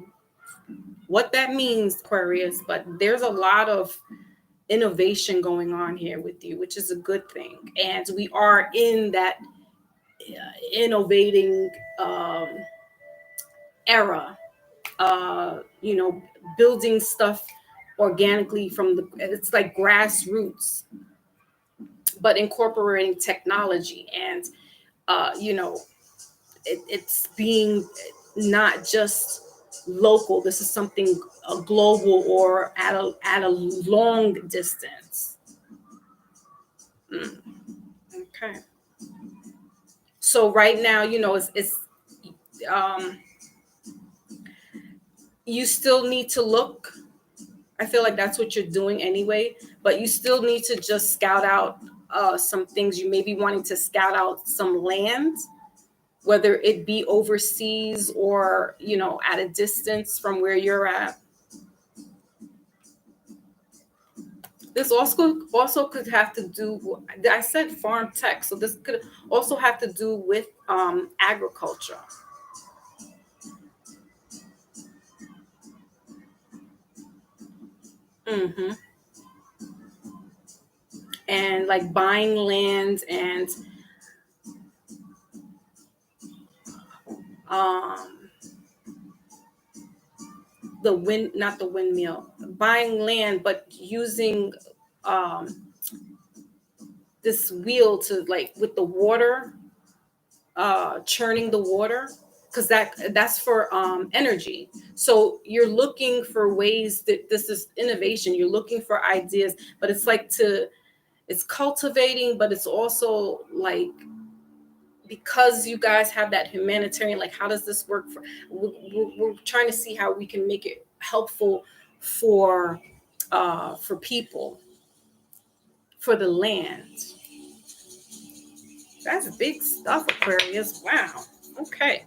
what that means, Aquarius, but there's a lot of innovation going on here with you, which is a good thing. And we are in that innovating era, building stuff organically it's like grassroots, but incorporating technology. And it's being not just local. This is something global or at a long distance. Okay. So right now, it's you still need to look. I feel like that's what you're doing anyway, but you still need to just scout out some things. You may be wanting to scout out some land, whether it be overseas or, at a distance from where you're at. This also could have to do, I said farm tech, so this could also have to do with agriculture. Mm-hmm. And like buying land and not the windmill, buying land, but using this wheel to, like, with the water, churning the water, because that's for energy. So you're looking for ways that this is innovation. You're looking for ideas, but it's like it's cultivating, but it's also like, because you guys have that humanitarian, like, how does this work we're trying to see how we can make it helpful for people, for the land. That's big stuff, Aquarius. Wow. Okay.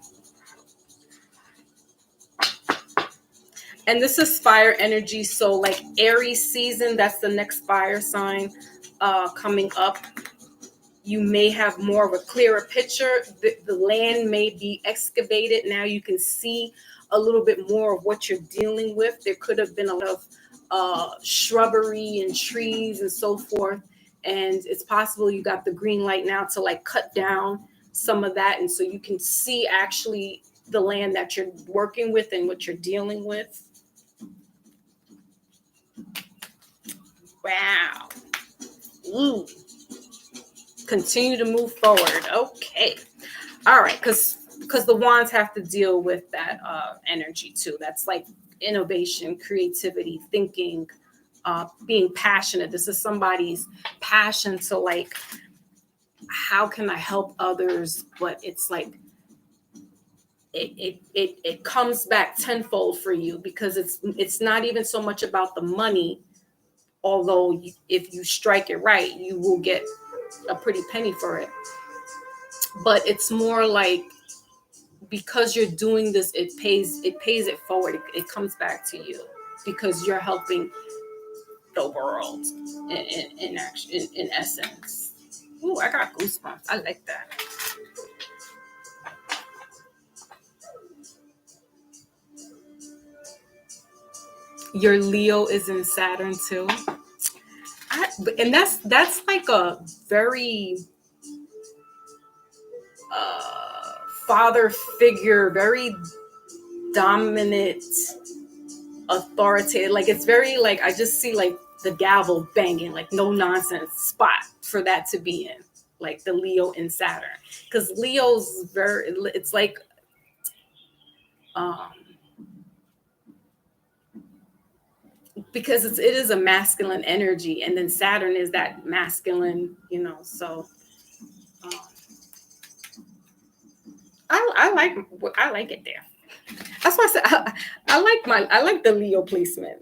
And this is fire energy. So like Aries season, that's the next fire sign coming up. You may have more of a clearer picture. The land may be excavated. Now you can see a little bit more of what you're dealing with. There could have been a lot of shrubbery and trees and so forth. And it's possible you got the green light now to like cut down some of that. And so you can see actually the land that you're working with and what you're dealing with. Wow. Ooh. Continue to move forward. Okay. All right. Because the wands have to deal with that energy too. That's like innovation, creativity, thinking, being passionate. This is somebody's passion to, like, how can I help others? But it's like it comes back tenfold for you, because it's not even so much about the money, although if you strike it right, you will get a pretty penny for it. But it's more like, because you're doing this, it pays it forward. It comes back to you because you're helping the world in action, in essence. Ooh, I got goosebumps. I like that. Your Leo is in Saturn too. And that's like a very father figure, very dominant, authoritative. Like, it's very, like, I just see like the gavel banging, like no nonsense spot for that to be in, like the Leo in Saturn. Because Leo's it's like because it is a masculine energy, and then Saturn is that masculine, so I like it there. That's why I said I like the Leo placements.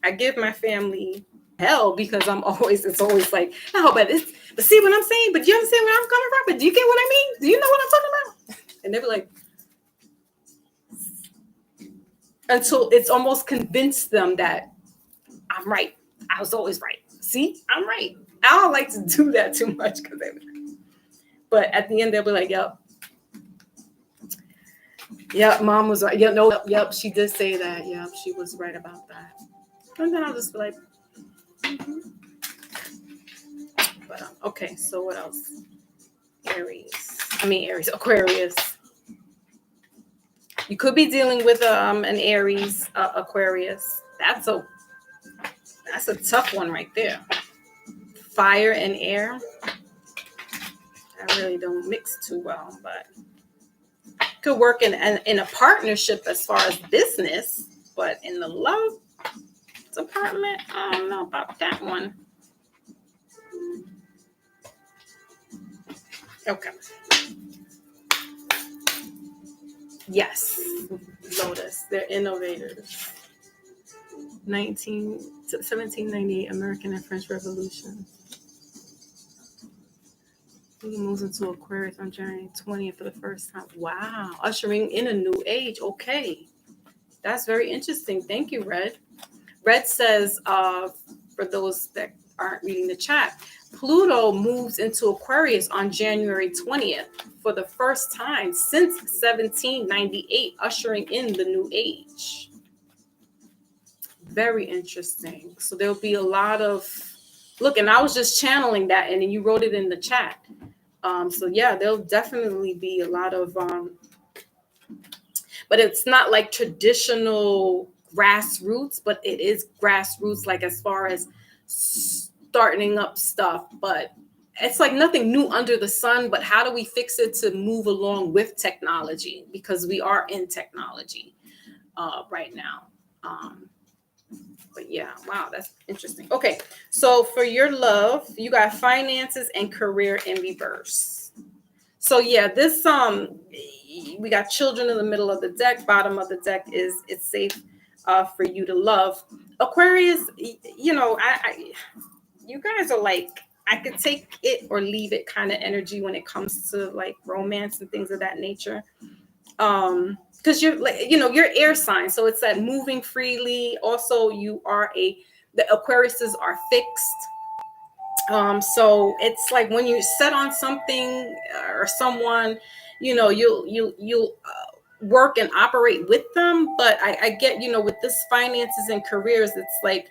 I give my family hell because it's always like, no, but see what I'm saying? But you understand where I'm coming from? But do you get what I mean? Do you know what I'm talking about? And they were like, until it's almost convinced them that I'm right. I was always right. See, I'm right. I don't like to do that too much but at the end they'll be like, yep. Yep, mom was right. Yep, no, yep, she did say that. Yep, she was right about that. And then I'll just be like, mhm. But okay, so what else? Aries, Aquarius. You could be dealing with an Aries, Aquarius. That's a tough one right there. Fire and air. I really don't mix too well, but could work in a partnership as far as business, but in the love department, I don't know about that one. Okay. Yes, Lotus. They're innovators. 1798 American and French Revolution. He moves into Aquarius on January 20th for the first time. Wow. Ushering in a new age. Okay. That's very interesting. Thank you, Red. Red says, for those that aren't reading the chat, Pluto moves into Aquarius on January 20th for the first time since 1798, ushering in the new age. Very interesting. So there'll be a lot of, look, and I was just channeling that, and then you wrote it in the chat. So yeah, there'll definitely be a lot of, but it's not like traditional grassroots, but it is grassroots, like as far as starting up stuff, but it's like nothing new under the sun. But how do we fix it to move along with technology? Because we are in technology right now. But yeah, wow, that's interesting. Okay, so for your love, you got finances and career in reverse. So yeah, this we got children in the middle of the deck. Bottom of the deck is it's safe for you to love. Aquarius, you know, I you guys are like, I could take it or leave it kind of energy when it comes to like romance and things of that nature. Because you're like, you know, you're air sign, so it's that moving freely. Also, the Aquariuses are fixed. So it's like when you set on something or someone, you know, you'll work and operate with them. But I get, you know, with this finances and careers, it's like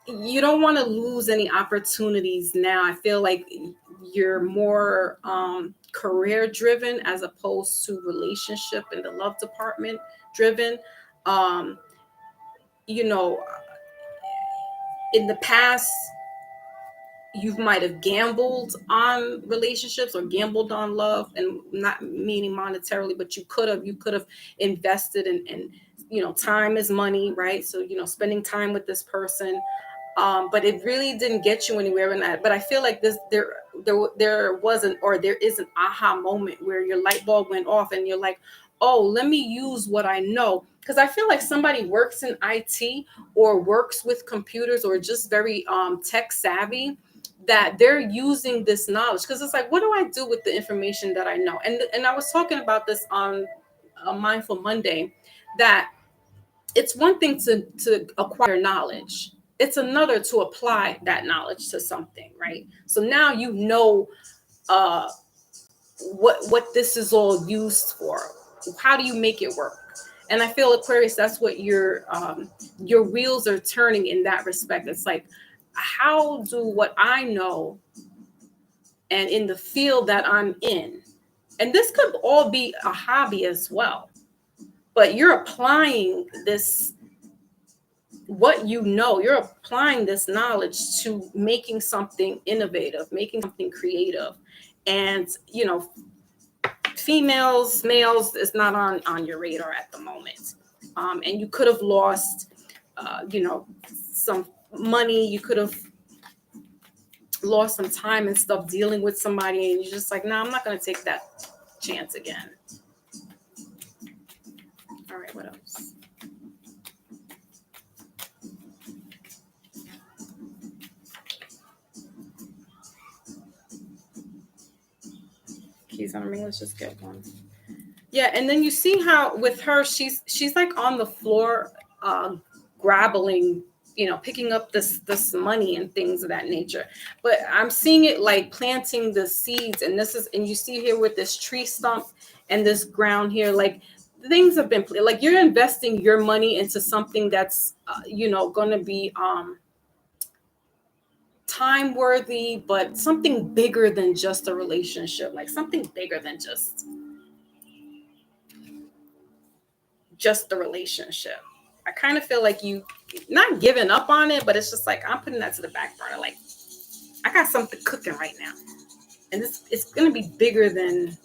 you don't want to lose any opportunities now. I feel like you're more career driven as opposed to relationship in the love department driven. Um, you know, in the past, you might have gambled on relationships or gambled on love, and not meaning monetarily, but you could have invested in you know, time is money, right? So, you know, spending time with this person. But it really didn't get you anywhere in that. But I feel like there wasn't, or there is an aha moment where your light bulb went off and you're like, oh, let me use what I know. Because I feel like somebody works in IT or works with computers or just very tech savvy, that they're using this knowledge. Because it's like, what do I do with the information that I know? And I was talking about this on a Mindful Monday, that it's one thing to acquire knowledge. It's another to apply that knowledge to something, right? So now you know what this is all used for. How do you make it work? And I feel, Aquarius, that's what your wheels are turning in that respect. It's like, how do what I know and in the field that I'm in, and this could all be a hobby as well, but you're applying this, what you know, you're applying this knowledge to making something innovative, making something creative. And, you know, females, males, is not on your radar at the moment. And you could have lost, you know, some money. You could have lost some time and stuff dealing with somebody, and you're just like, no, I'm not going to take that chance again. All right, what else? Keys on ring. Let's just get one. Yeah, and then you see how with her, she's like on the floor, grappling picking up this money and things of that nature. But I'm seeing it like planting the seeds, and you see here with this tree stump and this ground here, like things have been like you're investing your money into something that's going to be time worthy, but something bigger than just a relationship, like something bigger than just the relationship. I kind of feel like you not giving up on it, but it's just like I'm putting that to the back burner. Like I got something cooking right now, and it's going to be bigger than,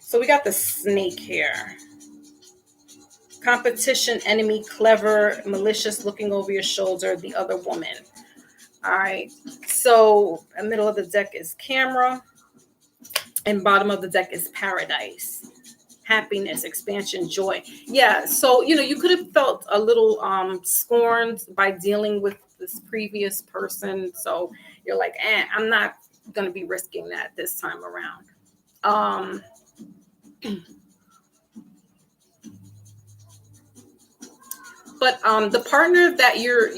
So we got the snake here. Competition, enemy, clever, malicious, looking over your shoulder, the other woman. All right. So the middle of the deck is camera, and bottom of the deck is paradise. Happiness, expansion, joy. Yeah. So, you could have felt a little scorned by dealing with this previous person. So you're like, I'm not going to be risking that this time around. But the partner that you're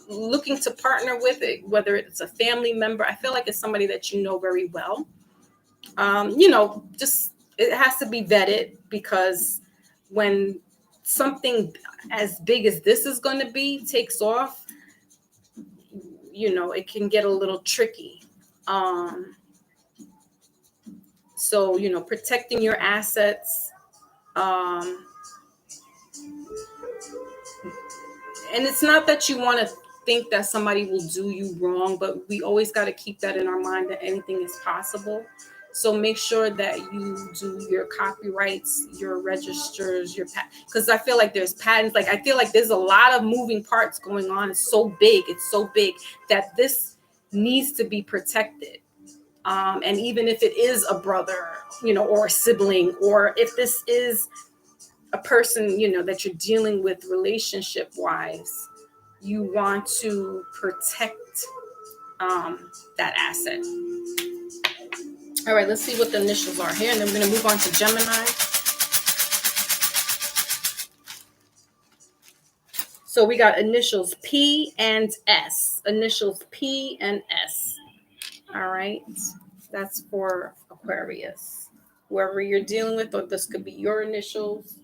looking to partner with, whether it's a family member, I feel like it's somebody that you know very well. Just it has to be vetted, because when something as big as this is going to be takes off, it can get a little tricky. So, protecting your assets. And it's not that you want to think that somebody will do you wrong, but we always got to keep that in our mind that anything is possible. So make sure that you do your copyrights, your registers, because I feel like there's patents. Like I feel like there's a lot of moving parts going on. It's so big that this needs to be protected. And even if it is a brother, or a sibling, or if this is a person, that you're dealing with relationship wise, you want to protect that asset. All right, let's see what the initials are here, and then we're going to move on to Gemini. So we got initials P and S. Initials P and S. All right, that's for Aquarius. Whoever you're dealing with, or this could be your initials.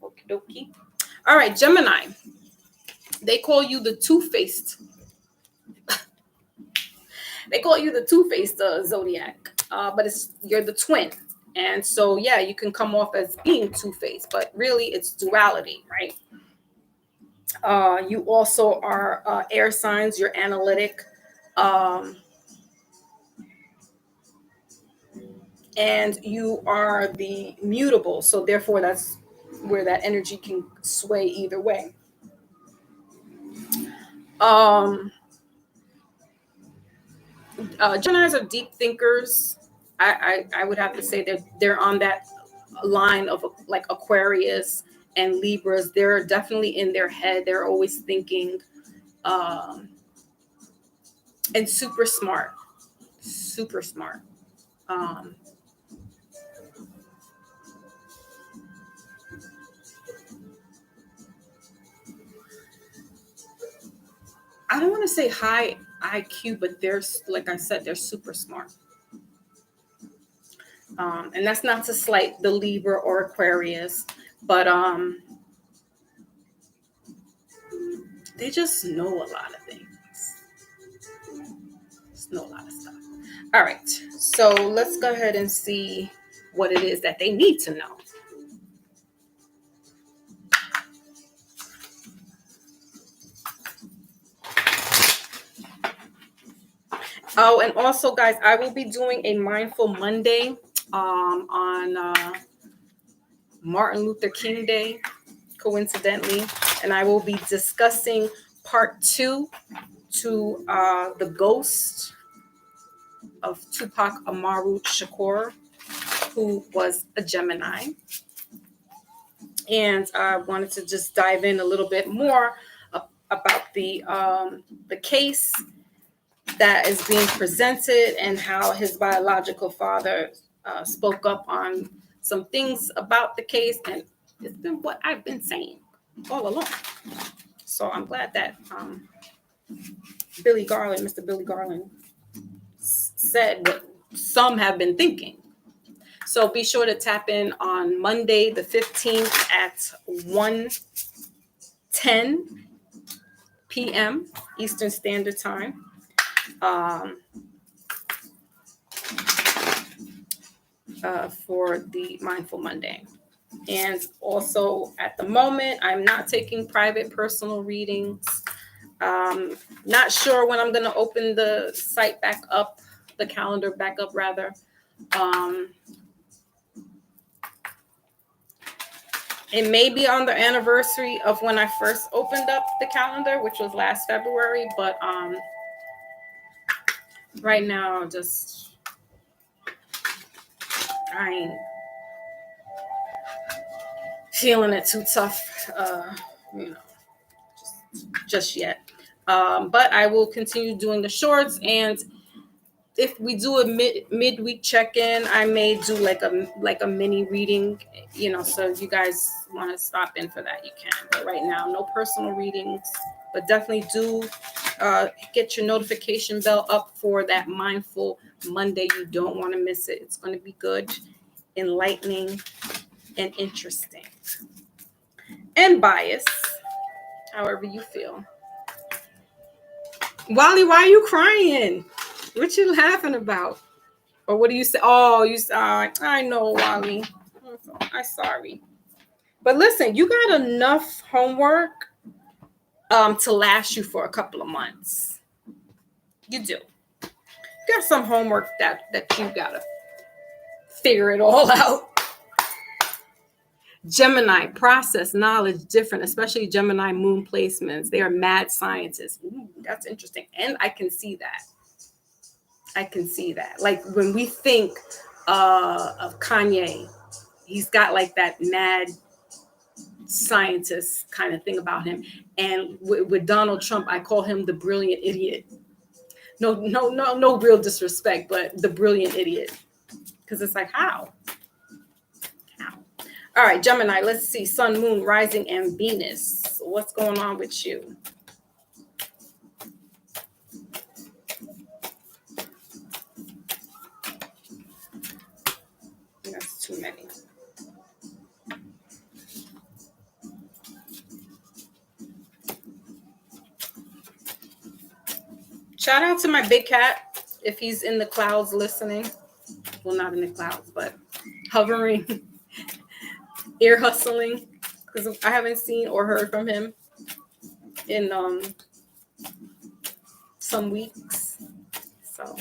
Okie dokie. All right, Gemini. They call you the two-faced. They call you the two-faced zodiac, but you're the twin. And so, yeah, you can come off as being two-faced, but really it's duality, right? You also are air signs. You're analytic. And you are the mutable. So therefore, that's where that energy can sway either way. Geminis are deep thinkers. I would have to say that they're on that line of like Aquarius and Libras. They're definitely in their head. They're always thinking, and super smart. I don't want to say high IQ, but like I said, they're super smart. And that's not to slight the Libra or Aquarius, but they just know a lot of things. Just know a lot of stuff. All right, so let's go ahead and see what it is that they need to know. Oh, and also, guys, I will be doing a Mindful Monday on Martin Luther King Day, coincidentally, and I will be discussing part 2 to the ghost of Tupac Amaru Shakur, who was a Gemini. And I wanted to just dive in a little bit more about the case that is being presented and how his biological father spoke up on some things about the case, and it's been what I've been saying all along. So I'm glad that Mr. Billy Garland said what some have been thinking. So be sure to tap in on Monday the 15th at 1:10 p.m. Eastern Standard Time. For the Mindful Monday. And also at the moment, I'm not taking private personal readings. Not sure when I'm going to open the site back up, the calendar back up rather. It may be on the anniversary of when I first opened up the calendar, which was last February, but right now I ain't feeling it too tough, just yet. But I will continue doing the shorts, and if we do a midweek check-in, I may do like a mini reading, so if you guys want to stop in for that, you can. But right now, no personal readings, but definitely do get your notification bell up for that Mindful Monday. You don't want to miss it. It's going to be good, enlightening, and interesting. And biased, however you feel. Wally, why are you crying? What you laughing about? Or what do you say? Oh, I know, Wally. I'm sorry. But listen, you got enough homework to last you for a couple of months. You do. You got some homework that you gotta figure it all out. Gemini, process knowledge different, especially Gemini moon placements. They are mad scientists. Ooh, that's interesting. And I can see that. Like when we think of Kanye, he's got like that mad scientist kind of thing about him. And with Donald Trump, I call him the brilliant idiot. No real disrespect, but the brilliant idiot. Because it's like, how? All right, Gemini, let's see. Sun, Moon, Rising, and Venus. What's going on with you? That's too many. Shout out to my big cat, if he's in the clouds listening. Well, not in the clouds, but hovering. Ear hustling, because I haven't seen or heard from him in some weeks. So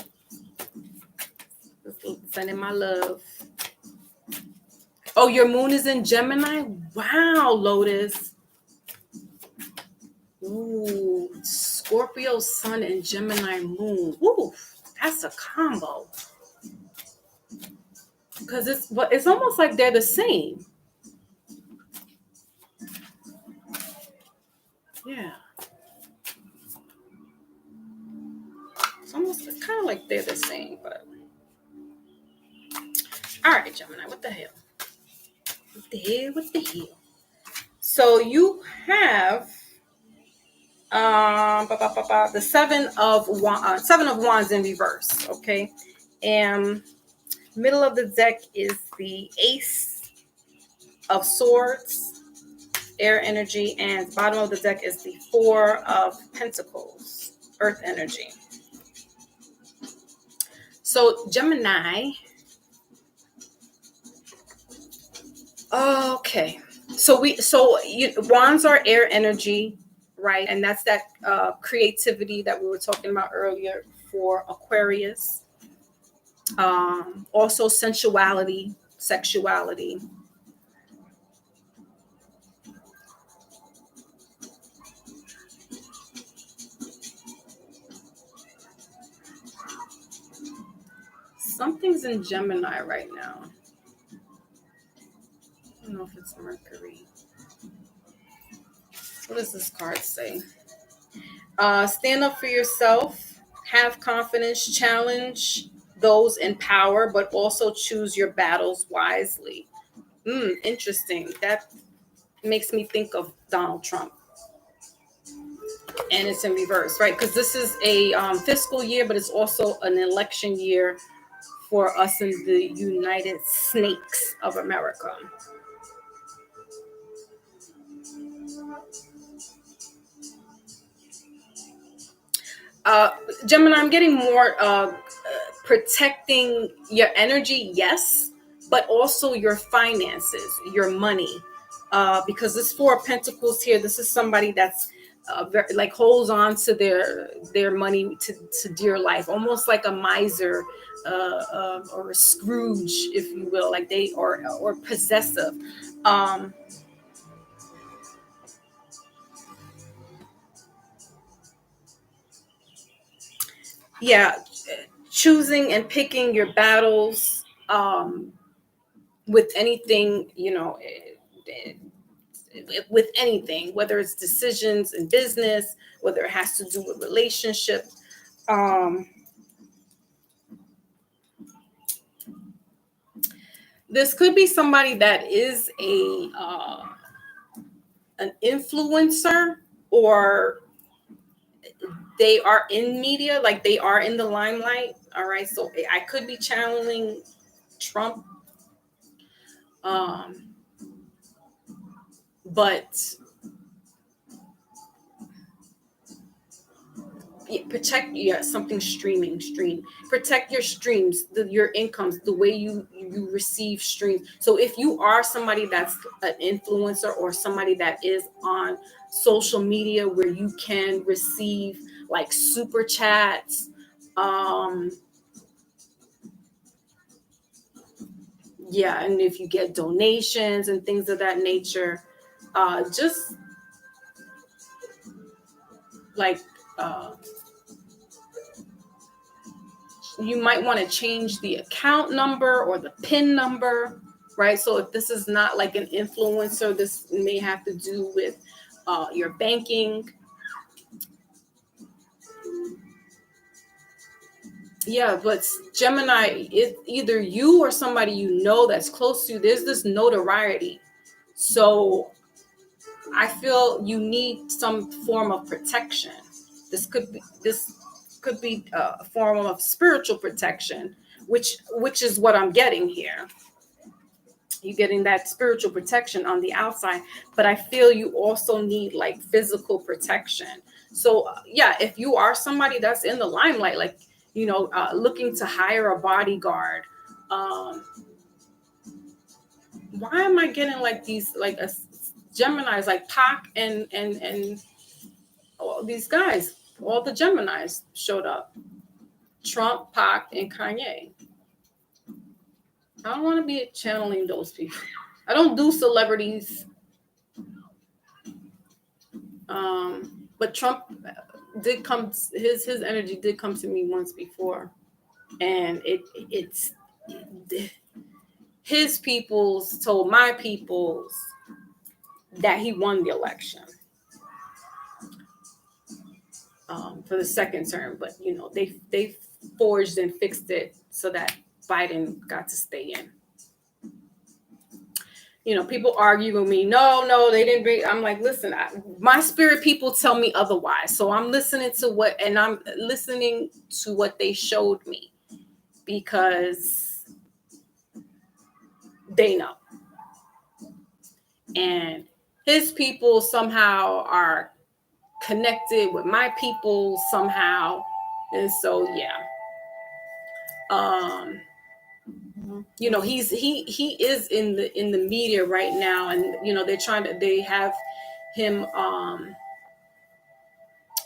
just sending my love. Oh, your moon is in Gemini? Wow, Lotus. Ooh, Scorpio sun and Gemini moon. Ooh, that's a combo. Because it's almost like they're the same. Yeah. It's kind of like they're the same, but. All right, Gemini, what the hell? What the hell? So you have the Seven of Wands in reverse, okay? And middle of the deck is the Ace of Swords, air energy, and bottom of the deck is the Four of Pentacles, earth energy. So Gemini. Okay. So wands are air energy, right? And that's that creativity that we were talking about earlier for Aquarius. Also sensuality, sexuality. Something's in Gemini right now. I don't know if it's Mercury. What does this card say? Stand up for yourself, have confidence, challenge those in power, but also choose your battles wisely. Interesting. That makes me think of Donald Trump. And it's in reverse, right? Because this is a fiscal year, but it's also an election year for us in the United Snakes of America. Uh, Gemini, I'm getting more protecting your energy, yes, but also your finances, your money. Because this Four of Pentacles here, this is somebody that's very, like holds on to their money to dear life, almost like a miser or a Scrooge, if you will, like they or possessive. Um, yeah, choosing and picking your battles with anything, with anything, whether it's decisions in business, whether it has to do with relationships. Um, this could be somebody that is a an influencer, or they are in media, like they are in the limelight. All right, so I could be channeling Trump, um, but protect, yeah, something stream, protect your streams, your incomes, the way you receive streams. So if you are somebody that's an influencer, or somebody that is on social media where you can receive like super chats, um yeah, and if you get donations and things of that nature, just like uh you might want to change the account number or the PIN number, right? So if this is not like an influencer, this may have to do with your banking. Yeah, but Gemini, it either you or somebody you know that's close to you, there's this notoriety. So I feel you need some form of protection. This could be a form of spiritual protection, which is what I'm getting here. You getting that spiritual protection on the outside, but I feel you also need like physical protection. So yeah, if you are somebody that's in the limelight, like looking to hire a bodyguard, um why am I getting like these like a Gemini's, like Pac and all these guys, all the Geminis showed up: Trump, Pac, and Kanye. I don't want to be channeling those people. I don't do celebrities. But Trump did come. His energy did come to me once before, and it's his peoples told my peoples that he won the election for the second term. But they forged and fixed it so that Biden got to stay in. People argue with me. No, they didn't bring. I'm like, listen, my spirit people tell me otherwise. So I'm listening to what they showed me, because they know. And his people somehow are connected with my people somehow. And so, yeah. He is in the media right now, and they have him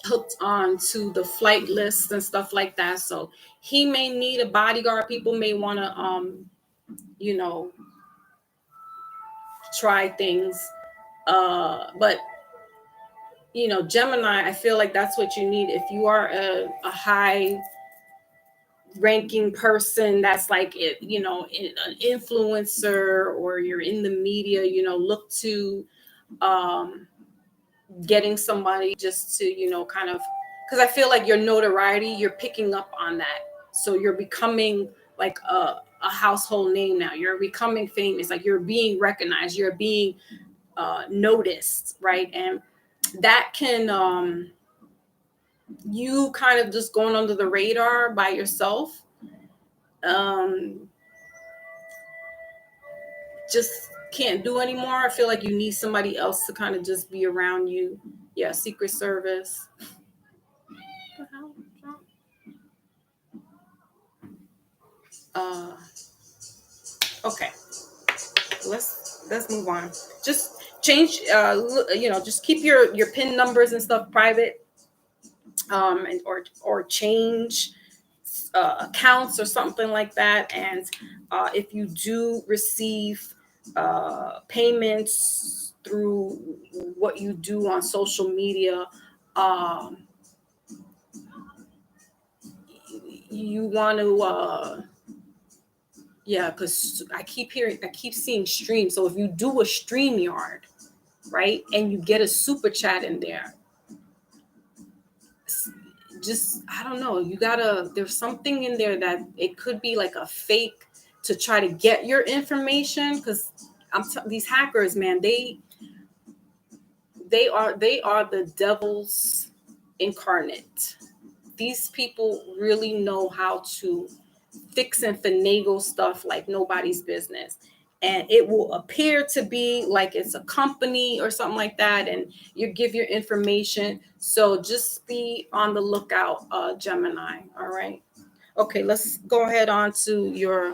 hooked on to the flight lists and stuff like that. So he may need a bodyguard. People may want to you know try things, but Gemini, I feel like that's what you need if you are a high ranking person that's like an influencer, or you're in the media. Look to um getting somebody just to kind of, because I feel like your notoriety, you're picking up on that, so you're becoming like a household name now. You're becoming famous. Like you're being recognized. You're being noticed, right? And that can you kind of just going under the radar by yourself. Just can't do anymore. I feel like you need somebody else to kind of just be around you. Yeah, Secret Service. What the hell? Okay, let's move on. Just change, just keep your pin numbers and stuff private, and or change accounts or something like that. And if you do receive payments through what you do on social media, you want to yeah, because I keep seeing stream. So if you do a StreamYard, right, and you get a super chat in there, just, I don't know, there's something in there that it could be like a fake to try to get your information. Because these hackers, man, they are the devil's incarnate. These people really know how to fix and finagle stuff like nobody's business. And it will appear to be like it's a company or something like that, and you give your information. So just be on the lookout, Gemini. All right. Okay, let's go ahead on to your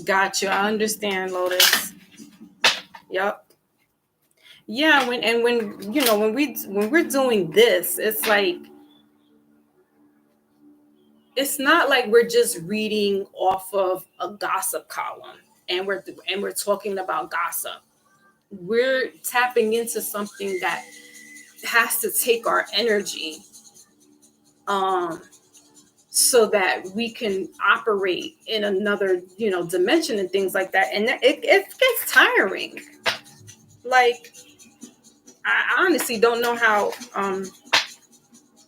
gotcha. I understand, Lotus. Yep. Yeah, when we're doing this, it's like, it's not like we're just reading off of a gossip column and we're talking about gossip. We're tapping into something that has to take our energy, so that we can operate in another, dimension and things like that. And it gets tiring. Like, I honestly don't know how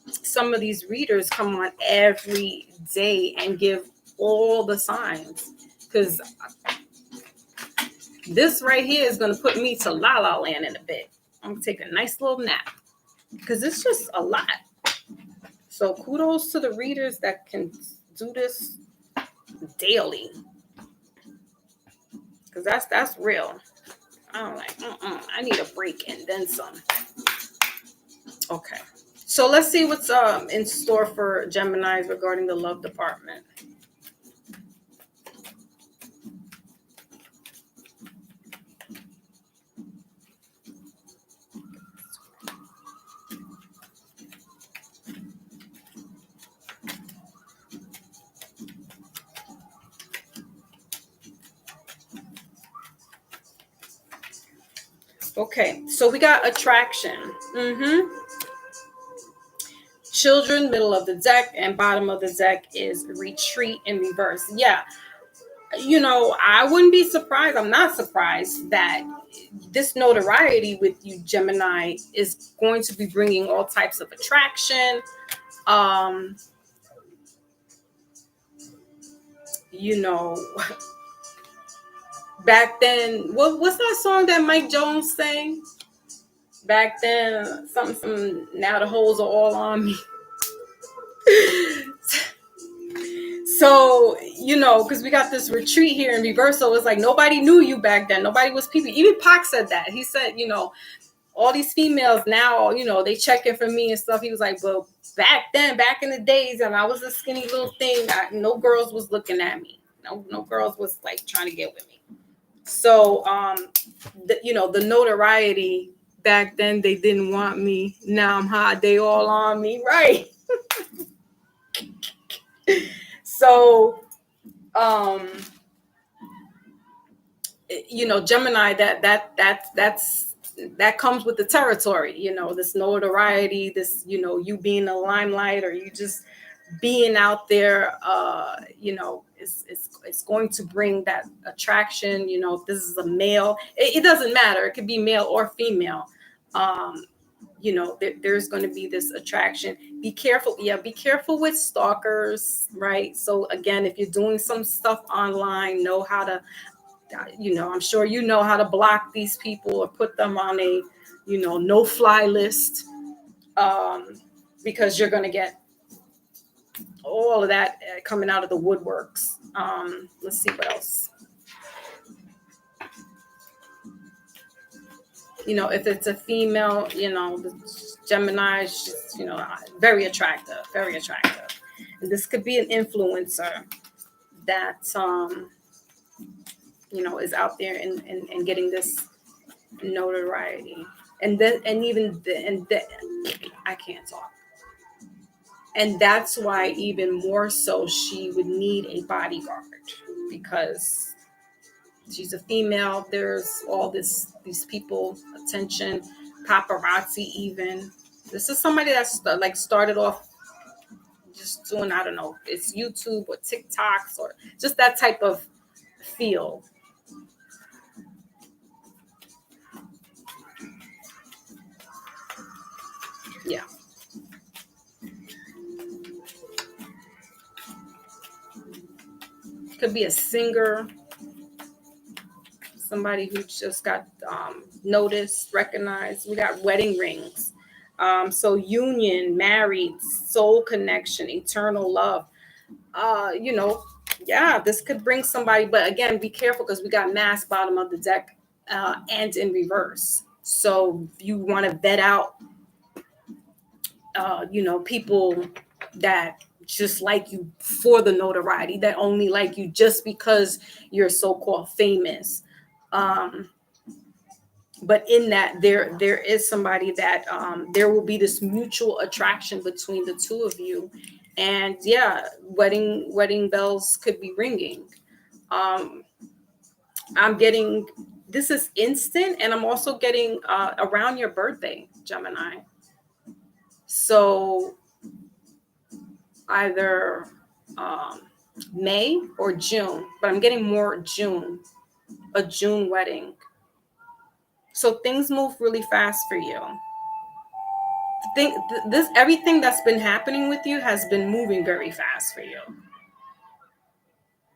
some of these readers come on every day and give all the signs, because this right here is going to put me to la la land in a bit. I'm gonna take a nice little nap because it's just a lot. So kudos to the readers that can do this daily, because that's real. I'm like, I need a break and then some. Okay. So let's see what's in store for Geminis regarding the love department. Okay, so we got attraction. Children, middle of the deck, and bottom of the deck is retreat in reverse. Yeah, I wouldn't be surprised. I'm not surprised that this notoriety with you, Gemini, is going to be bringing all types of attraction. Back then, what's that song that Mike Jones sang? Back then, something, now the hoes are all on me. So, because we got this retreat here in reverse, so it's like nobody knew you back then. Nobody was peeping. Even Pac said that. He said, all these females now, they checking for me and stuff. He was like, but back then, back in the days, and I was a skinny little thing, no girls was looking at me. No girls was like trying to get with me. So, the notoriety back then, they didn't want me. Now I'm hot. They all on me. Right. So, Gemini, that comes with the territory, this notoriety, this, you being a limelight, or you just being out there, it's going to bring that attraction. If this is a male, it doesn't matter. It could be male or female. you know, there's going to be this attraction. Be careful. Yeah, be careful with stalkers, right? So again, if you're doing some stuff online, know how to, you know, I'm sure you know how to block these people or put them on a, you know, no-fly list, because you're going to get all of that coming out of the woodworks. Let's see what else. You know, if it's a female, you know, the Gemini, she's, you know, very attractive, very attractive. And this could be an influencer that, you know, is out there and getting this notoriety. And then, and even, I can't talk. And that's why even more so she would need a bodyguard, because she's a female. There's all these people, attention, paparazzi even. This is somebody that's like started off just doing, I don't know, it's YouTube or TikToks or just that type of feel. Yeah. Could be a singer, somebody who just got noticed, recognized. We got wedding rings. So union, married, soul connection, eternal love. You know, yeah, this could bring somebody, but again, be careful because we got mass bottom of the deck and in reverse. So you want to vet out, you know, people that just like you for the notoriety, that only like you just because you're so-called famous. But in that, there is somebody that there will be this mutual attraction between the two of you, and yeah, wedding bells could be ringing. I'm getting, this is instant, and I'm also getting around your birthday, Gemini. So either May or June, but I'm getting more June, a June wedding. So things move really fast for you. This everything that's been happening with you has been moving very fast for you.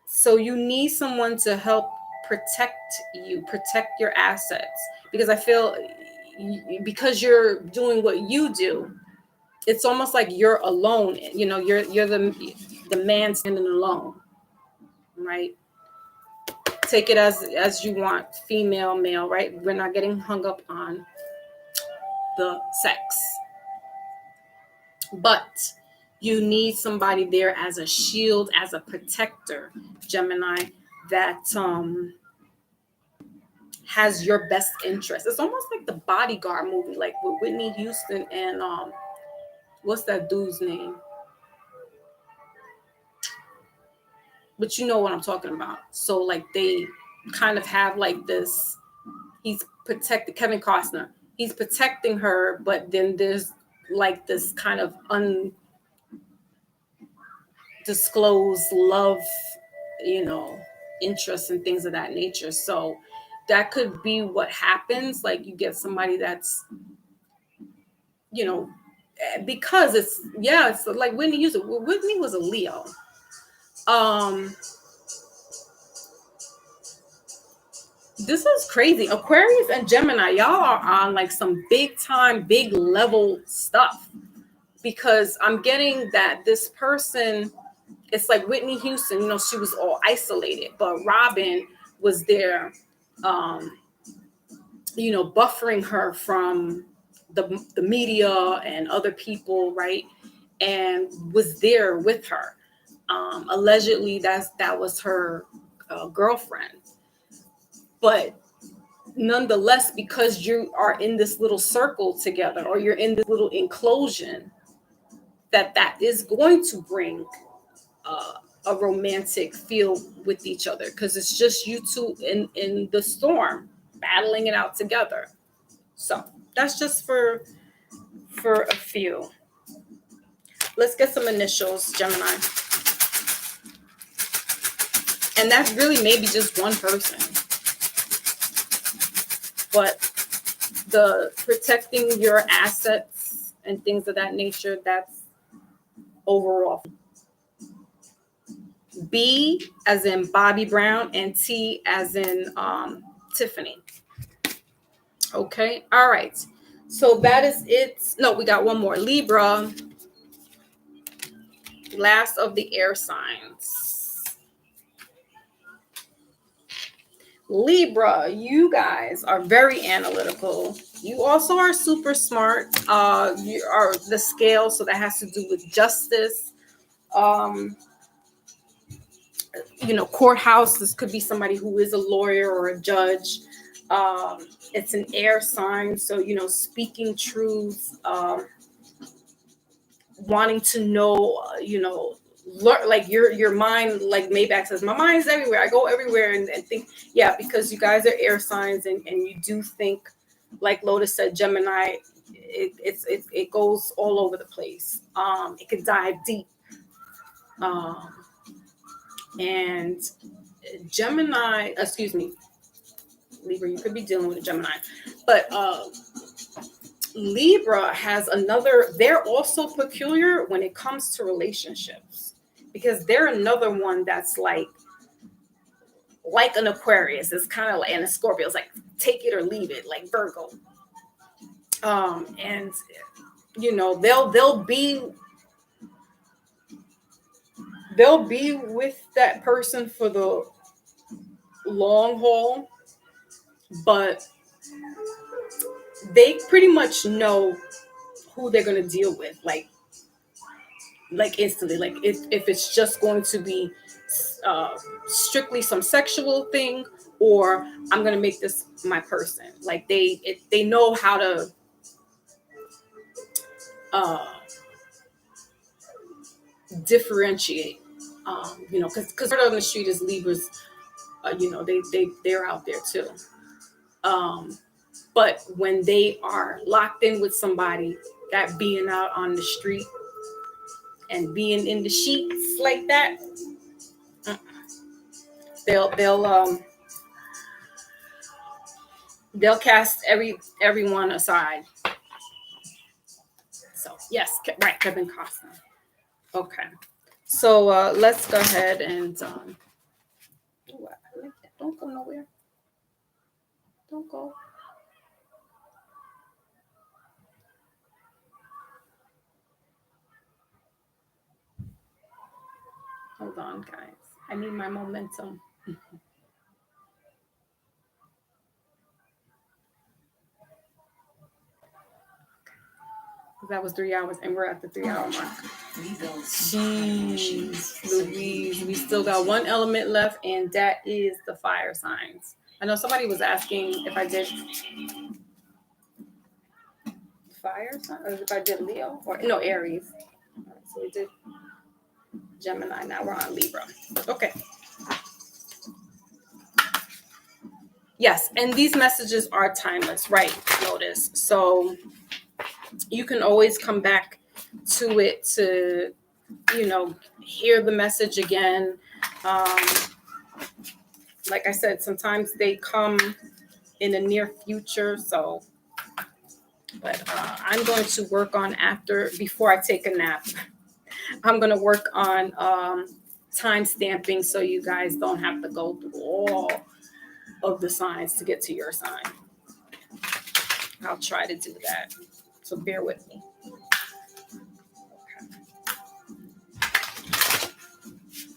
So you need someone to help protect you, protect your assets, because I feel because you're doing what you do, it's almost like you're alone. You know, you're the man standing alone, right? Take it as you want, female, male, right? We're not getting hung up on the sex, but you need somebody there as a shield, as a protector, Gemini, that has your best interest. It's almost like the Bodyguard movie, like with Whitney Houston and what's that dude's name? But you know what I'm talking about. So like they kind of have like this, he's protected, Kevin Costner, he's protecting her, but then there's like this kind of undisclosed love, you know, interest and things of that nature. So that could be what happens. Like you get somebody that's, you know, because it's like Whitney Houston. Whitney was a Leo. This is crazy. Aquarius and Gemini, y'all are on like some big time, big level stuff, because I'm getting that this person, it's like Whitney Houston, you know, she was all isolated, but Robin was there, you know, buffering her from the media and other people, right? And was there with her. Allegedly, that was her girlfriend. But nonetheless, because you are in this little circle together, or you're in this little enclosure, that is going to bring a romantic feel with each other, because it's just you two in the storm battling it out together. So that's just for a few. Let's get some initials, Gemini. And that's really maybe just one person. But the protecting your assets and things of that nature, that's overall. B as in Bobby Brown and T as in Tiffany. Okay, all right. So that is it. No, we got one more. Libra, last of the air signs. Libra, you guys are very analytical. You also are super smart. You are the scale, so that has to do with justice. Courthouse. This could be somebody who is a lawyer or a judge. It's an air sign, so speaking truth, wanting to know, like your mind, like Maybach says, my mind's everywhere. I go everywhere and think, yeah, because you guys are air signs and you do think, like Lotus said, Gemini, it goes all over the place. It could dive deep. And Gemini, Libra, you could be dealing with a Gemini, but Libra has they're also peculiar when it comes to relationships, because they're another one that's like an Aquarius. It's kind of like, and a Scorpio. It's like take it or leave it, like Virgo. And they'll be with that person for the long haul, but they pretty much know who they're going to deal with, like instantly. Like if it's just going to be strictly some sexual thing, or I'm going to make this my person. Like they know how to differentiate, because word on the street is Libras, they're out there too. But when they are locked in with somebody, that being out on the street and being in the sheets like that, they'll cast everyone aside. So yes, right, Kevin Costner. Okay, so let's go ahead and don't go nowhere. Don't go. Hold on, guys. I need my momentum. That was 3 hours, and we're at the 3 hour mark. Jeez, Louise, we still got one element left, and that is the fire signs. I know somebody was asking if I did fire sign, or if I did Leo, or no, Aries. All right, so we did Gemini. Now we're on Libra. Okay. Yes, and these messages are timeless, right, Lotus? So you can always come back to it to, hear the message again. Like I said, sometimes they come in the near future. So, but I'm going to work on before I take a nap, I'm going to work on time stamping so you guys don't have to go through all of the signs to get to your sign. I'll try to do that. So bear with me. Okay.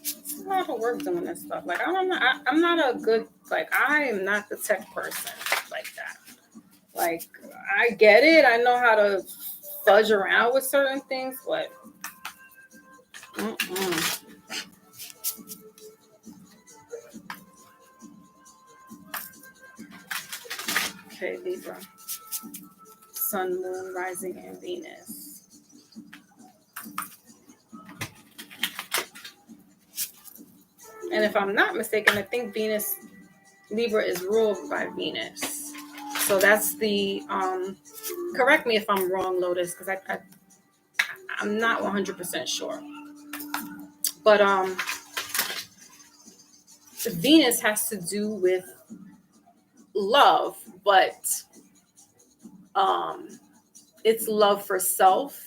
It's a lot of work doing this stuff. Like I'm not a good, like I am not the tech person like that. Like I get it. I know how to fudge around with certain things, but Okay, Libra. Sun, Moon, Rising, and Venus. And if I'm not mistaken, I think Libra is ruled by Venus. So that's the, correct me if I'm wrong, Lotus, because I'm not 100% sure. But Venus has to do with love, but It's love for self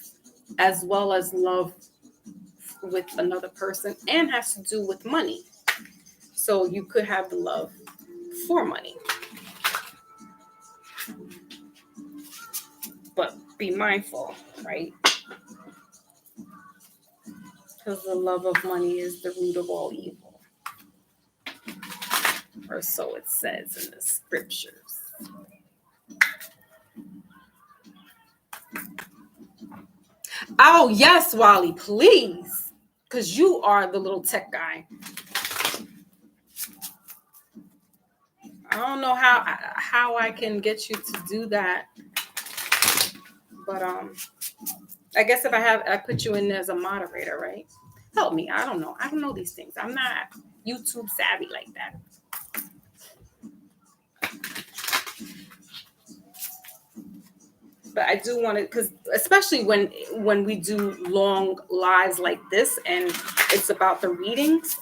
as well as love with another person, and has to do with money. So you could have the love for money. But be mindful, right? Because the love of money is the root of all evil. Or so it says in the scriptures. Oh, yes, Wally, please. Because you are the little tech guy. I don't know how I can get you to do that. But I guess if I put you in as a moderator, right? Help me. I don't know. I don't know these things. I'm not YouTube savvy like that. But I do want to, because especially when we do long lives like this and it's about the readings,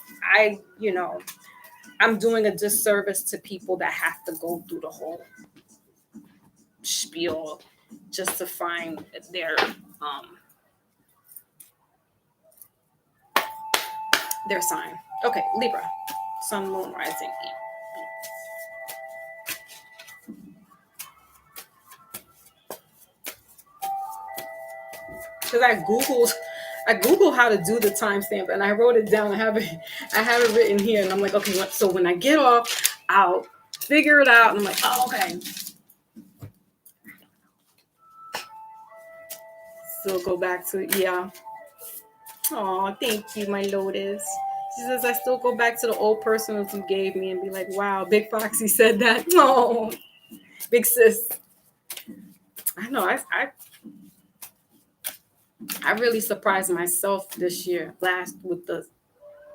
I'm doing a disservice to people that have to go through the whole spiel just to find their sign. Okay, Libra, Sun, Moon, Rising. Because I googled how to do the timestamp and I wrote it down. I have it written here, and I'm like, okay, so when I get off, I'll figure it out. And I'm like, oh, okay. So go back to, yeah. Oh, thank you, my Lotus. She says, I still go back to the old personals you gave me and be like, wow, Big Foxy said that. Oh, big sis. I know, I really surprised myself this year, with the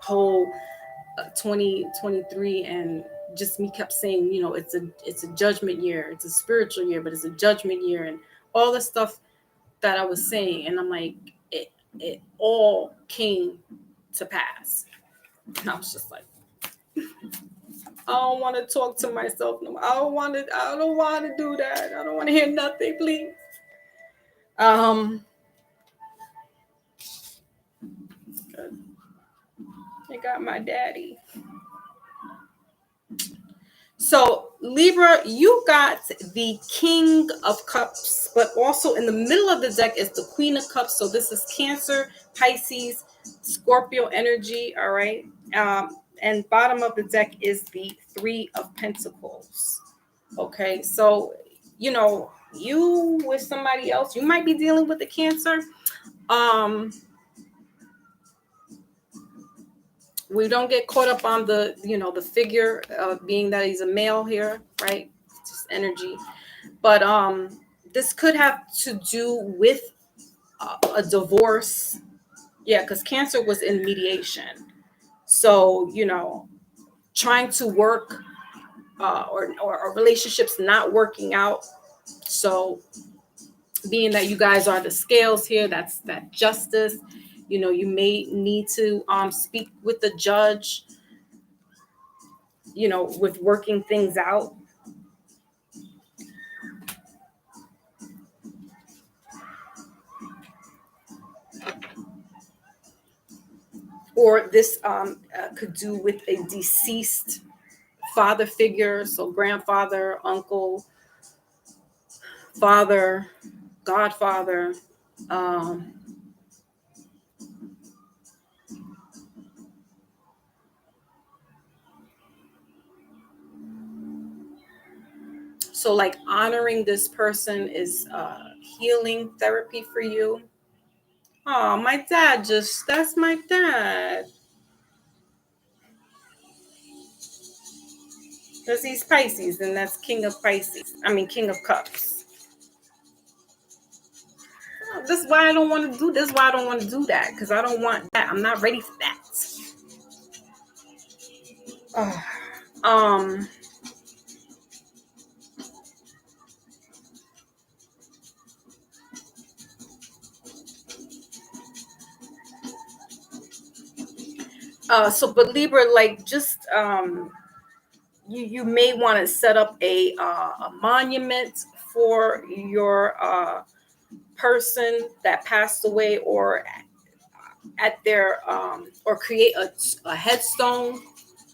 whole 2023, and just me kept saying, it's a judgment year, it's a spiritual year, but it's a judgment year, and all the stuff that I was saying, and I'm like, it all came to pass. And I was just like, I don't want to talk to myself no more. I don't want to do that. I don't want to hear nothing, please. Good. I got my daddy. So Libra, you got the King of Cups, but also in the middle of the deck is the Queen of Cups. So this is Cancer, Pisces, Scorpio energy. All right. And bottom of the deck is the Three of Pentacles. Okay. So, you with somebody else, you might be dealing with the Cancer. We don't get caught up on the figure being that he's a male here, right? It's just energy. But this could have to do with a divorce. Yeah, because Cancer was in mediation. So, trying to work or relationships not working out. So being that you guys are the scales here, that's that justice. You may need to speak with the judge, with working things out. Or this could do with a deceased father figure, so grandfather, uncle, father, godfather. So like honoring this person is healing therapy for you. Oh, my dad that's my dad. Because he's Pisces, and that's King of Pisces. King of Cups. Oh, this is why I don't want to do this. Why I don't want to do that. Because I don't want that. I'm not ready for that. But Libra, like, just you may want to set up a monument for your person that passed away, or at their or create a headstone,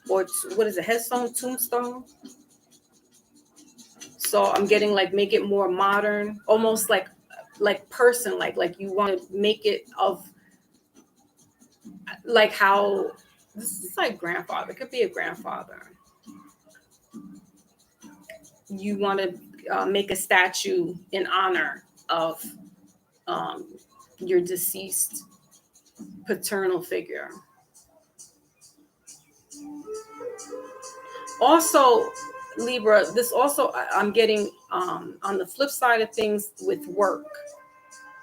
or what is a headstone, tombstone. So I'm getting like, make it more modern, almost like person, like you want to make it of like how this is like grandfather, it could be a grandfather. You want to make a statue in honor of your deceased paternal figure. Also, Libra, this also I'm getting on the flip side of things with work.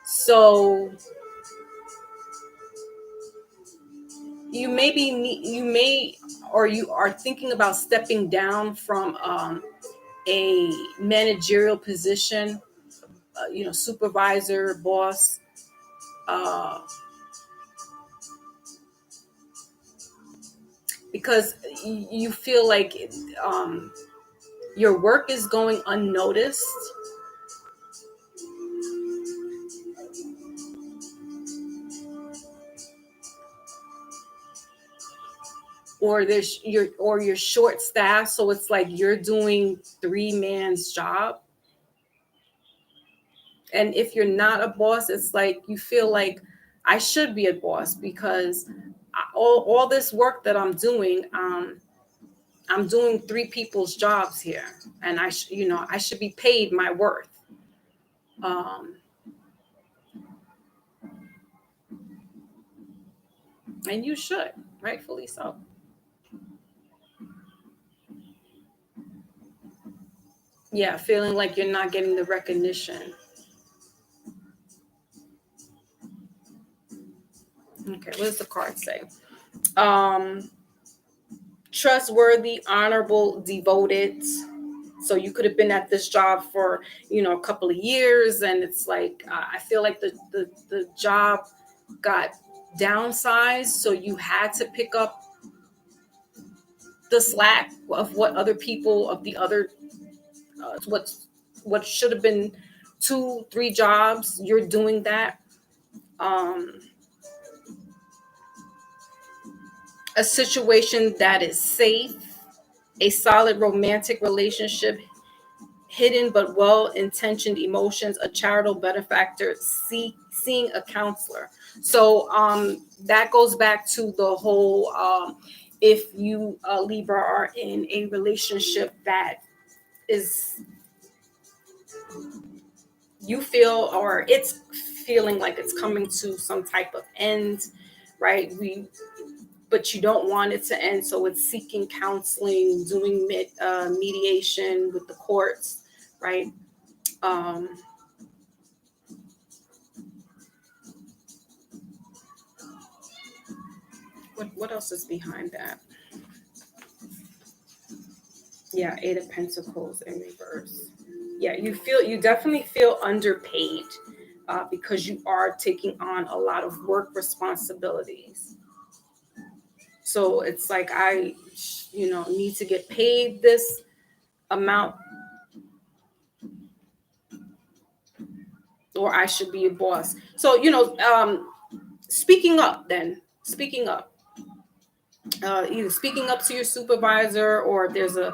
So you you are thinking about stepping down from a managerial position, supervisor, boss, because you feel like your work is going unnoticed, or you're short staffed, so it's like you're doing 3-man's job. And if you're not a boss, it's like you feel like I should be a boss, because all this work that I'm doing, I'm doing 3 people's jobs here, and I should be paid my worth. And you should, rightfully so. Yeah, feeling like you're not getting the recognition. Okay, what does the card say? Trustworthy, honorable, devoted. So you could have been at this job for a couple of years, and it's like I feel like the job got downsized, so you had to pick up the slack of what other people of the other what should have been 2-3 jobs. You're doing that. A situation that is safe, a solid romantic relationship, hidden but well-intentioned emotions, a charitable benefactor, seeing a counselor. So that goes back to the whole if you Libra are in a relationship that is, you feel, or it's feeling like it's coming to some type of end, right? But you don't want it to end, so it's seeking counseling, doing mediation with the courts, right? What else is behind that? Yeah, 8 of Pentacles in reverse. Yeah, you definitely feel underpaid because you are taking on a lot of work responsibilities. So it's like I need to get paid this amount, or I should be a boss. So speaking up, either speaking up to your supervisor, or if there's a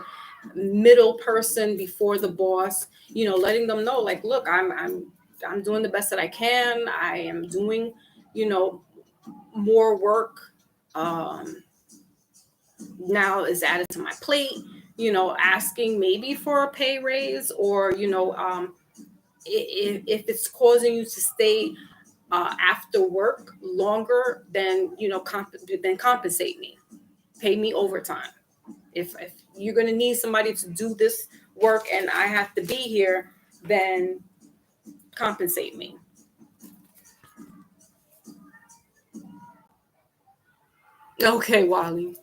middle person before the boss, letting them know, like, look, I'm doing the best that I can. I am doing more work now is added to my plate, asking maybe for a pay raise, or if it's causing you to stay after work longer, then then compensate me, pay me overtime. If you're going to need somebody to do this work and I have to be here, then compensate me. Okay, Wally.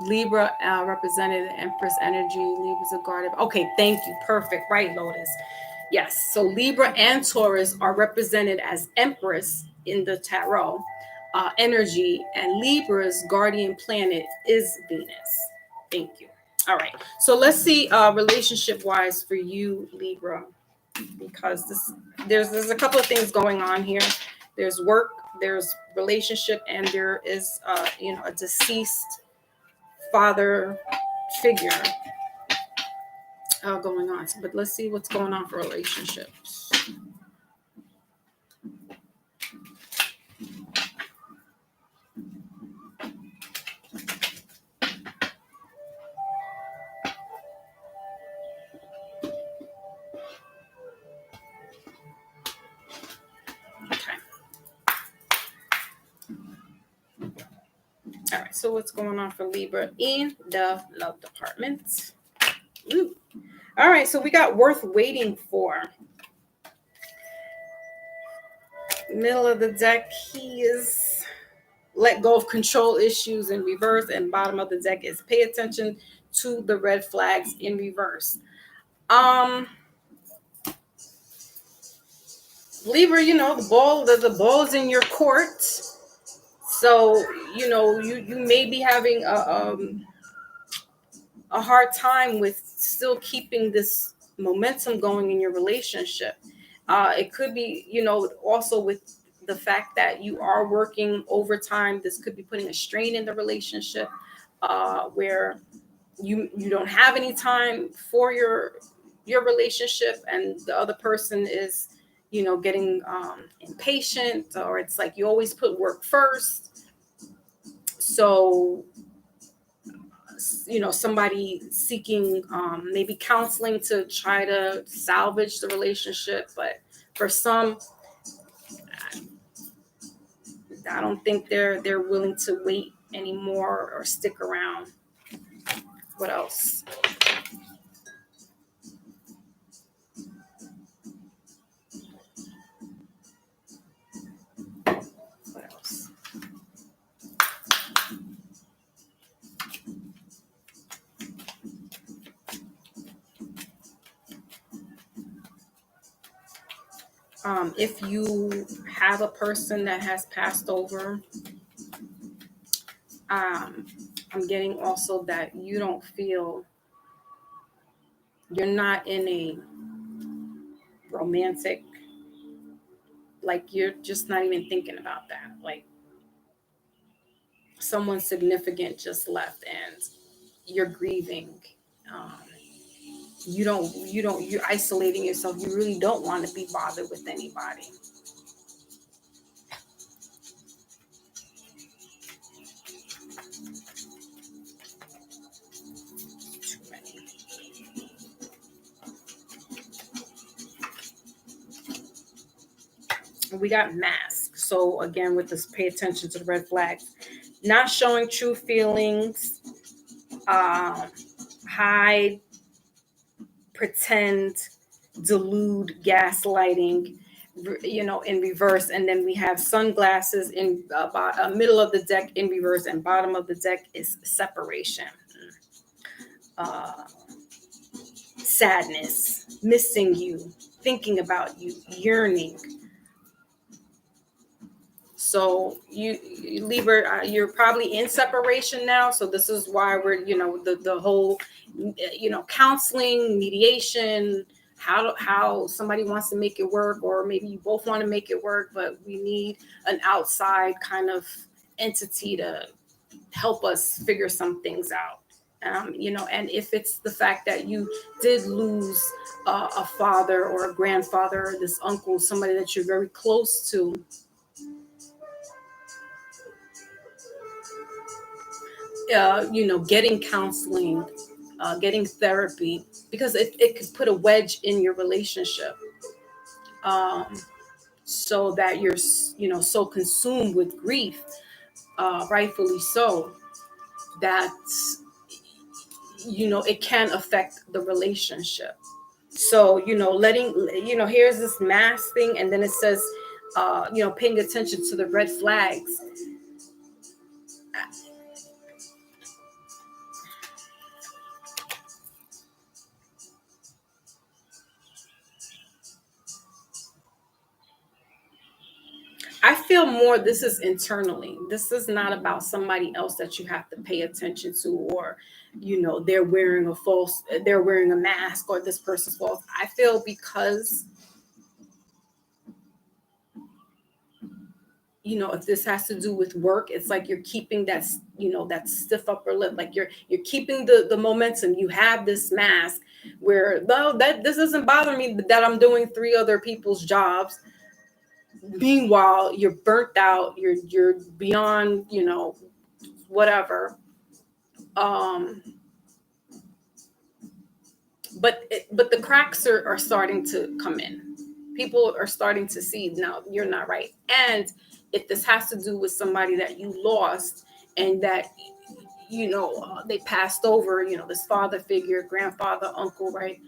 Libra represented Empress energy. Libra's a guardian. Okay, thank you. Perfect. Right, Lotus. Yes. So Libra and Taurus are represented as Empress in the tarot energy, and Libra's guardian planet is Venus. Thank you. All right. So let's see relationship wise for you, Libra, because there's a couple of things going on here. There's work, there's relationship, and there is a deceased father figure going on. But let's see what's going on for relationships. Okay. All right. So what's going on for Libra in the love department? Ooh. All right. So we got worth waiting for. Middle of the deck, he is let go of control issues in reverse, and bottom of the deck is pay attention to the red flags in reverse. Libra, the ball is in your court. So, you may be having a hard time with still keeping this momentum going in your relationship. It could be, also with the fact that you are working overtime. This could be putting a strain in the relationship where you don't have any time for your relationship, and the other person is, getting impatient, or it's like you always put work first. So somebody seeking maybe counseling to try to salvage the relationship, but for some, I don't think they're willing to wait anymore or stick around. What else? What else? If you have a person that has passed over, I'm getting also that you don't feel, you're not in a romantic, like you're just not even thinking about that. Like someone significant just left and you're grieving. Um, you're isolating yourself. You really don't want to be bothered with anybody. Too many. We got mask. So again, with this, pay attention to the red flags. Not showing true feelings, hide, pretend, delude, gaslighting, in reverse. And then we have sunglasses in middle of the deck in reverse, and bottom of the deck is separation, sadness, missing you, thinking about you, yearning. So you Libra, you're probably in separation now. So this is why we're, the whole, counseling, mediation, how somebody wants to make it work, or maybe you both want to make it work, but we need an outside kind of entity to help us figure some things out. And if it's the fact that you did lose a father or a grandfather, or this uncle, somebody that you're very close to, getting counseling, getting therapy, because it could put a wedge in your relationship, so that you're, so consumed with grief, rightfully so, that, it can affect the relationship. So, here's this mass thing, and then it says, paying attention to the red flags. I feel more this is internally. This is not about somebody else that you have to pay attention to, or they're wearing a mask, or this person's false. I feel because if this has to do with work, it's like you're keeping that that stiff upper lip, like you're keeping the momentum. You have this mask where, though, that this doesn't bother me that I'm doing 3 other people's jobs. Meanwhile, you're burnt out, you're beyond, whatever. But the cracks are starting to come in. People are starting to see, now you're not right. And if this has to do with somebody that you lost, and that they passed over, this father figure, grandfather, uncle, right?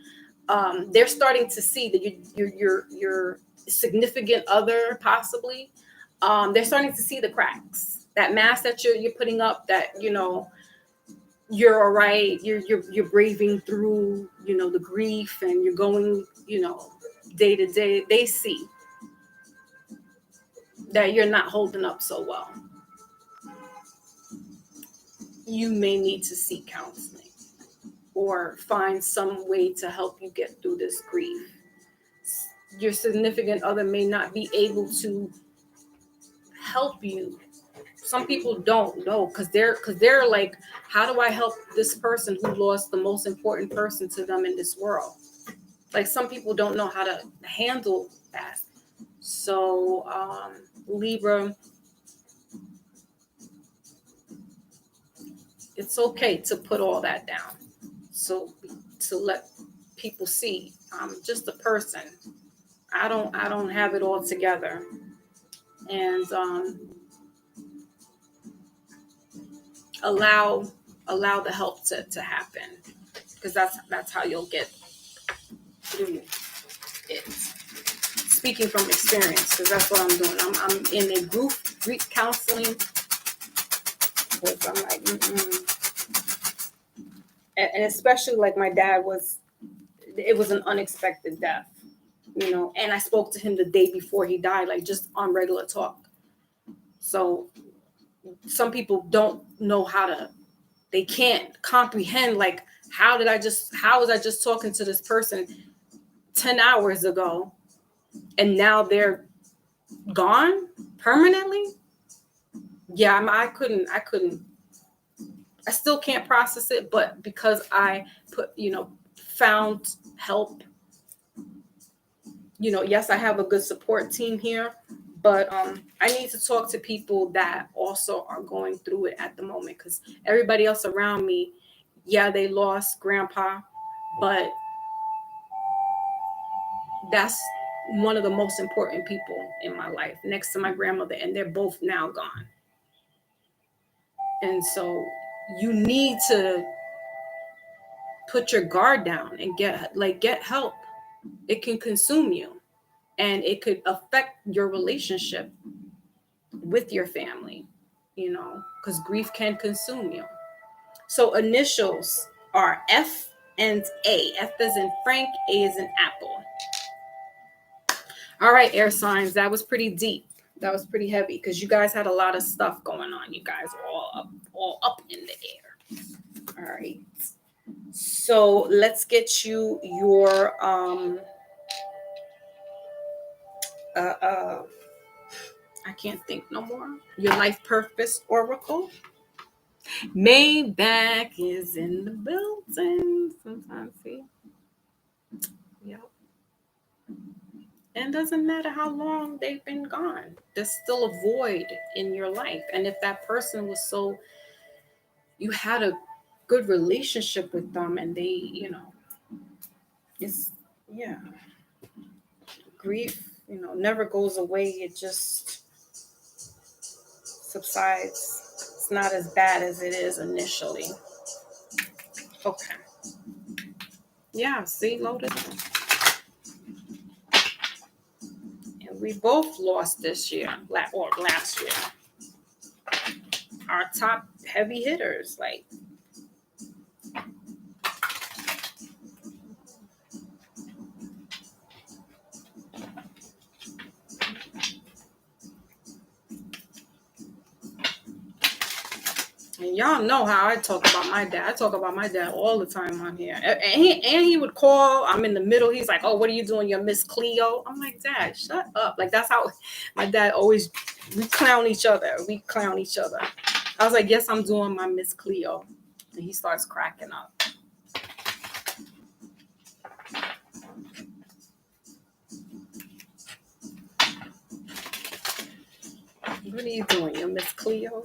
They're starting to see that your significant other, possibly, they're starting to see the cracks. That mask that you're putting up, that you're all right, you're braving through the grief, and you're going day to day. They see that you're not holding up so well. You may need to seek counseling or find some way to help you get through this grief. Your significant other may not be able to help you. Some people don't know, because they're like, how do I help this person who lost the most important person to them in this world? Like, some people don't know how to handle that. So Libra, it's okay to put all that down, so to let people see I'm just a person. I don't have it all together. And allow the help to happen, because that's how you'll get through it. Speaking from experience, because that's what I'm doing. I'm in a grief counseling, because I'm like, and especially like my dad it was an unexpected death, and I spoke to him the day before he died, like just on regular talk. So some people don't know they can't comprehend, like, how was I just talking to this person 10 hours ago, and now they're gone permanently? Yeah, I couldn't, I still can't process it, but because I found help, yes, I have a good support team here, but I need to talk to people that also are going through it at the moment, because everybody else around me, yeah, they lost grandpa, but that's one of the most important people in my life, next to my grandmother, and they're both now gone. And so you need to put your guard down and get help. It can consume you, and it could affect your relationship with your family, because grief can consume you. So initials are F and A. F is in Frank, A is in Apple. All right, air signs, that was pretty deep. That was pretty heavy, because you guys had a lot of stuff going on. You guys are all up in the air. All right. So let's get you your I can't think no more. Your life purpose oracle. Maybach is in the building. Sometimes, see. Yep. And it doesn't matter how long they've been gone. There's still a void in your life. And if that person was you had a good relationship with them, and they, it's, yeah. Grief, never goes away. It just subsides. It's not as bad as it is initially. Okay. Yeah, see, loaded. And we both lost this year, or last year. Our top heavy hitters, like, And y'all know how I talk about my dad. I talk about my dad all the time on here. And he would call. I'm in the middle. He's like, "Oh, what are you doing? You're Miss Cleo." I'm like, "Dad, shut up." Like, that's how my dad always, we clown each other. I was like, "Yes, I'm doing my Miss Cleo." And he starts cracking up. What are you doing? You're Miss Cleo?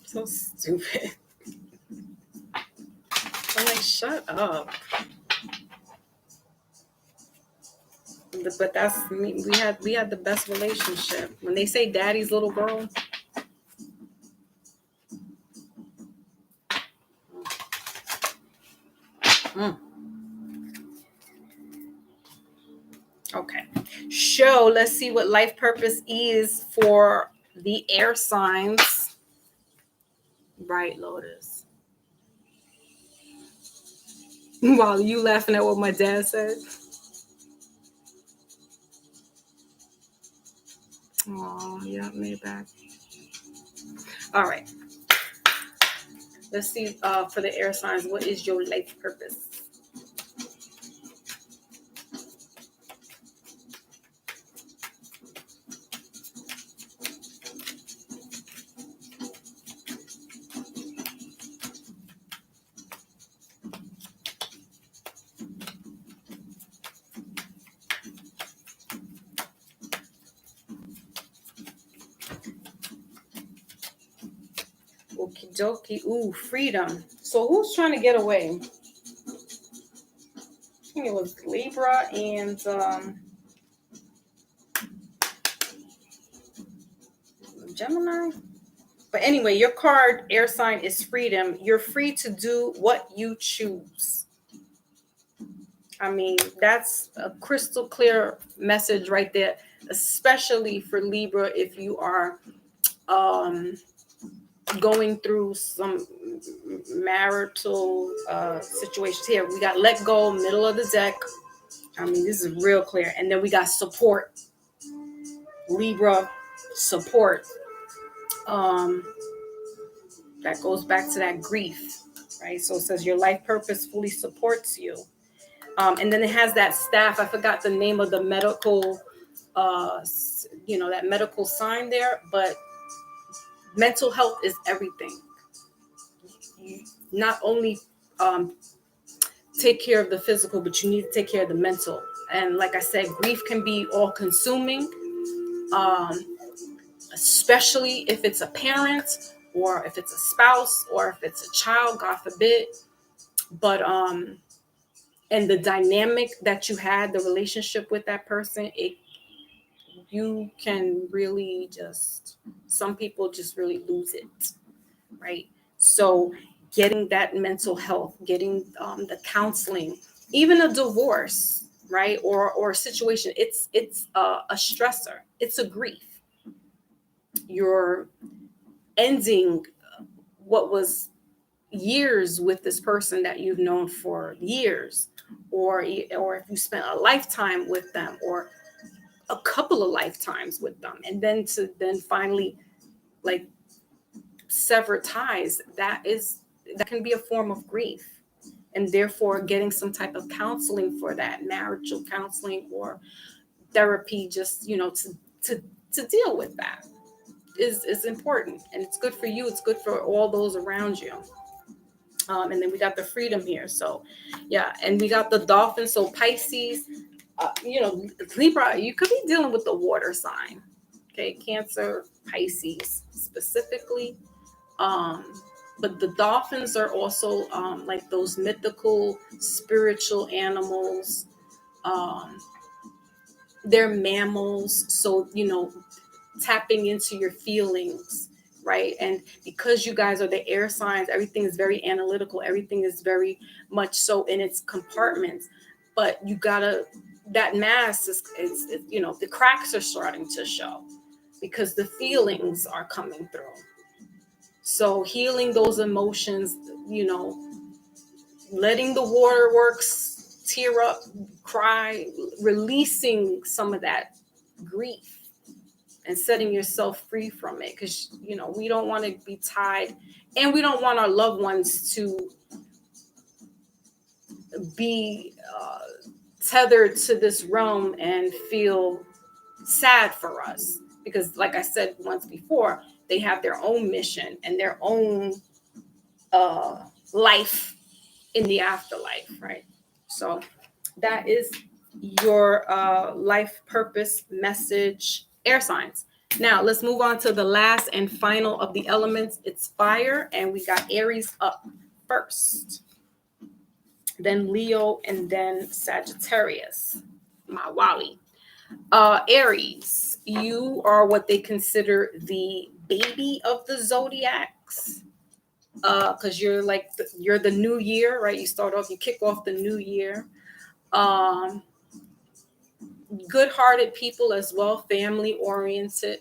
So stupid. I'm like, shut up. But that's me. We had the best relationship. When they say daddy's little girl. Okay. Let's see what life purpose is for the air signs. Right, Lotus. While you laughing at what my dad said. Oh, yeah, Maybach. All right. Let's see for the air signs, what is your life purpose? Okie dokie. Ooh, freedom. So who's trying to get away? I think it was Libra and Gemini. But anyway, your card, air sign, is freedom. You're free to do what you choose. I mean, that's a crystal clear message right there, especially for Libra if you are going through some marital situations. Here we got let go, middle of the deck. I mean, this is real clear. And then we got support. Libra, support. That goes back to that grief, right? So it says your life purpose fully supports you. And then it has that staff. I forgot the name of the medical, that medical sign there, but mental health is everything. You not only take care of the physical, but you need to take care of the mental. And like I said, grief can be all consuming, especially if it's a parent or if it's a spouse or if it's a child, God forbid. But and the dynamic that you had, the relationship with that person, you can really some people just really lose it, right? So getting that mental health, getting the counseling, even a divorce, right? Or a situation, it's a stressor. It's a grief. You're ending what was years with this person that you've known for years, or if you spent a lifetime with them or a couple of lifetimes with them, and then finally like sever ties, that can be a form of grief. And therefore getting some type of counseling for that, marital counseling or therapy, just to deal with that is important. And it's good for you, it's good for all those around you. And then we got the freedom here. So yeah, and we got the dolphin. So Pisces, Libra, you could be dealing with the water sign. Okay, Cancer, Pisces specifically. But the dolphins are also like those mythical, spiritual animals. They're mammals. So, tapping into your feelings, right? And because you guys are the air signs, everything is very analytical. Everything is very much so in its compartments. But you gotta, that mask is the cracks are starting to show because the feelings are coming through. So healing those emotions, letting the waterworks tear up, cry, releasing some of that grief. and setting yourself free from it, because we don't want to be tied, and we don't want our loved ones to be tethered to this realm and feel sad for us, because like I said once before, they have their own mission and their own life in the afterlife, right? So that is your life purpose message, air signs. Now let's move on to the last and final of the elements. It's fire, and we got Aries up first, then Leo, and then Sagittarius, my Wally. Aries, you are what they consider the baby of the zodiacs, because you're like you're the new year, right? You kick off the new year. Good-hearted people as well, family oriented.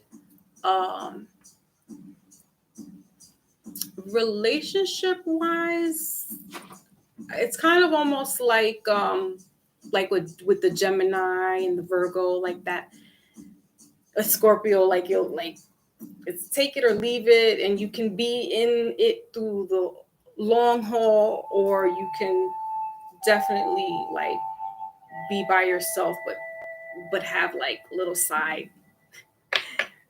Relationship wise, it's kind of almost like with the Gemini and the Virgo, like that. A Scorpio, like you'll like, it's take it or leave it, and you can be in it through the long haul, or you can definitely like be by yourself, but have like little side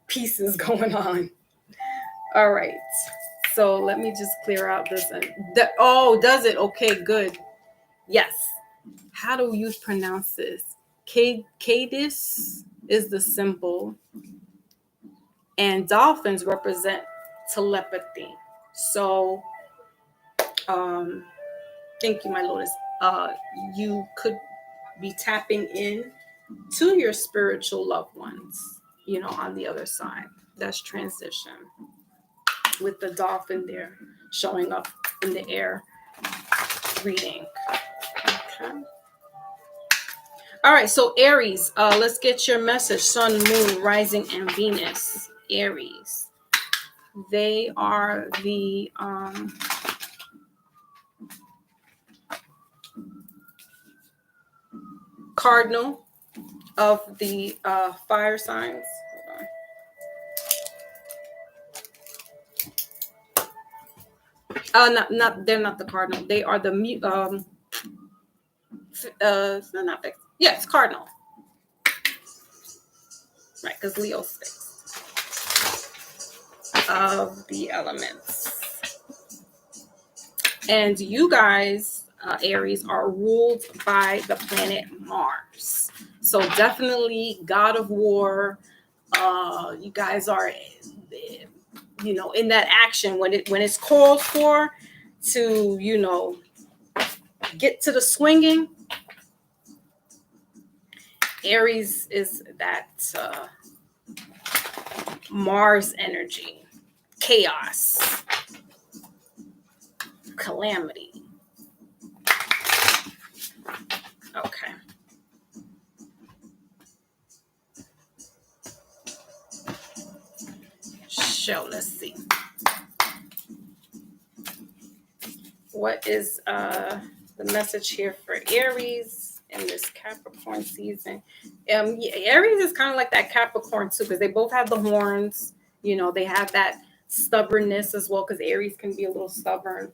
pieces going on. All right, so let me just clear out this. Does it? Okay, good. Yes. How do you pronounce this? Cadis is the symbol, and dolphins represent telepathy. So, thank you, my Lotus. You could be tapping in to your spiritual loved ones, on the other side. That's transition, with the dolphin there showing up in the air reading. Okay. All right, so Aries, let's get your message. Sun, Moon, Rising, and Venus. Aries. They are the cardinal of the fire signs. Hold on. They're not the cardinal. They are the not fixed. Yes, cardinal. Right, because Leo's fixed. Of the elements. And you guys, Aries, are ruled by the planet Mars. So definitely God of War. You guys are, in that action when it's called for to, get to the swinging. Aries is that Mars energy, chaos, calamity. Okay. So let's see. What is the message here for Aries in this Capricorn season? Aries is kind of like that Capricorn too, because they both have the horns. They have that stubbornness as well, because Aries can be a little stubborn.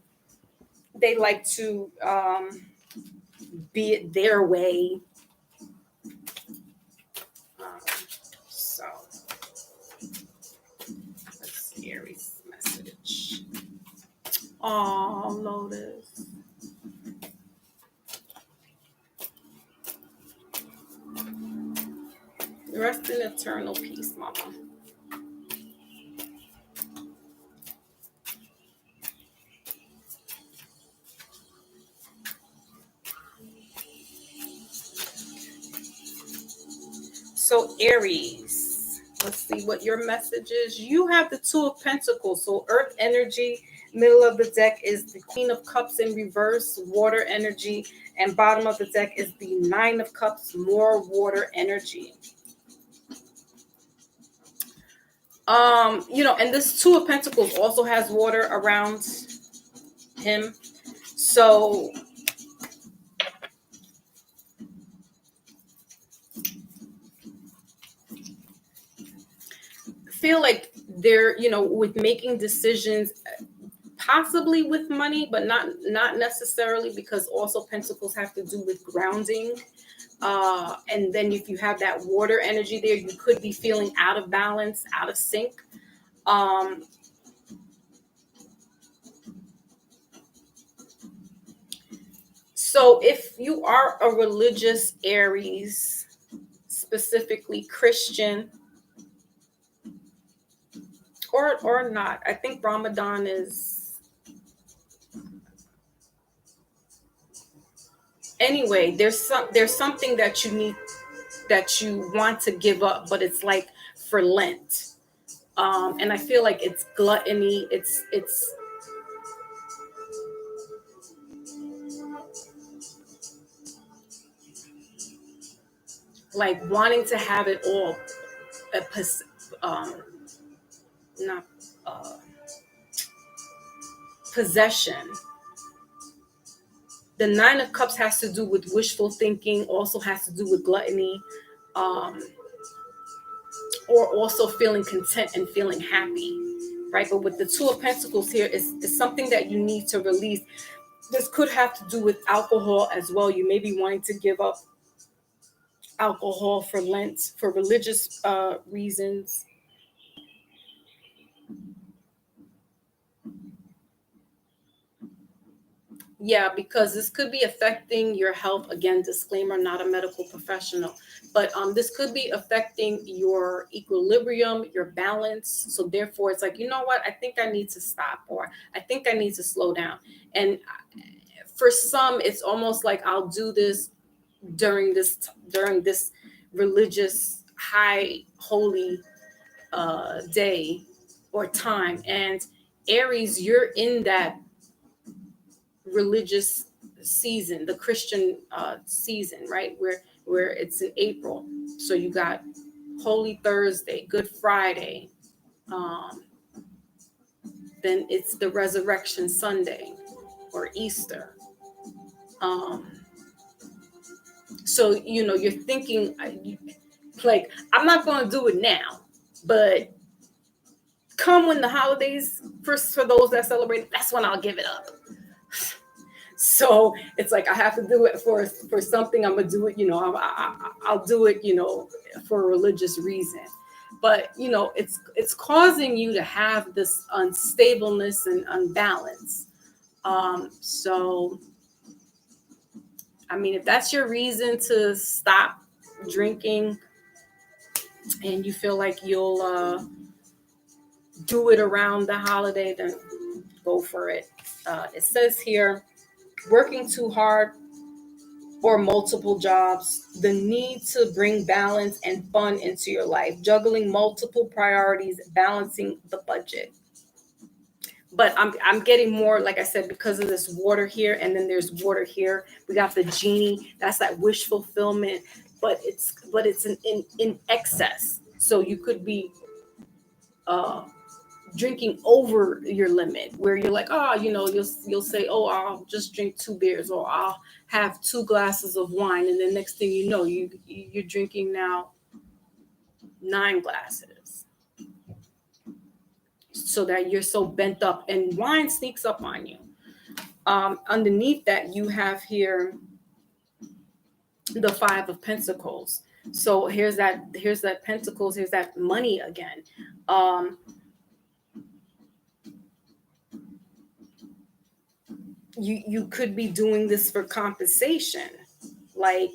They like to be it their way. So let's see Aries message. Oh, Lotus. Rest in eternal peace, Mama. So Aries, let's see what your message is. You have the Two of Pentacles, so earth energy. Middle of the deck is the Queen of Cups in reverse, water energy, and bottom of the deck is the Nine of Cups, more water energy. And this Two of Pentacles also has water around him. So feel like they're, with making decisions, possibly with money, but not necessarily, because also Pentacles have to do with grounding. And then if you have that water energy there, you could be feeling out of balance, out of sync. So if you are a religious Aries, specifically Christian, or not, I think Ramadan is, anyway, there's something that you need, that you want to give up, but it's like for Lent. And I feel like it's gluttony, it's like wanting to have it all, not possession. The Nine of Cups has to do with wishful thinking, also has to do with gluttony, or also feeling content and feeling happy, right? But with the Two of Pentacles here, it's something that you need to release. This could have to do with alcohol as well. You may be wanting to give up alcohol for Lent, for religious reasons. Yeah, because this could be affecting your health. Again, disclaimer, not a medical professional, but this could be affecting your equilibrium, your balance. So therefore, it's like, you know what? I think I need to stop, or I think I need to slow down. And for some, it's almost like I'll do this during this religious, high, holy day or time. And Aries, you're in that religious season, the Christian season, right? Where it's in April. So you got Holy Thursday, Good Friday, then it's the Resurrection Sunday or Easter. So you're thinking like, I'm not going to do it now, but come when the holidays, for those that celebrate, that's when I'll give it up. So it's like I have to do it for something. I'm gonna do it, I'll do it, for a religious reason. But it's causing you to have this unstableness and unbalance. So I mean, if that's your reason to stop drinking, and you feel like you'll do it around the holiday, then go for it. It says here, working too hard or multiple jobs, the need to bring balance and fun into your life, juggling multiple priorities, balancing the budget. But I'm getting more, like I said, because of this water here, and then there's water here. We got the genie. That's that wish fulfillment, but it's in excess. So you could be drinking over your limit, where you're like, you'll say, oh, I'll just drink 2 beers, or I'll have 2 glasses of wine, and then next thing you know, you're drinking now 9 glasses, so that you're so bent up, and wine sneaks up on you. Underneath that, you have here the 5 of Pentacles. So here's that Pentacles, here's that money again. You could be doing this for compensation, like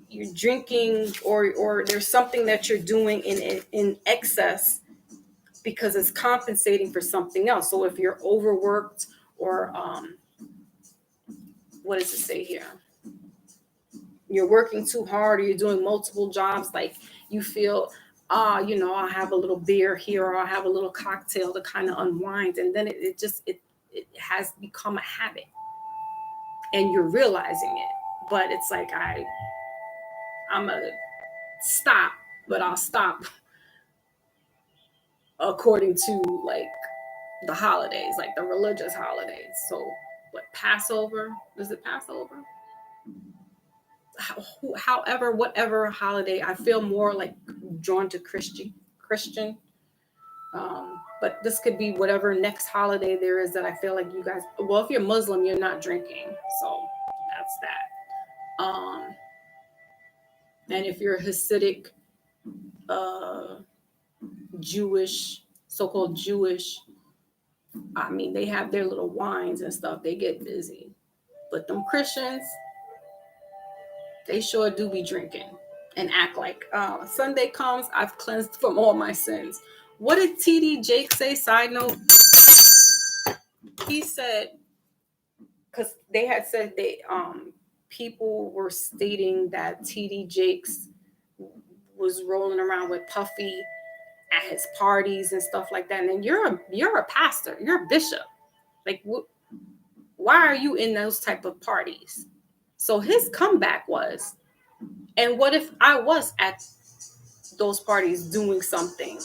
you're drinking, or there's something that you're doing in excess, because it's compensating for something else. So if you're overworked, or what does it say here? You're working too hard, or you're doing multiple jobs, like you feel, I'll have a little beer here, or I'll have a little cocktail to kind of unwind. And then it has become a habit, and you're realizing it. But it's like, I'm going to stop, but I'll stop according to like the holidays, like the religious holidays. So what, Passover? Is it Passover? however, whatever holiday, I feel more like drawn to Christian. But this could be whatever next holiday there is that I feel like you guys, well, if you're Muslim, you're not drinking. So that's that. And if you're Hasidic, uh, Jewish, so-called Jewish, I mean, they have their little wines and stuff. They get busy. But them Christians, they sure do be drinking and act like Sunday comes, I've cleansed from all my sins. What did TD Jake say? Side note, he said, because they had said they people were stating that TD Jakes was rolling around with Puffy at his parties and stuff like that. And then you're a pastor, you're a bishop. Like, why are you in those type of parties? So his comeback was, and what if I was at those parties doing something?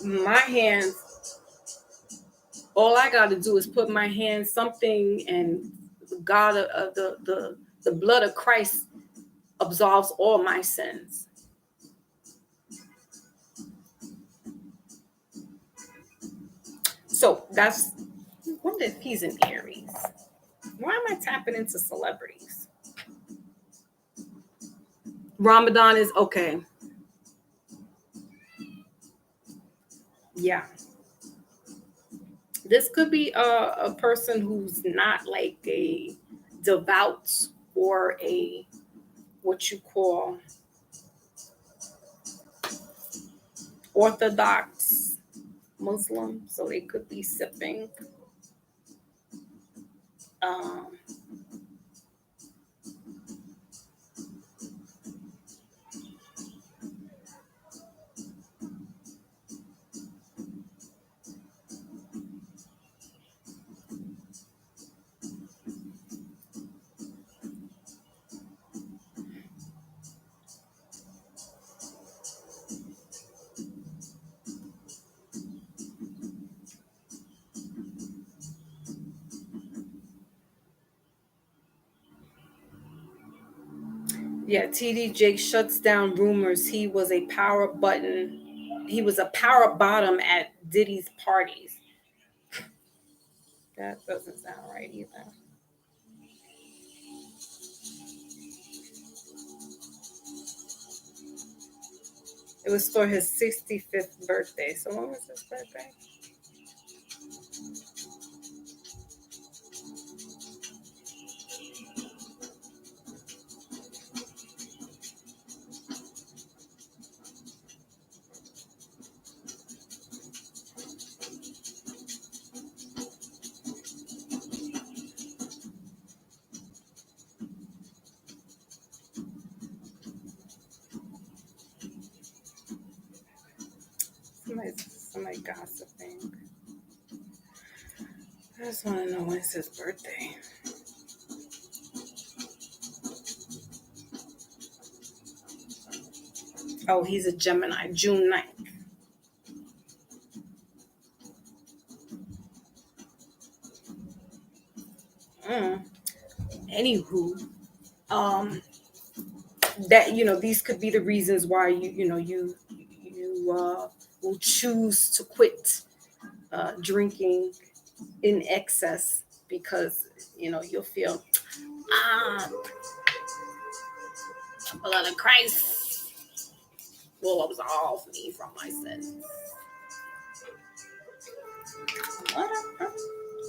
My hands, all I got to do is put my hands something, and God, the blood of Christ absolves all my sins. So that's, I wonder if he's in Aries. Why am I tapping into celebrities? Ramadan is okay. Yeah. This could be a person who's not like a devout or a, what you call, Orthodox Muslim. So they could be sipping. Yeah, TD Jake shuts down rumors he was a power button. He was a power bottom at Diddy's parties. That doesn't sound right either. It was for his 65th birthday. So when was his birthday? Somebody gossiping. I just want to know when's his birthday. Oh, he's a Gemini, June 9th. Anywho, that, these could be the reasons why you will choose to quit drinking in excess, because you'll feel the blood of Christ will absolve me from my sins. Whatever,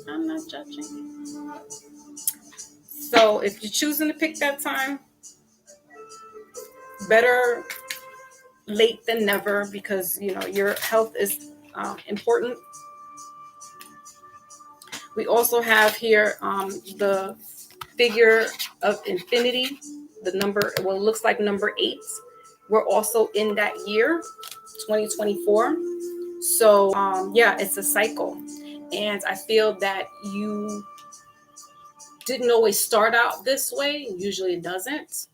I'm not judging. So if you're choosing to pick that time, better late than never, because your health is important. We also have here the figure of infinity, the number, well, it looks like number 8. We're also in that year, 2024. So yeah, it's a cycle, and I feel that you didn't always start out this way. Usually it doesn't,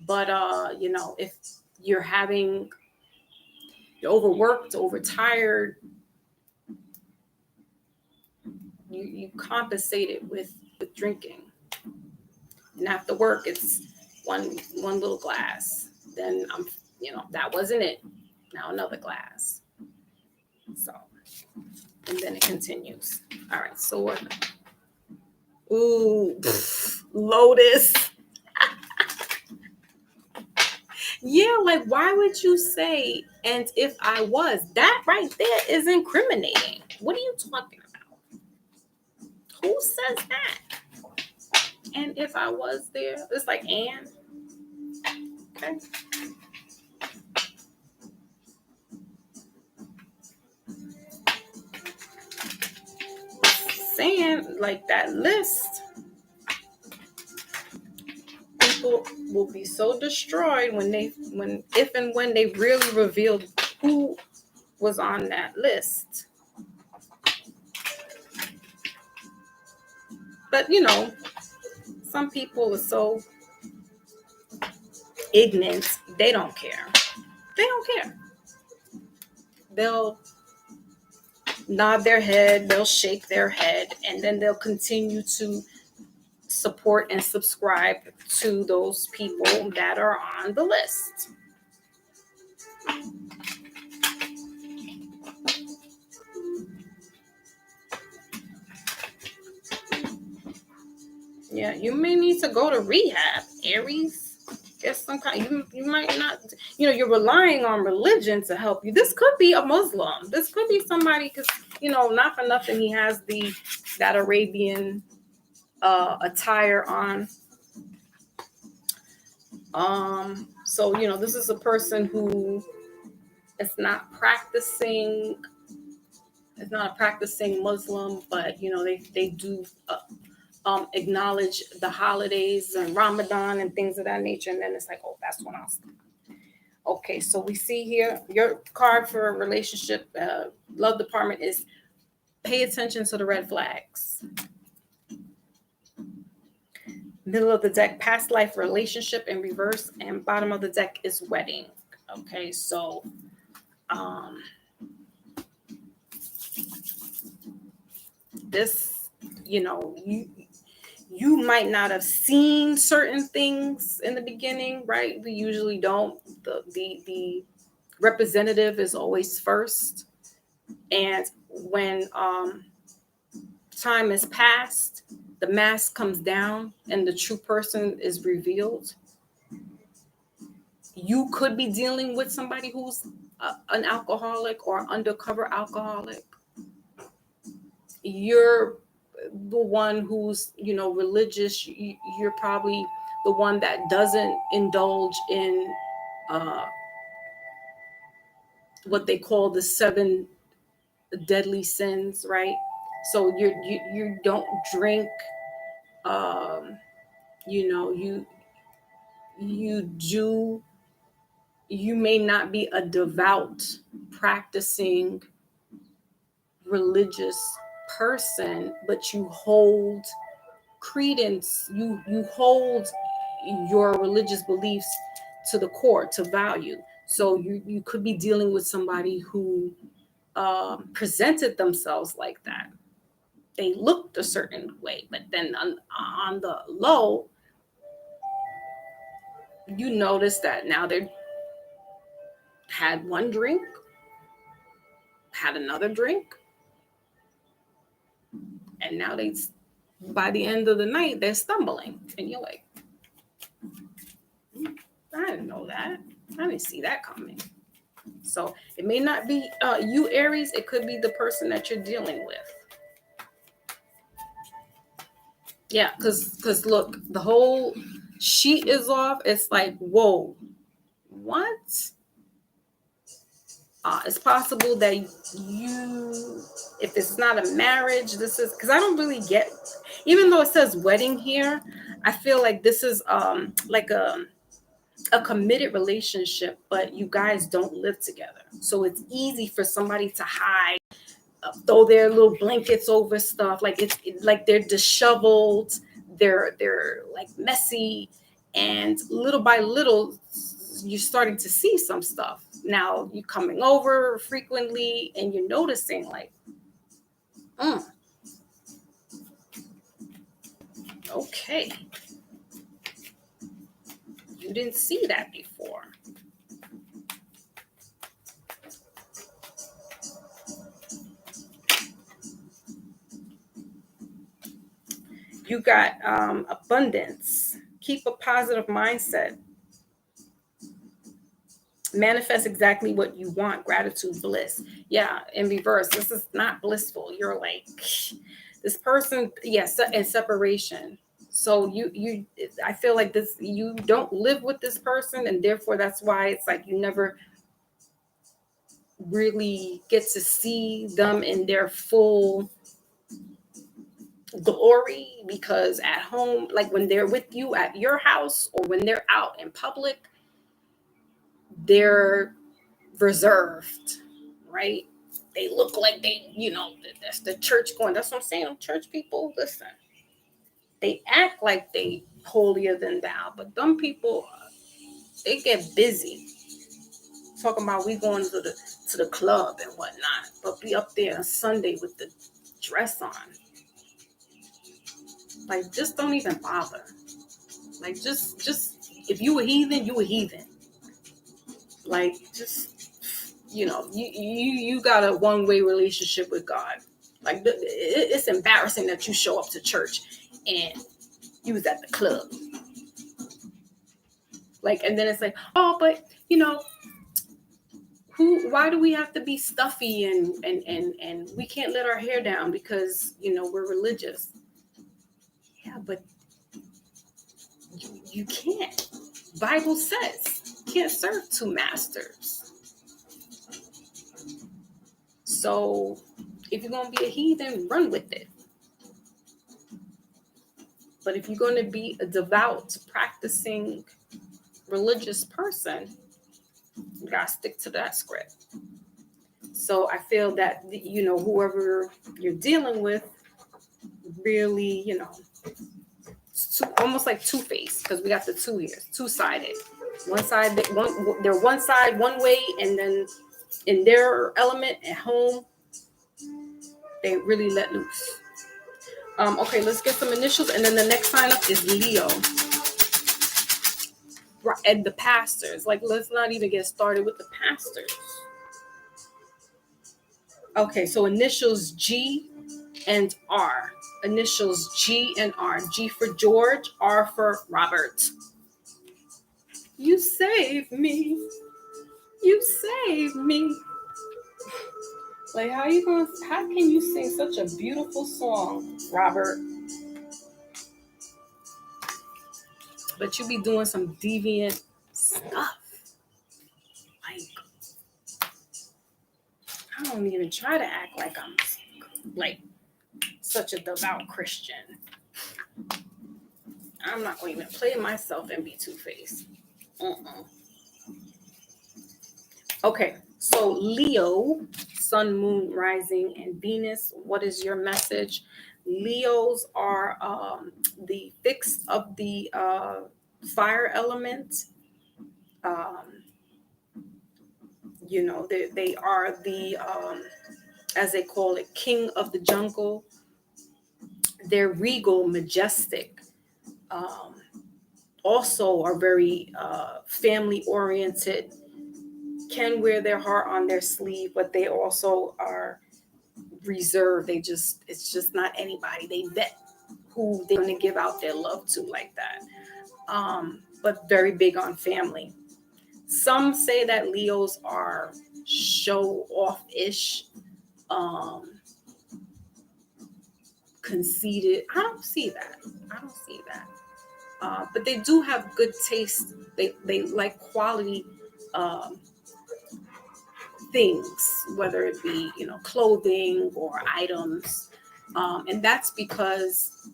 but if you're overworked, overtired, you compensate it with drinking. And after work, it's one little glass. Then I'm, that wasn't it. Now another glass. So, and then it continues. All right, so ooh, Lotus. Yeah, like why would you say, and if I was, that right there is incriminating. What are you talking about? Who says that? And if I was there, it's like, and okay. Saying like that list, people will be so destroyed when if and when they really revealed who was on that list. But some people are so ignorant, they don't care. They don't care. They'll nod their head, they'll shake their head, and then they'll continue to support and subscribe to those people that are on the list. Yeah, you may need to go to rehab, Aries. Get some kind. You might not. You're relying on religion to help you. This could be a Muslim. This could be somebody because not for nothing he has that Arabian attire on. So this is a person who is not practicing. It's not a practicing Muslim, but they do. Acknowledge the holidays and Ramadan and things of that nature. And then it's like, oh, that's what else. Okay, so we see here your card for a relationship, love department is pay attention to the red flags. Middle of the deck, past life relationship in reverse, and bottom of the deck is wedding. Okay, so this, you might not have seen certain things in the beginning, right? We usually don't. The representative is always first. And when time has passed, the mask comes down and the true person is revealed. You could be dealing with somebody who's an alcoholic or undercover alcoholic. You're the one who's religious. You're probably the one that doesn't indulge in what they call the 7 deadly sins, right? So you don't drink. You may not be a devout practicing religious person, but you hold credence, you hold your religious beliefs to the core, to value. So you could be dealing with somebody who presented themselves like that. They looked a certain way, but then on the low, you notice that now they had one drink, had another drink, and now by the end of the night, they're stumbling. And you're like, I didn't know that. I didn't see that coming. So it may not be you, Aries. It could be the person that you're dealing with. Yeah, because look, the whole sheet is off. It's like, whoa, what? It's possible that if it's not a marriage, this is because I don't really get, even though it says wedding here, I feel like this is like a committed relationship, but you guys don't live together. So it's easy for somebody to hide, throw their little blankets over stuff. Like it's like they're disheveled, they're like messy, and little by little, you're starting to see some stuff. Now you're coming over frequently, and you're noticing like, okay. You didn't see that before. You got abundance. Keep a positive mindset. Manifest exactly what you want. Gratitude, bliss. Yeah, in reverse. This is not blissful. You're like, this person, yes, and separation. So I feel like this, you don't live with this person, and therefore that's why it's like you never really get to see them in their full glory, because at home, like when they're with you at your house or when they're out in public, they're reserved, right? They look like they, that's the church going. That's what I'm saying. Church people, listen, they act like they holier than thou, but them people, they get busy talking about we going to the club and whatnot, but be up there on Sunday with the dress on. Like, just don't even bother. Like, just if you a heathen, you a heathen. Like, just, you got a one-way relationship with God. Like, it's embarrassing that you show up to church and you was at the club. Like, and then it's like, oh, but why do we have to be stuffy and we can't let our hair down because we're religious? Yeah, but you can't. Bible says you can't serve two masters. So if you're going to be a heathen, run with it. But if you're going to be a devout, practicing, religious person, you got to stick to that script. So I feel that, whoever you're dealing with really, it's almost like two-faced, because we got the two here, two-sided. One side, they're one side, one way, and then in their element at home, they really let loose. Okay, let's get some initials, and then the next sign up is Leo. And the pastors. Like, let's not even get started with the pastors. Okay, so initials G and R. Initials G and R. G for George, R for Robert. You saved me. You saved me. Like, how can you sing such a beautiful song, Robert? But you be doing some deviant stuff. Like, I don't even try to act like I'm like such a devout Christian. I'm not going to even play myself and be two-faced. Okay, so Leo, Sun, Moon, Rising, and Venus. What is your message? Leos are the fixed of the fire element. They are the, as they call it, king of the jungle. They're regal, majestic. Also are very family-oriented, can wear their heart on their sleeve, but they also are reserved. It's just not anybody. They vet who they're going to give out their love to like that. But very big on family. Some say that Leos are show-off-ish, conceited. I don't see that. But they do have good taste. They like quality things, whether it be clothing or items, and that's because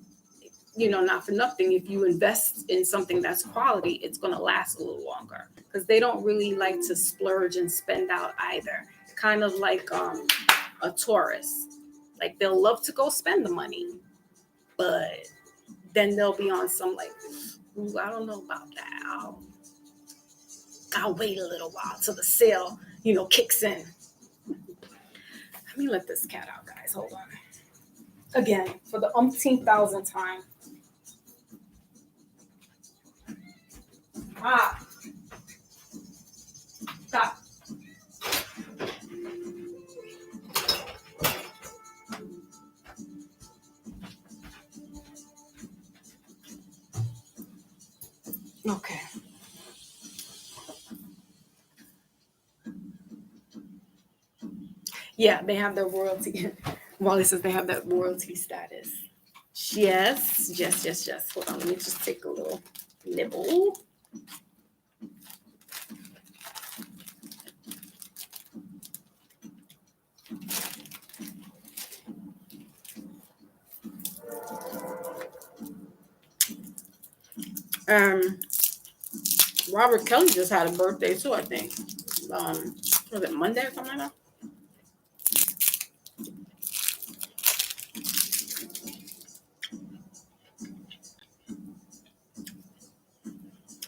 not for nothing, if you invest in something that's quality, it's going to last a little longer, because they don't really like to splurge and spend out either. Kind of like a Taurus. Like, they'll love to go spend the money, but then they'll be on some like, ooh, I don't know about that. I'll wait a little while till the sale, kicks in. Let me let this cat out, guys. Hold on. Again, for the umpteenth thousandth time. Stop. Stop. Okay. Yeah, they have the royalty. Wally says they have that royalty status. Yes. Hold on, let me just take a little nibble. Robert Kelly just had a birthday too, I think. Was it Monday or something like that?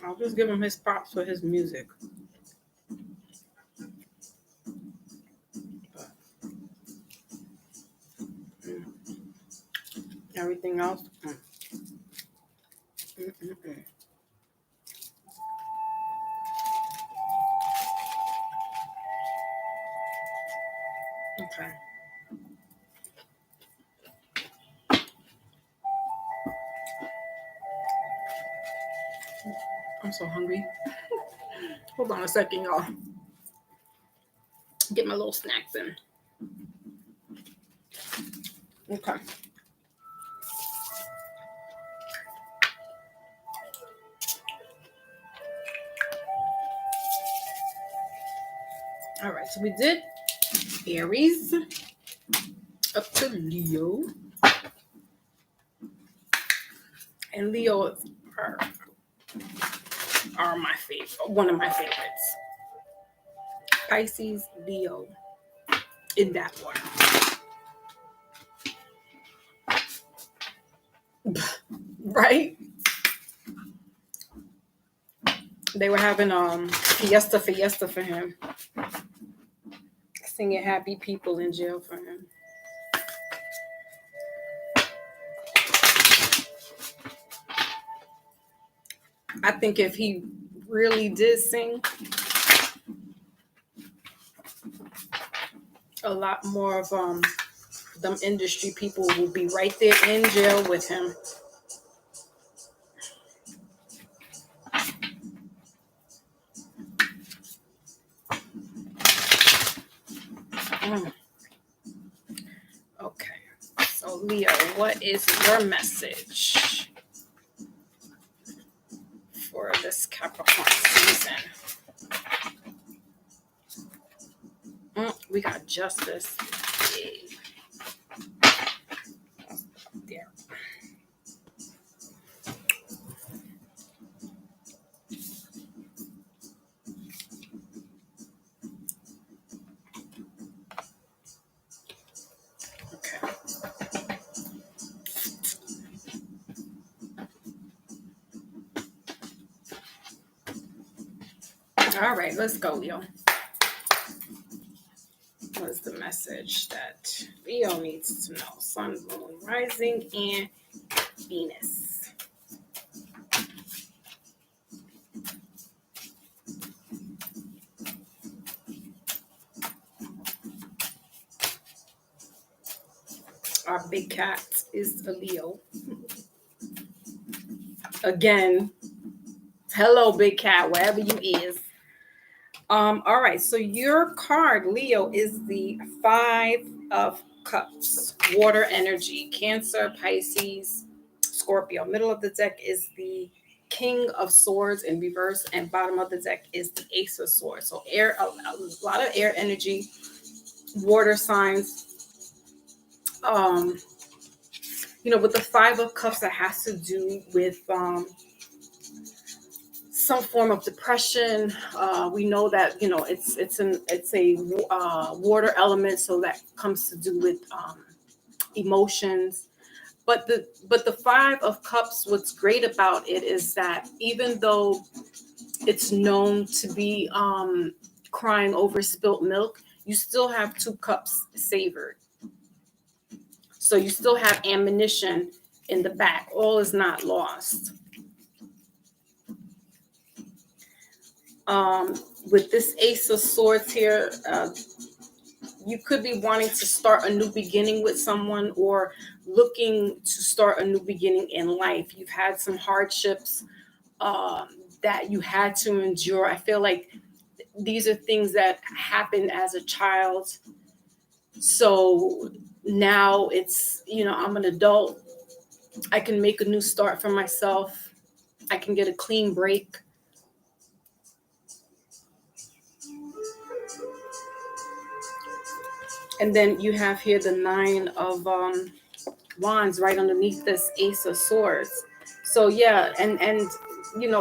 I'll just give him his props for his music. Everything else. Okay. I'm so hungry. Hold on a second, y'all. Get my little snacks in. Okay. All right, so we did Aries up to Leo. And Leo are my favorite, one of my favorites. Pisces, Leo, in that order. Right? They were having fiesta for him. Singing happy people in jail for him. I think if he really did sing, a lot more of them industry people will be right there in jail with him. Okay, so Leo, what is your message for this Capricorn season? We got justice. There. Okay. All right, let's go, Leo. What is the message that Leo needs to know? Sun, moon, rising, and Venus. Our big cat is a Leo. Again, hello, big cat, wherever you is. All right, so your card, Leo, is the 5 of Cups, water energy, Cancer, Pisces, Scorpio. Middle of the deck is the King of Swords in reverse, and bottom of the deck is the Ace of Swords. So air, a lot of air energy, water signs. With the 5 of Cups, that has to do with some form of depression. We know that it's a water element, so that comes to do with emotions. But the 5 of Cups, what's great about it is that even though it's known to be crying over spilt milk, you still have 2 cups savored. So you still have ammunition in the back. All is not lost. With this Ace of Swords here, you could be wanting to start a new beginning with someone, or looking to start a new beginning in life. You've had some hardships that you had to endure. I feel like these are things that happened as a child. So now it's, I'm an adult. I can make a new start for myself. I can get a clean break. And then you have here the Nine of Wands right underneath this Ace of Swords. So yeah, and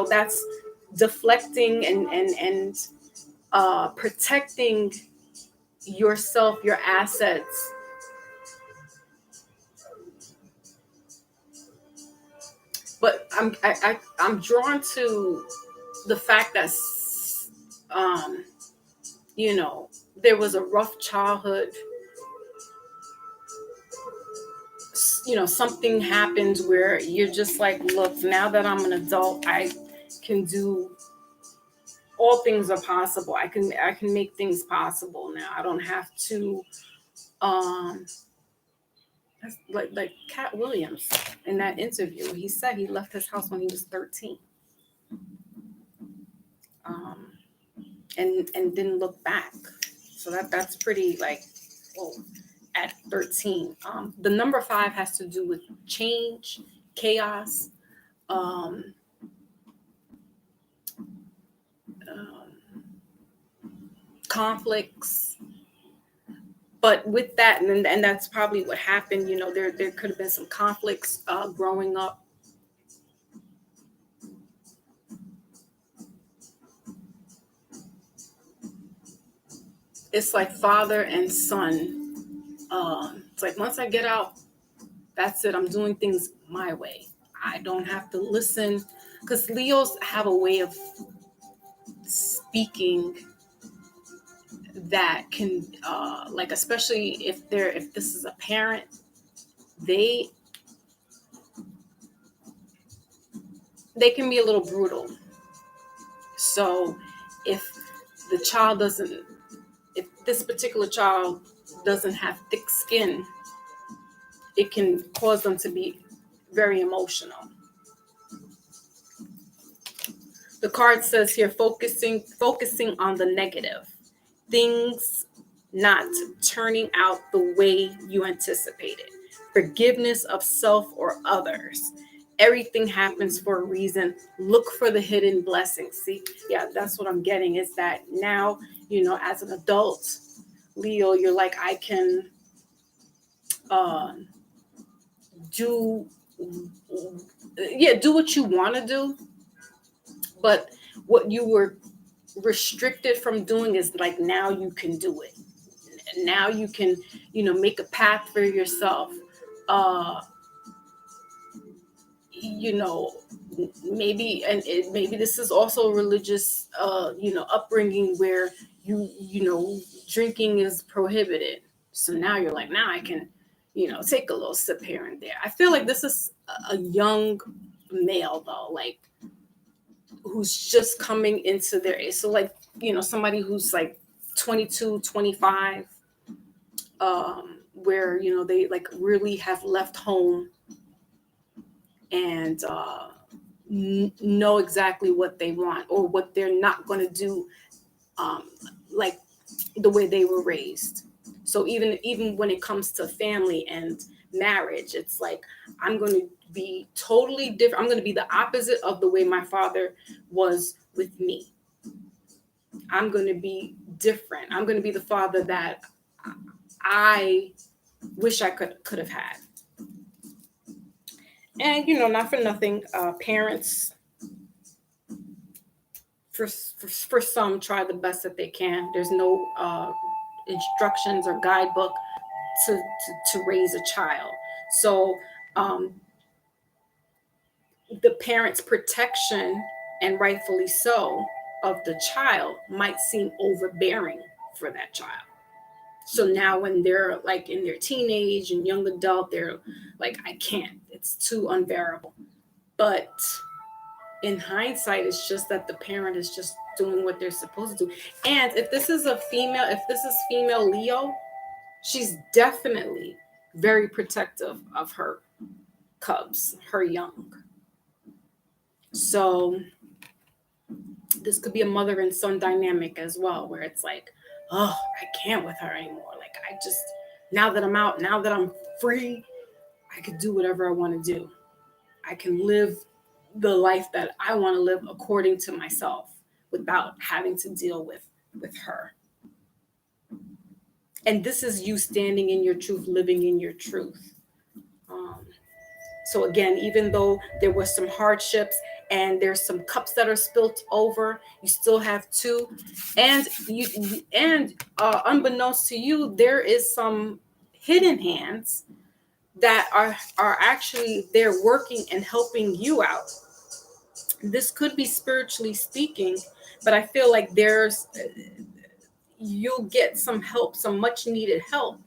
that's deflecting and protecting yourself, your assets. But I'm drawn to the fact that there was a rough childhood. Something happens where you're just like, look, now that I'm an adult, I can do, all things are possible. I can make things possible now. I don't have to like Cat Williams in that interview. He said he left his house when he was 13. And didn't look back. So that's pretty like, oh, at 13. The number 5 has to do with change, chaos, conflicts. But with that, and that's probably what happened. There could have been some conflicts growing up. It's like father and son. It's like, once I get out, that's it. I'm doing things my way. I don't have to listen, because Leos have a way of speaking that can, like, especially if this is a parent, they can be a little brutal. So if this particular child doesn't have thick skin, it can cause them to be very emotional. The card says here, focusing on the negative, things not turning out the way you anticipated, forgiveness of self or others. Everything happens for a reason. Look for the hidden blessings. See, yeah, that's what I'm getting, is that now, as an adult, Leo, you're like, I can do what you want to do, but what you were restricted from doing is like, now you can do it. Now you can, make a path for yourself. Maybe this is also religious, upbringing where drinking is prohibited. So now you're like, now I can, take a little sip here and there. I feel like this is a young male though, like, who's just coming into their age. So like, somebody who's like 22, 25, where, they like really have left home and know exactly what they want, or what they're not going to do, like the way they were raised. So even when it comes to family and marriage, it's like, I'm going to be totally different. I'm going to be the opposite of the way my father was with me. I'm going to be different. I'm going to be the father that I wish I could have had. And, not for nothing, parents, for some, try the best that they can. There's no instructions or guidebook to raise a child. So the parents' protection, and rightfully so, of the child might seem overbearing for that child. So now when they're like in their teenage and young adult, they're like, I can't, it's too unbearable. But in hindsight, it's just that the parent is just doing what they're supposed to do. And if this is female Leo, she's definitely very protective of her cubs, her young. So this could be a mother and son dynamic as well, where it's like, oh, I can't with her anymore. Like, I just, now that I'm out, now that I'm free, I can do whatever I want to do. I can live the life that I want to live according to myself without having to deal with her. And this is you standing in your truth, living in your truth. So again, even though there was some hardships and there's some cups that are spilt over, you still have two. And unbeknownst to you, there is some hidden hands that are actually there working and helping you out. This could be spiritually speaking, but I feel like you'll get some help, some much needed help.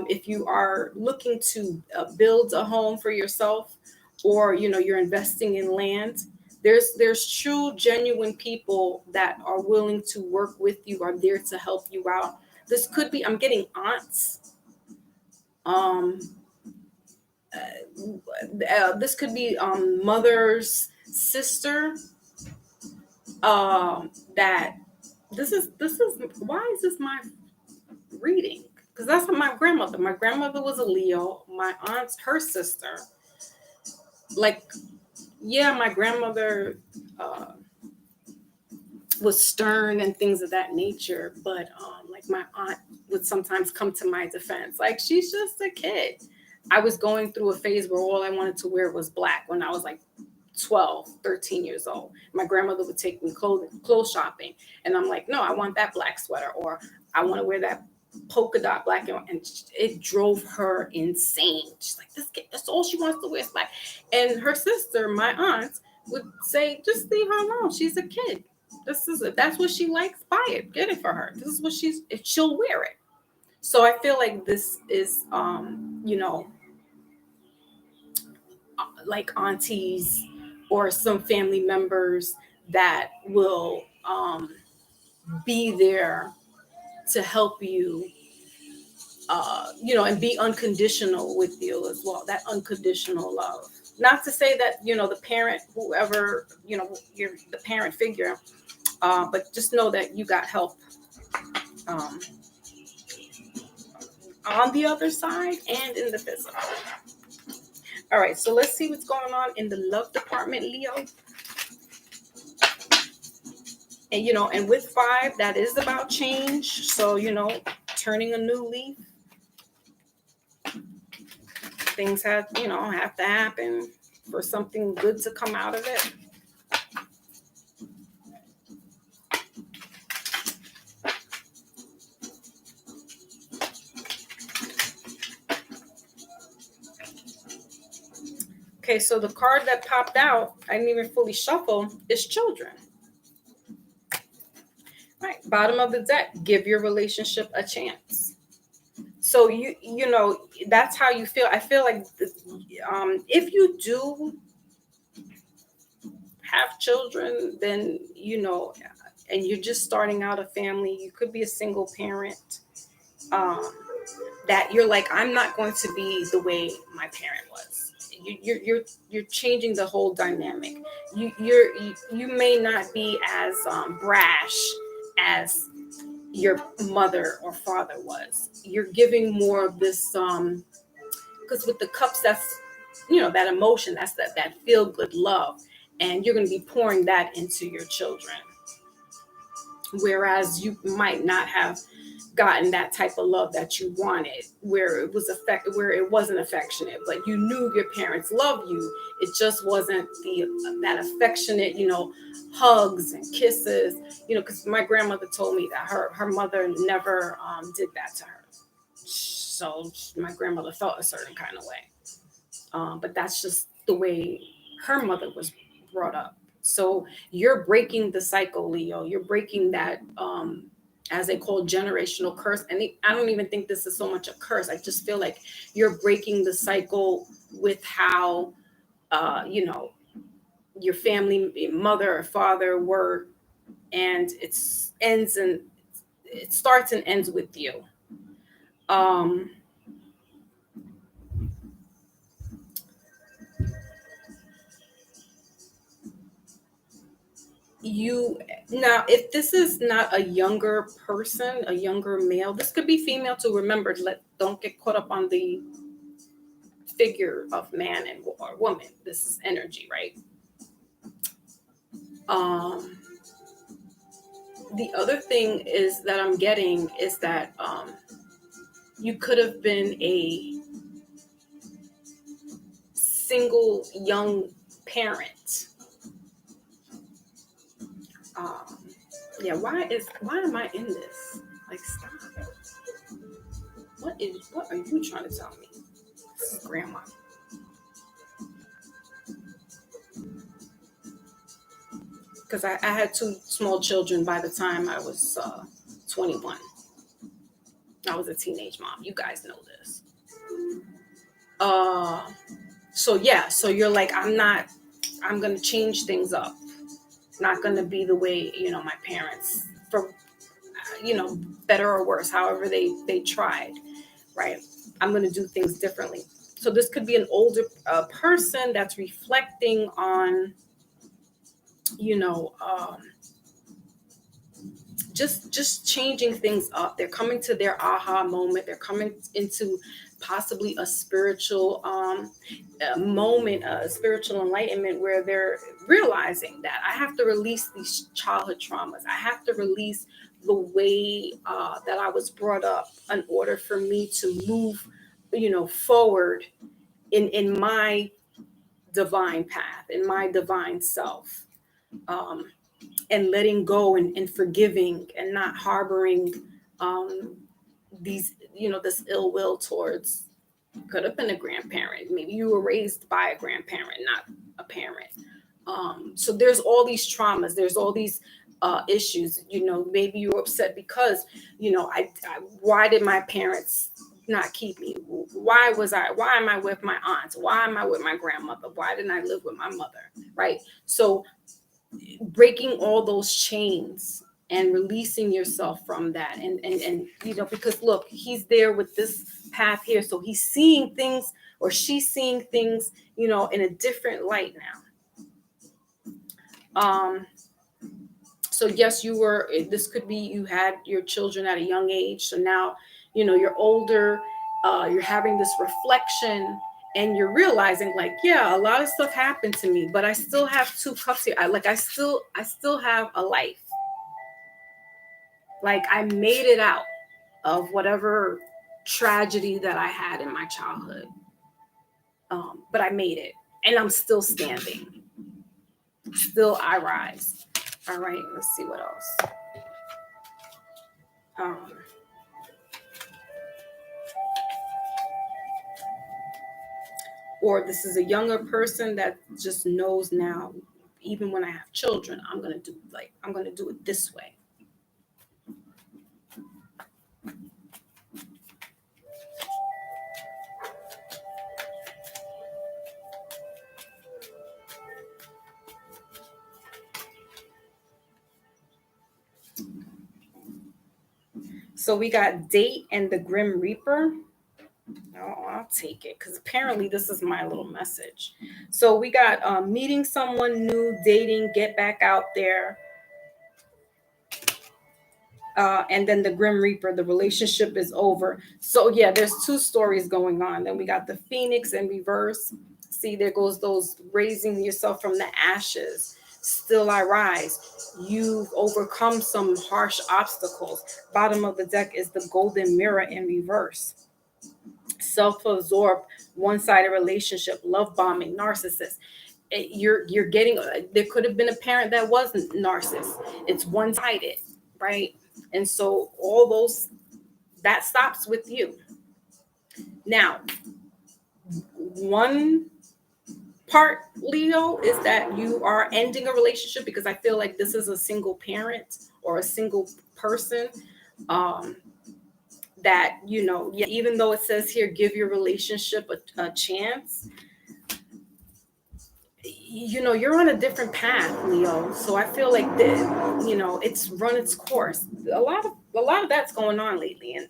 If you are looking to build a home for yourself, or you're investing in land, there's true, genuine people that are willing to work with you, are there to help you out. This could be, I'm getting aunts. This could be mother's sister. That this is why is this my reading? Because that's my grandmother. My grandmother was a Leo. My aunt's her sister. Like, yeah, my grandmother was stern and things of that nature, but like my aunt would sometimes come to my defense. Like, she's just a kid. I was going through a phase where all I wanted to wear was black when I was like 12, 13 years old. My grandmother would take me clothes shopping, and I'm like, no, I want that black sweater, or I want to wear that polka dot black, and it drove her insane. She's like, this kid, that's all she wants to wear is black. And her sister, my aunt, would say, just leave her alone. She's a kid. This is it. That's what she likes. Buy it. Get it for her. This is what she'll wear it. So I feel like this is, like aunties or some family members that will be there to help you, and be unconditional with you as well. That unconditional love. Not to say that, the parent, whoever, you're the parent figure, but just know that you got help on the other side and in the physical. All right, so let's see what's going on in the love department, Leo. And, and with 5, that is about change. So, turning a new leaf. Things have to happen for something good to come out of it. Okay, so the card that popped out, I didn't even fully shuffle, is children. All right, bottom of the deck, give your relationship a chance. So that's how you feel. I feel like if you do have children, then and you're just starting out a family, you could be a single parent, that you're like, I'm not going to be the way my parent was. You're changing the whole dynamic. You may not be as brash as your mother or father was. You're giving more of this, because with the cups, that's that emotion, that's that feel good love, and you're going to be pouring that into your children. Whereas you might not have gotten that type of love that you wanted, where it wasn't affectionate, but you knew your parents loved you. It just wasn't that affectionate, hugs and kisses, because my grandmother told me that her mother never did that to her. So my grandmother felt a certain kind of way. But that's just the way her mother was brought up. So you're breaking the cycle, Leo. You're breaking that, as they call, generational curse. And I don't even think this is so much a curse. I just feel like you're breaking the cycle with how, your family, mother or father, were, and it starts and ends with you. Now, if this is not a younger person, a younger male, this could be female too. Remember, don't get caught up on the figure of man or woman. This is energy, right? The other thing is that I'm getting is that you could have been a single young parent. Yeah, why am I in this? Like, stop. What are you trying to tell me? This is grandma. Because I had 2 small children by the time I was 21. I was a teenage mom. You guys know this. So you're like, I'm going to change things up. Not going to be the way, my parents, for, better or worse, however they tried, right? I'm going to do things differently. So this could be an older person that's reflecting on, just changing things up. They're coming to their aha moment. They're coming into possibly a spiritual moment, a spiritual enlightenment, where they're realizing that I have to release these childhood traumas. I have to release the way that I was brought up in order for me to move, forward in my divine path, in my divine self. And letting go and forgiving and not harboring these, this ill will towards, could have been a grandparent. Maybe you were raised by a grandparent, not a parent. So there's all these traumas. There's all these issues. Maybe you were upset because, why did my parents not keep me? Why am I with my aunts? Why am I with my grandmother? Why didn't I live with my mother? Right. So breaking all those chains and releasing yourself from that. And because look, he's there with this path here. So he's seeing things, or she's seeing things, in a different light now. So yes, this could be, you had your children at a young age. So now, you're older, you're having this reflection, and you're realizing, like, yeah, a lot of stuff happened to me, but I still have 2 cups here. I still have a life. Like, I made it out of whatever tragedy that I had in my childhood. But I made it, and I'm still standing. Still I rise. All right, let's see what else. Or this is a younger person that just knows now, even when I have children, I'm going to do it this way. So we got Date and the Grim Reaper. Oh, I'll take it, because apparently this is my little message. So we got meeting someone new, dating, get back out there. And then the Grim Reaper, the relationship is over. So yeah, there's 2 stories going on. Then we got the Phoenix in reverse. See, there goes those raising yourself from the ashes. Still I rise. You've overcome some harsh obstacles. Bottom of the deck is the Golden Mirror in reverse. Self-absorbed, one-sided relationship, love bombing, narcissist. You're getting, there could have been a parent that wasn't narcissist. It's one-sided, right? And so all those, that stops with you. Now, one part, Leo, is that you are ending a relationship, because I feel like this is a single parent or a single person that, even though it says here, give your relationship a chance, you're on a different path, Leo. So I feel like it's run its course. A lot of that's going on lately, and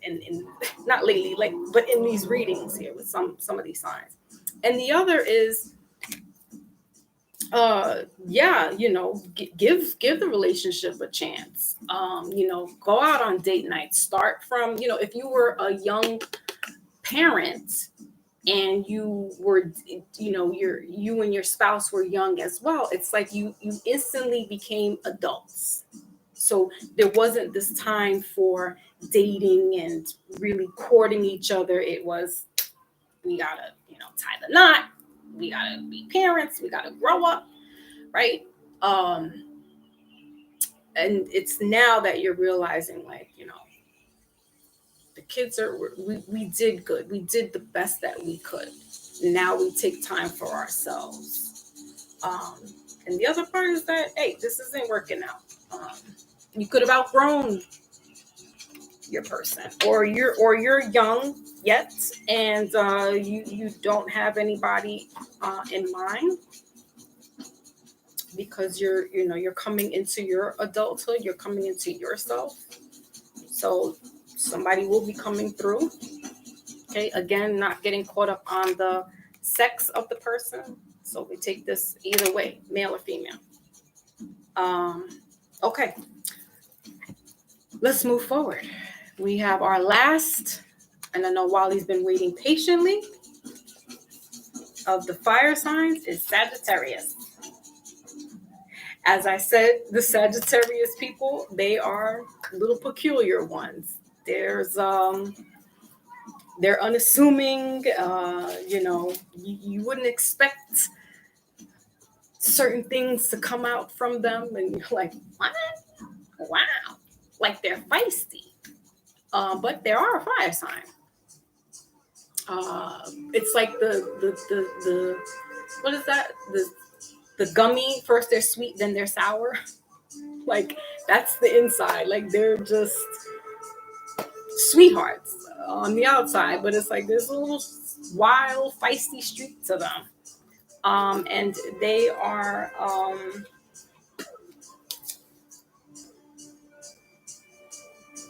not lately, like, but in these readings here with some of these signs. And the other is, give the relationship a chance. Go out on date nights. Start from, if you were a young parent and you were, you and your spouse were young as well, it's like you instantly became adults. So there wasn't this time for dating and really courting each other. It was, we gotta, tie the knot. We gotta be parents. We gotta grow up, right? And it's now that you're realizing, like, the kids we did good. We did the best that we could. Now we take time for ourselves. And the other part is that, hey, this isn't working out. You could have outgrown your person, or you're young yet, and you don't have anybody in mind, because you're coming into your adulthood. You're coming into yourself. So somebody will be coming through. Okay, again, not getting caught up on the sex of the person. So we take this either way, male or female. Okay, let's move forward. We have our last, and I know Wally's been waiting patiently, of the fire signs is Sagittarius. As I said, the Sagittarius people, they are little peculiar ones. They're unassuming. You wouldn't expect certain things to come out from them, and you're like, what? Wow, like they're feisty. But they are a fire sign. It's like the what is that? The gummy. First they're sweet, then they're sour. Like, that's the inside. Like, they're just sweethearts on the outside, but it's like there's a little wild, feisty streak to them. And they are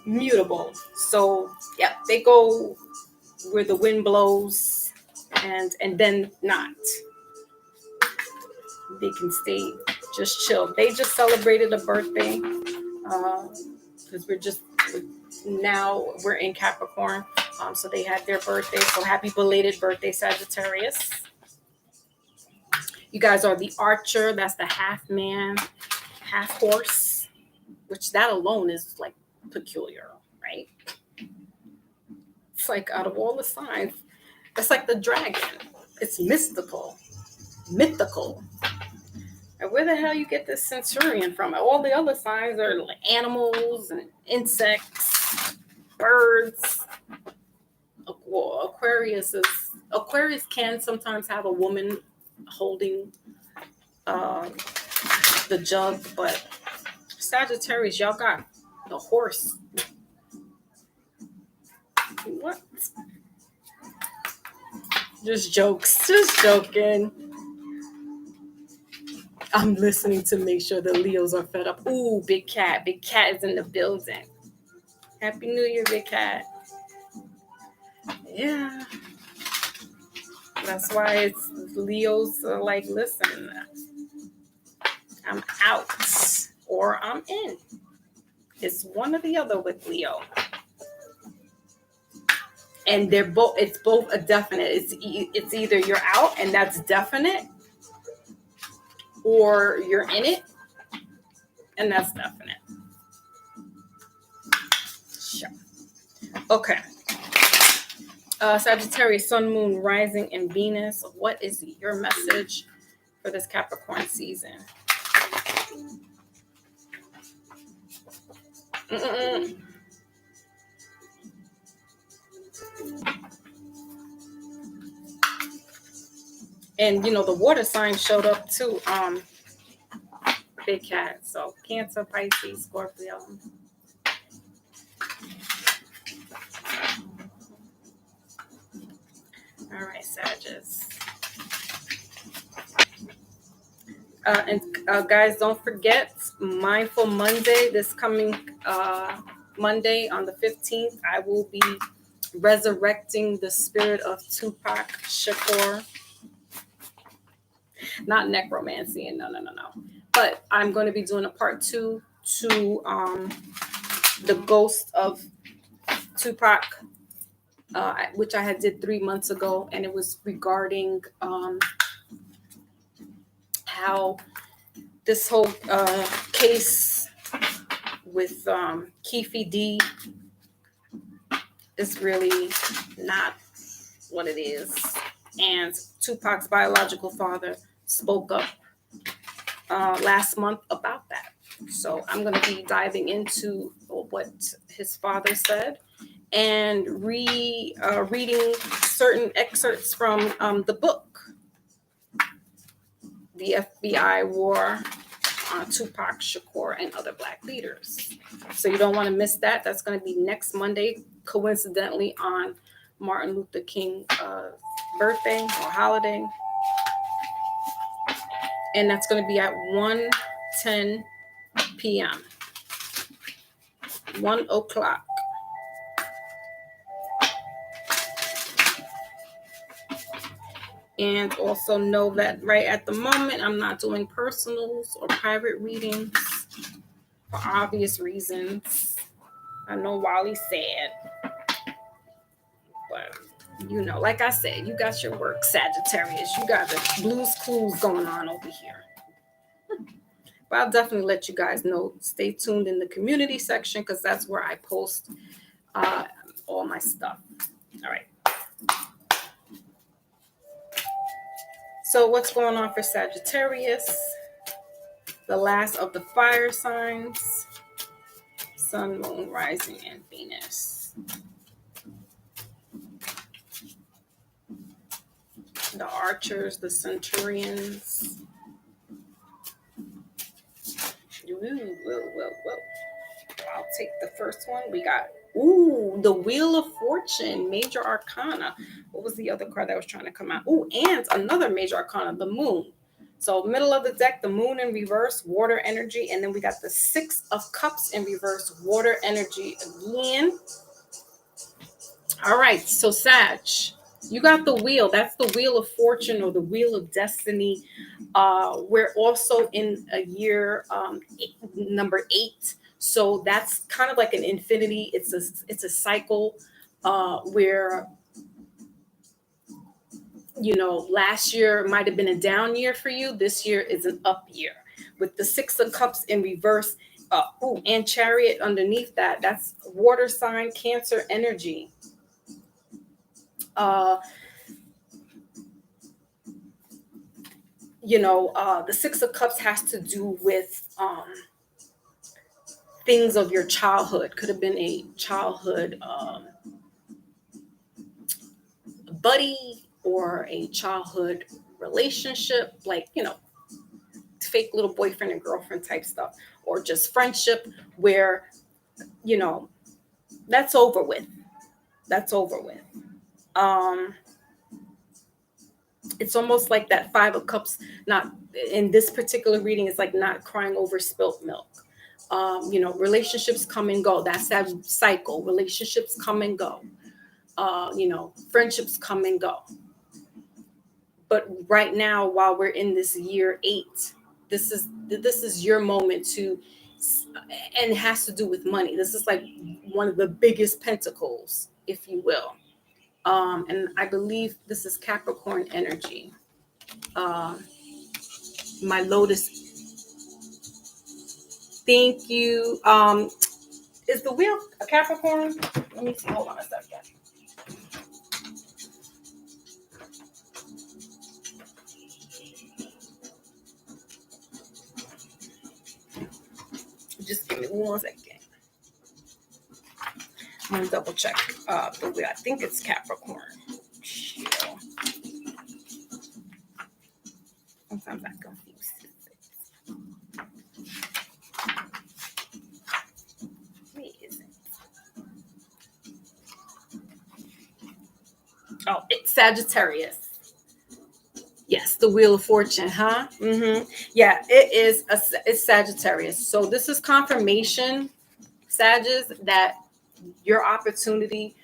mutable. So yeah, they go where the wind blows, and then not. They can stay just chill. They just celebrated a birthday, because we're in Capricorn. So they had their birthday. So happy belated birthday, Sagittarius. You guys are the Archer. That's the half man, half horse, which that alone is like peculiar, right? It's like, out of all the signs, it's like the dragon. It's mythical. And where the hell you get this centurion from? All the other signs are like animals and insects, birds. Aquarius can sometimes have a woman holding the jug, but Sagittarius, y'all got the horse. What? Just joking. I'm listening to make sure the Leos are fed up. Ooh, Big Cat is in the building. Happy New Year, Big Cat. Yeah. That's why it's Leos are like, listen, I'm out or I'm in. It's one or the other with Leo. And it's both a definite. It's either you're out and that's definite, or you're in it and that's definite. Sure. Okay. Sagittarius, Sun, Moon, Rising, and Venus. What is your message for this Capricorn season? And the water sign showed up too. Big Cat. So Cancer, Pisces, Scorpio. All right, Sagittarius. And guys, don't forget Mindful Monday. This coming Monday on the 15th, I will be resurrecting the spirit of Tupac Shakur. Not necromancy, and no. But I'm going to be doing a part 2 to the ghost of Tupac, which I had did 3 months ago, and it was regarding how this whole case with Keefe D is really not what it is. And Tupac's biological father spoke up last month about that. So I'm going to be diving into what his father said and reading certain excerpts from the book, The FBI War on Tupac Shakur and Other Black Leaders. So you don't want to miss that. That's going to be next Monday, coincidentally on Martin Luther King birthday or holiday. And that's going to be at 1:10 p.m. 1 o'clock. And also know that right at the moment, I'm not doing personals or private readings for obvious reasons. I know Wally's sad, but you know, like I said, you got your work, Sagittarius. You got the Blues Clues going on over here. But I'll definitely let you guys know. Stay tuned in the community section because that's where I post all my stuff. All right. So what's going on for Sagittarius? The last of the fire signs. Sun, Moon, Rising, and Venus. The Archers, the Centurions. Whoa. I'll take the first one. We got, the Wheel of Fortune, Major Arcana. What was the other card that was trying to come out? And another Major Arcana, the Moon. So middle of the deck, the Moon in reverse, water energy. And then we got the Six of Cups in reverse, water energy again. All right, so Sag, you got the wheel. That's the Wheel of Fortune or the Wheel of Destiny. We're also in a year number 8. So that's kind of like an infinity. It's a cycle where, you know, last year might have been a down year for you. This year is an up year with the Six of Cups in reverse. And Chariot underneath that. That's water sign, Cancer energy. The Six of Cups has to do with things of your childhood. Could have been a childhood buddy or a childhood relationship, like, you know, fake little boyfriend and girlfriend type stuff, or just friendship where, you know, that's over with. It's almost like that Five of Cups, not in this particular reading, it's like not crying over spilt milk. Relationships come and go. That's that cycle. Relationships come and go. Friendships come and go. But right now, while we're in this year 8, this is your moment to, and it has to do with money. This is like one of the biggest pentacles, if you will. And I believe this is Capricorn energy. My Lotus. Thank you. Is the wheel a Capricorn? Let me see. Hold on a second. Just give me 1 second. I'm gonna double check the wheel. I think it's Capricorn. Sometimes I confuse it. Where is it? Oh, it's Sagittarius. Yes, the Wheel of Fortune, huh? Yeah, it's Sagittarius. So this is confirmation, Sagittarius, that your opportunity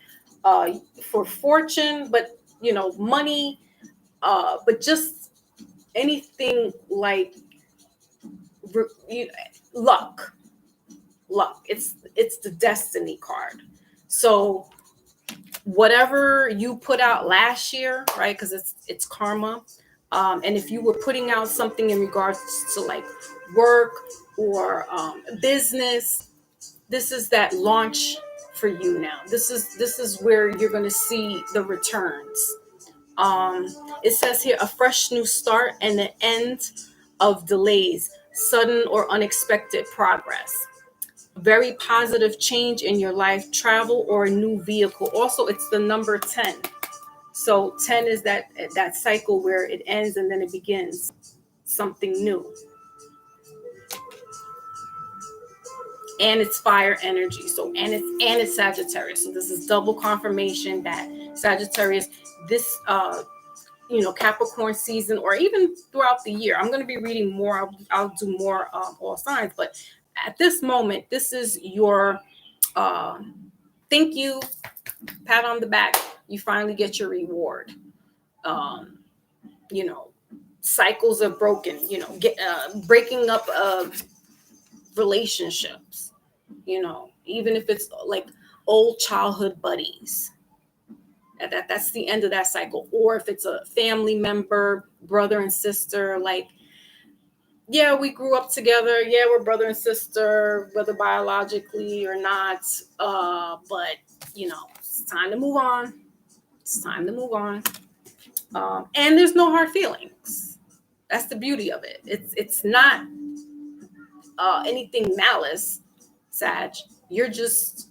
for fortune, but money, but just anything like luck. It's the destiny card. So whatever you put out last year, right? Because it's karma. And if you were putting out something in regards to like work or business, this is that launch for you now. This is where you're going to see the returns. It says here a fresh new start and the end of delays, sudden or unexpected progress. Very positive change in your life, travel or a new vehicle. Also, it's the number 10. So 10 is that cycle where it ends and then it begins something new. And it's fire energy. So and it's Sagittarius. So this is double confirmation that Sagittarius, this Capricorn season, or even throughout the year. I'm going to be reading more. I'll do more all signs, but at this moment, this is your thank you, pat on the back. You finally get your reward. Cycles are broken. Breaking up of relationships. Even if it's like old childhood buddies. That's the end of that cycle. Or if it's a family member, brother and sister, like, yeah, we grew up together. Yeah, we're brother and sister, whether biologically or not. But it's time to move on. It's time to move on. And there's no hard feelings. That's the beauty of it. It's not anything malice, Sag. You're just,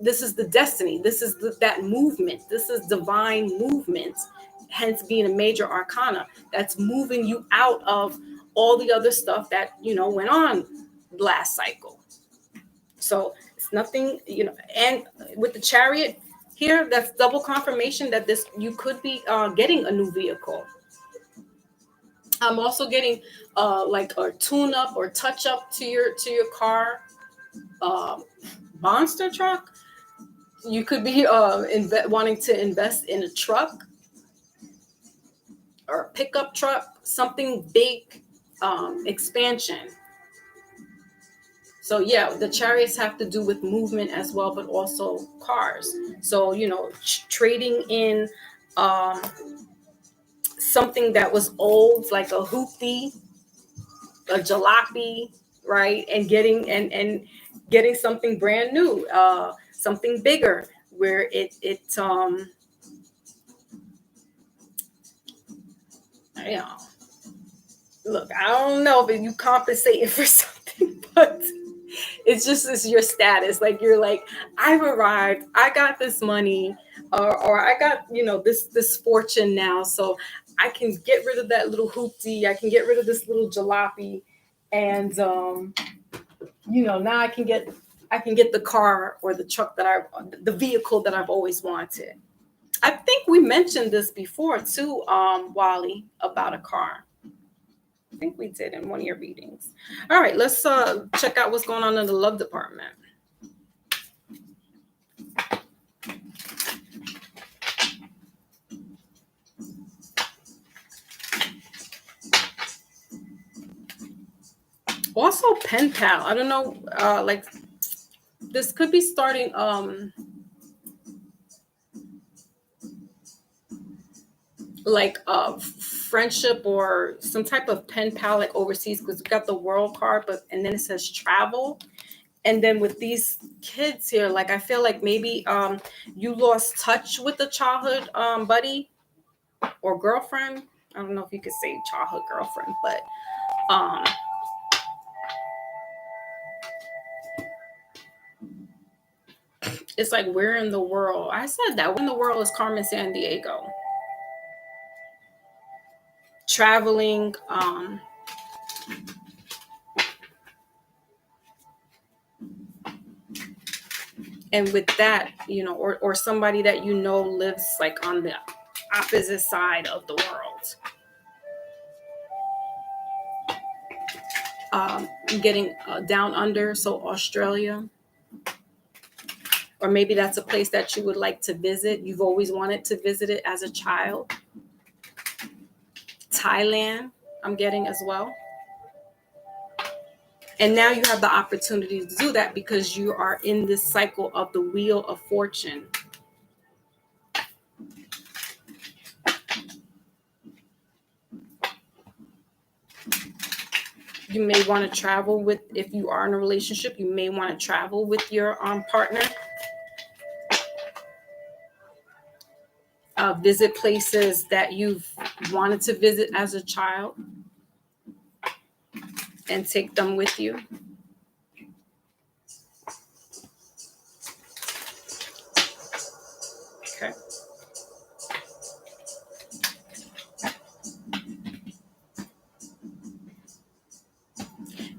this is the destiny. This is that movement. This is divine movement, hence being a major arcana that's moving you out of all the other stuff that went on last cycle. So it's nothing, and with the Chariot here, that's double confirmation that you could be getting a new vehicle. I'm also getting like a tune up or touch up to your car, monster truck. You could be wanting to invest in a truck or a pickup truck, something big, expansion. So yeah, the Chariots have to do with movement as well, but also cars. So trading in something that was old, like a hoopty, a jalopy, right, and getting something brand new, something bigger, where it look, I don't know if you compensating for something, but it's your status. Like, you're like, I've arrived, I got this money, or I got this fortune now, so I can get rid of that little hoopty, I can get rid of this little jalopy, and now I can get the car or the truck the vehicle that I've always wanted. I think we mentioned this before too, Wally, about a car. I think we did in one of your readings. All right, let's check out what's going on in the love department. Also, pen pal. I don't know, like this could be starting like a friendship or some type of pen pal, like overseas, because we got the world card, and then it says travel. And then with these kids here, like, I feel like maybe you lost touch with the childhood buddy or girlfriend. I don't know if you could say childhood girlfriend, but it's like, where in the world? I said that. Where in the world is Carmen Sandiego? Traveling, and with that, or somebody that lives like on the opposite side of the world. I'm getting down under, so Australia. Or maybe that's a place that you would like to visit. You've always wanted to visit it as a child. Thailand, I'm getting as well. And now you have the opportunity to do that because you are in this cycle of the Wheel of Fortune. You may want to travel with, if you are in a relationship, you may want to travel with your partner. Visit places that you've wanted to visit as a child and take them with you. Okay.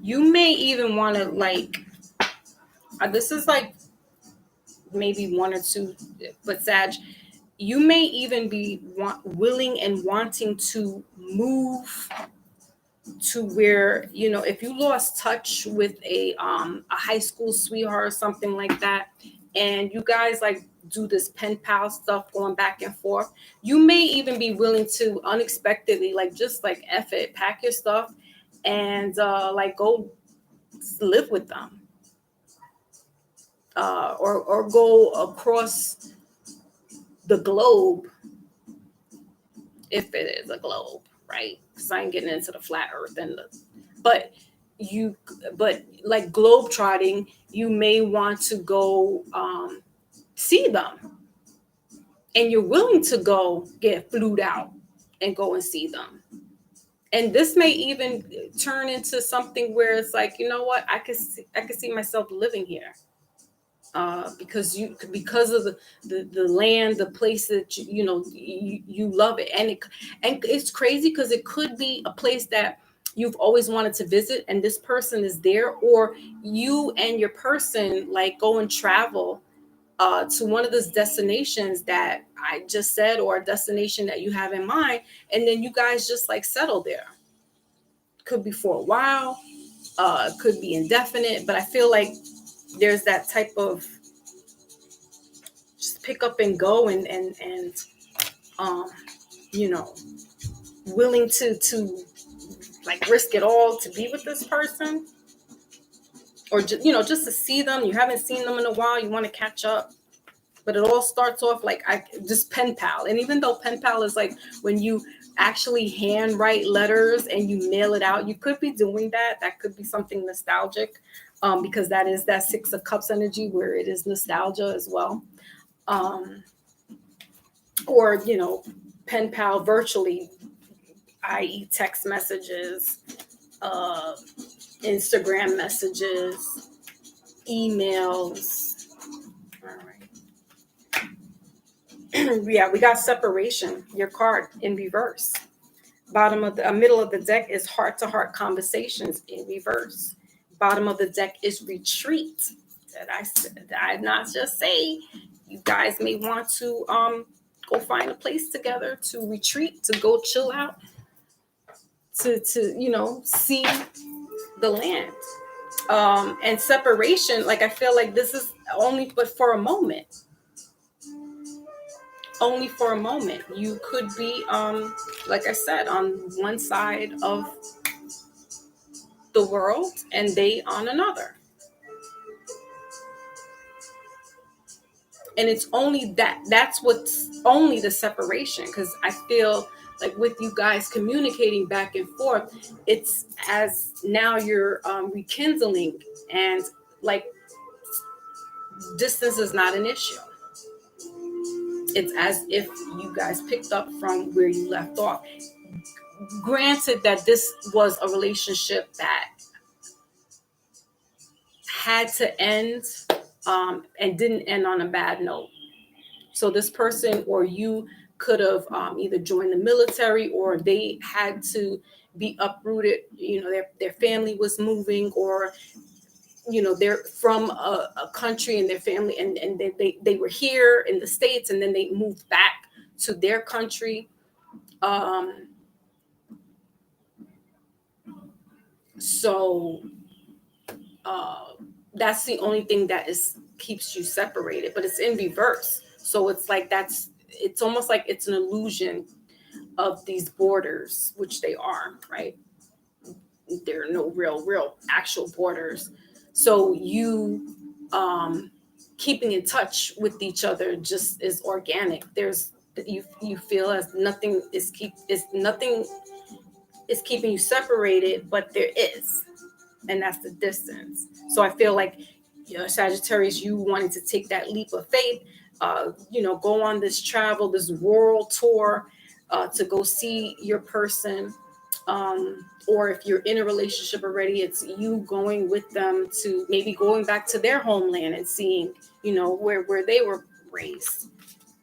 You may even want to this is like maybe one or two, but Sag, you may even be willing and wanting to move to where, if you lost touch with a high school sweetheart or something like that, and you guys do this pen pal stuff going back and forth, you may even be willing to unexpectedly just F it, pack your stuff and go live with them, or go across the globe, if it is a globe, right? Because I ain't getting into the flat earth but globe trotting, you may want to go see them, and you're willing to go get flued out and go and see them. And this may even turn into something where it's you know what, I could see myself living here. Because of the land, the place that you love it, and it's crazy because it could be a place that you've always wanted to visit, and this person is there, or you and your person go and travel to one of those destinations that I just said, or a destination that you have in mind, and then you guys just settle there. Could be for a while, could be indefinite, but I feel like there's that type of just pick up and go and willing to risk it all to be with this person, or just to see them. You haven't seen them in a while, you want to catch up, but it all starts off just pen pal. And even though pen pal is when you actually handwrite letters and you mail it out, you could be doing that could be something nostalgic, because that is that Six of Cups energy where it is nostalgia as well. Or pen pal virtually, i.e. text messages, Instagram messages, emails. All right. Yeah, we got separation, your card in reverse. Bottom of the middle of the deck is heart-to-heart conversations in reverse. Bottom of the deck is retreat. Did I not just say you guys may want to go find a place together to retreat, to go chill out, to see the land. And separation, I feel like this is only but for a moment. Only for a moment. You could be like I said, on one side of the world and they on another. And it's only that's what's only the separation, because I feel with you guys communicating back and forth, it's as now you're rekindling, and distance is not an issue. It's as if you guys picked up from where you left off. Granted that this was a relationship that had to end, and didn't end on a bad note. So this person or you could have either joined the military, or they had to be uprooted. Their family was moving, or they're from a country and their family, and they were here in the States, and then they moved back to their country. So that's the only thing that keeps you separated, but it's in reverse. So it's like it's almost like it's an illusion of these borders, which they are, right? There are no real actual borders. So you keeping in touch with each other just is organic. You feel as nothing is keeping you separated, but there is, and that's the distance. So I feel like, Sagittarius, you wanting to take that leap of faith, go on this travel, this world tour, to go see your person. Or if you're in a relationship already, it's you going with them to maybe going back to their homeland and seeing, where they were raised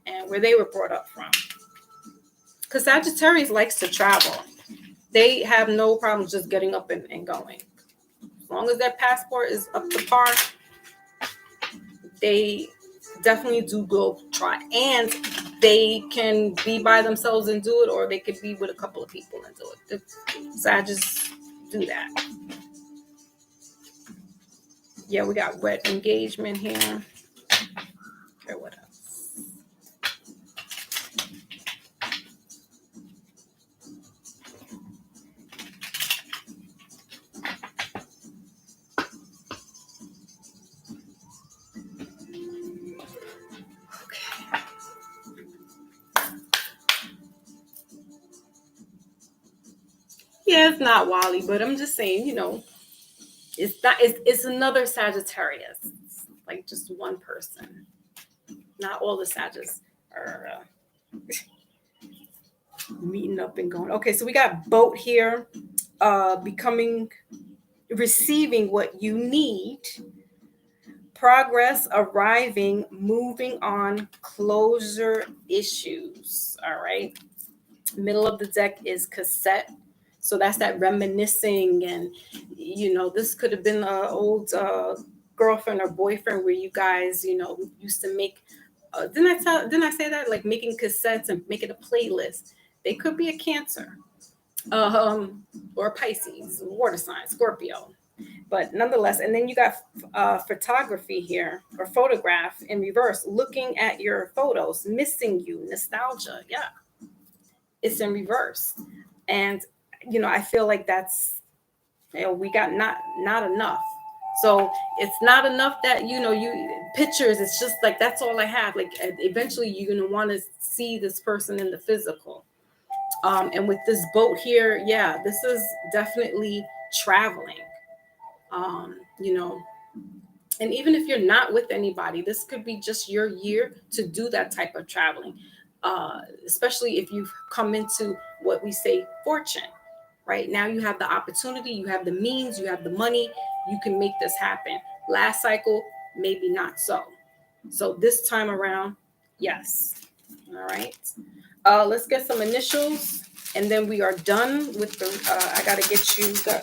and where they were brought up from. Because Sagittarius likes to travel. They have no problem just getting up and going. As long as their passport is up to par, they definitely do go try. And they can be by themselves and do it, or they could be with a couple of people and do it. So I just do that. Yeah, we got wet engagement here. Okay, what else? Yeah, it's not Wally, but I'm just saying, it's not. It's another Sagittarius. It's like just one person. Not all the Sagittarius are meeting up and going. Okay, so we got boat here, receiving what you need, progress, arriving, moving on, closure issues. All right. Middle of the deck is cassette. So that's that reminiscing, and this could have been an old girlfriend or boyfriend where you guys, used to make. Didn't I say that, like making cassettes and making a playlist? They could be a Cancer, or a Pisces, water sign, Scorpio. But nonetheless, and then you got photography here, or photograph in reverse, looking at your photos, missing you, nostalgia. Yeah, it's in reverse. And I feel like that's, we got not enough. So it's not enough that you pictures. It's just like that's all I have. Like eventually you're gonna want to see this person in the physical. And with this boat here, yeah, this is definitely traveling. You know, and even if you're not with anybody, this could be just your year to do that type of traveling. Especially if you've come into what we say fortune. Right now, you have the opportunity, you have the means, you have the money, you can make this happen. Last cycle, maybe not so. So this time around, yes. All right. Let's get some initials, and then we are done with the. I gotta get you the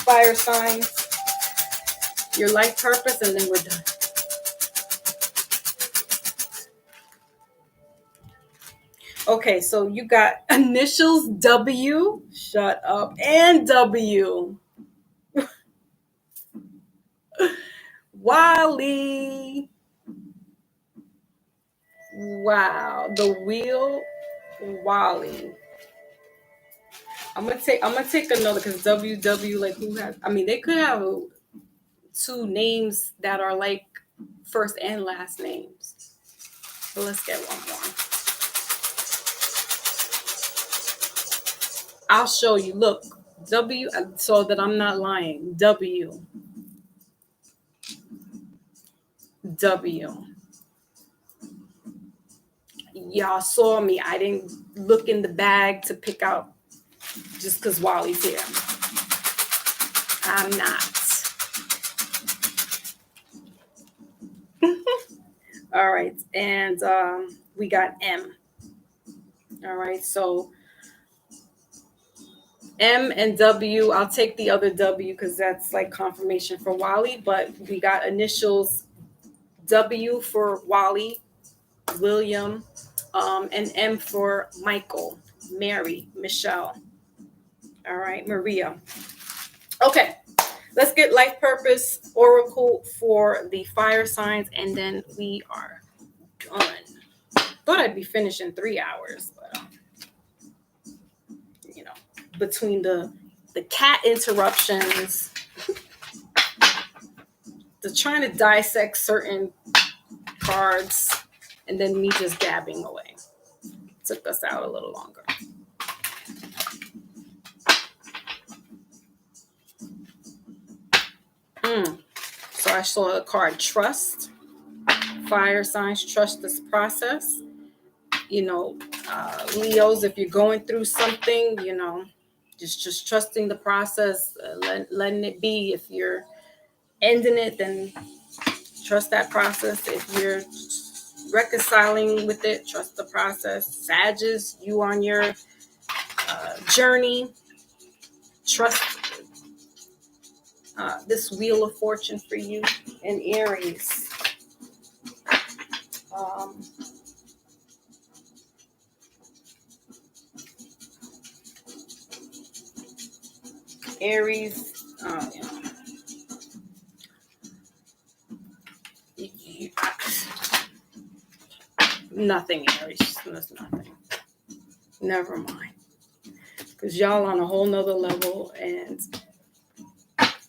fire signs, your life purpose, and then we're done. Okay, so you got initials W, shut up, and W. Wally. Wow, the wheel, Wally. I'm gonna take another, because WW, like, who has, I mean, they could have two names that are like first and last names. So let's get one more. I'll show you. Look, W, so that I'm not lying. W. Y'all saw me. I didn't look in the bag to pick out just because Wally's here. I'm not. All right. And we got M. All right. So M and W, I'll take the other W because that's like confirmation for Wally, but we got initials W for Wally, William, and M for Michael, Mary, Michelle. All right, Maria. Okay, let's get life purpose oracle for the fire signs, and then we are done. Thought I'd be finished in 3 hours, but you know, between the cat interruptions, the trying to dissect certain cards, and then me just dabbing away, took us out a little longer. So I saw the card trust. Fire signs, trust this process. You know, Leos, if you're going through something, you know, just trusting the process, letting it be. If you're ending it, then trust that process. If you're reconciling with it, trust the process. Sagittarius, you on your journey, trust this wheel of fortune for you. And Aries, Aries, nothing, Aries. That's nothing. Never mind. Because y'all on a whole nother level, and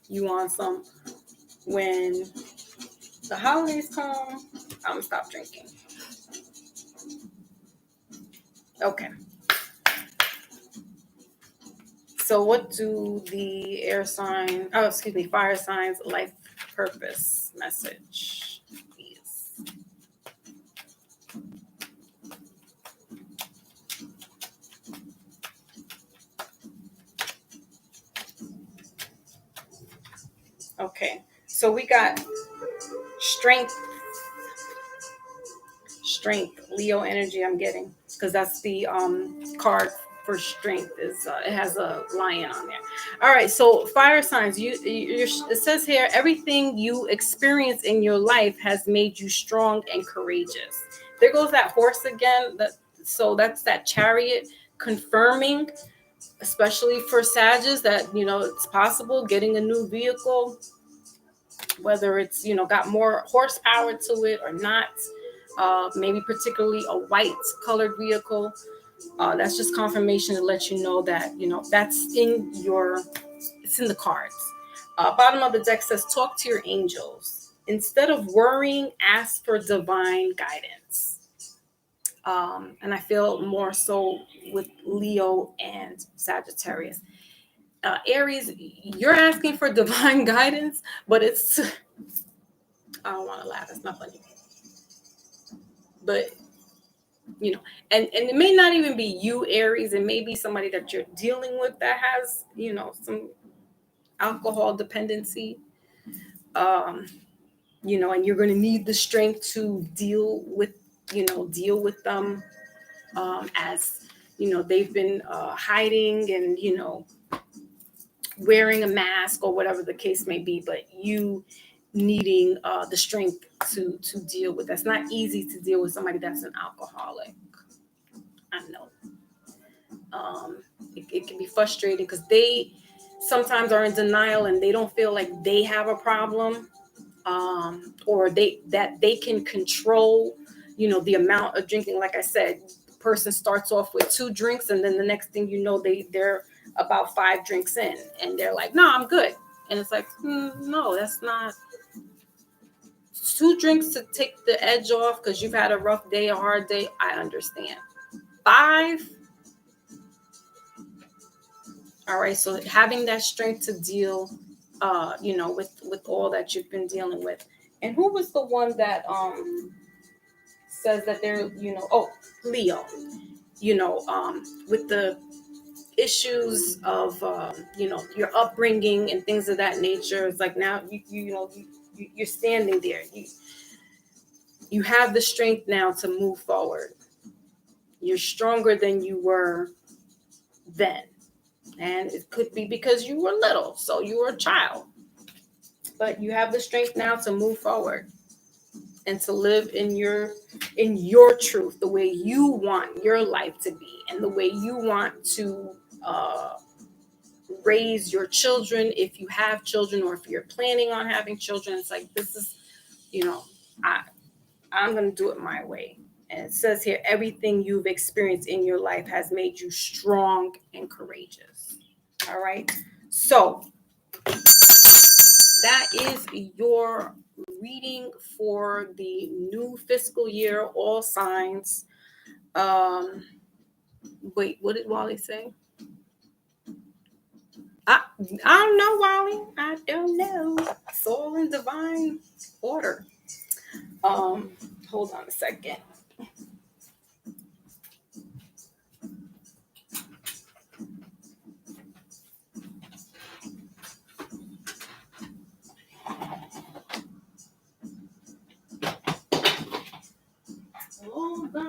you want some. When the holidays come, I'm gonna stop drinking. Okay. So what do the fire signs life purpose message is? Okay. So we got strength, Leo energy I'm getting, because that's the card for strength. Is it has a lion on there. All right, so fire signs, it says here, everything you experience in your life has made you strong and courageous. There goes that horse again. So that's that Chariot confirming, especially for Sagittarius, that it's possible getting a new vehicle, whether it's got more horsepower to it or not. Maybe particularly a white colored vehicle. That's just confirmation to let you know that that's it's in the cards. Bottom of the deck says, talk to your angels. Instead of worrying, ask for divine guidance. And I feel more so with Leo and Sagittarius. Aries, you're asking for divine guidance, but it's, I don't want to laugh, it's not funny. But, and it may not even be you, Aries. It may be somebody that you're dealing with that has, some alcohol dependency. And you're going to need the strength to deal with them as, they've been hiding and, wearing a mask or whatever the case may be, but you needing the strength to deal with. That's not easy to deal with somebody that's an alcoholic. I know. It can be frustrating because they sometimes are in denial and they don't feel like they have a problem, or that they can control, the amount of drinking. Like I said, the person starts off with 2 drinks and then the next thing you know, they're about 5 drinks in and they're like, no, I'm good. And it's like, no, that's not. 2 drinks to take the edge off because you've had a rough day, a hard day, I understand. 5. All right, so having that strength to deal, with all that you've been dealing with. And who was the one that says that they're, Leo, with the issues of, your upbringing and things of that nature. It's like now you're standing there. You have the strength now to move forward. You're stronger than you were then. And it could be because you were little, so you were a child. But you have the strength now to move forward and to live in your truth, the way you want your life to be and the way you want to raise your children if you have children, or if you're planning on having children. It's like, this is, I'm going to do it my way. And it says here, everything you've experienced in your life has made you strong and courageous. All right. So that is your reading for the new fiscal year, all signs. Wait, what did Wally say? I don't know, Wally. I don't know. It's all in divine order. Hold on a second.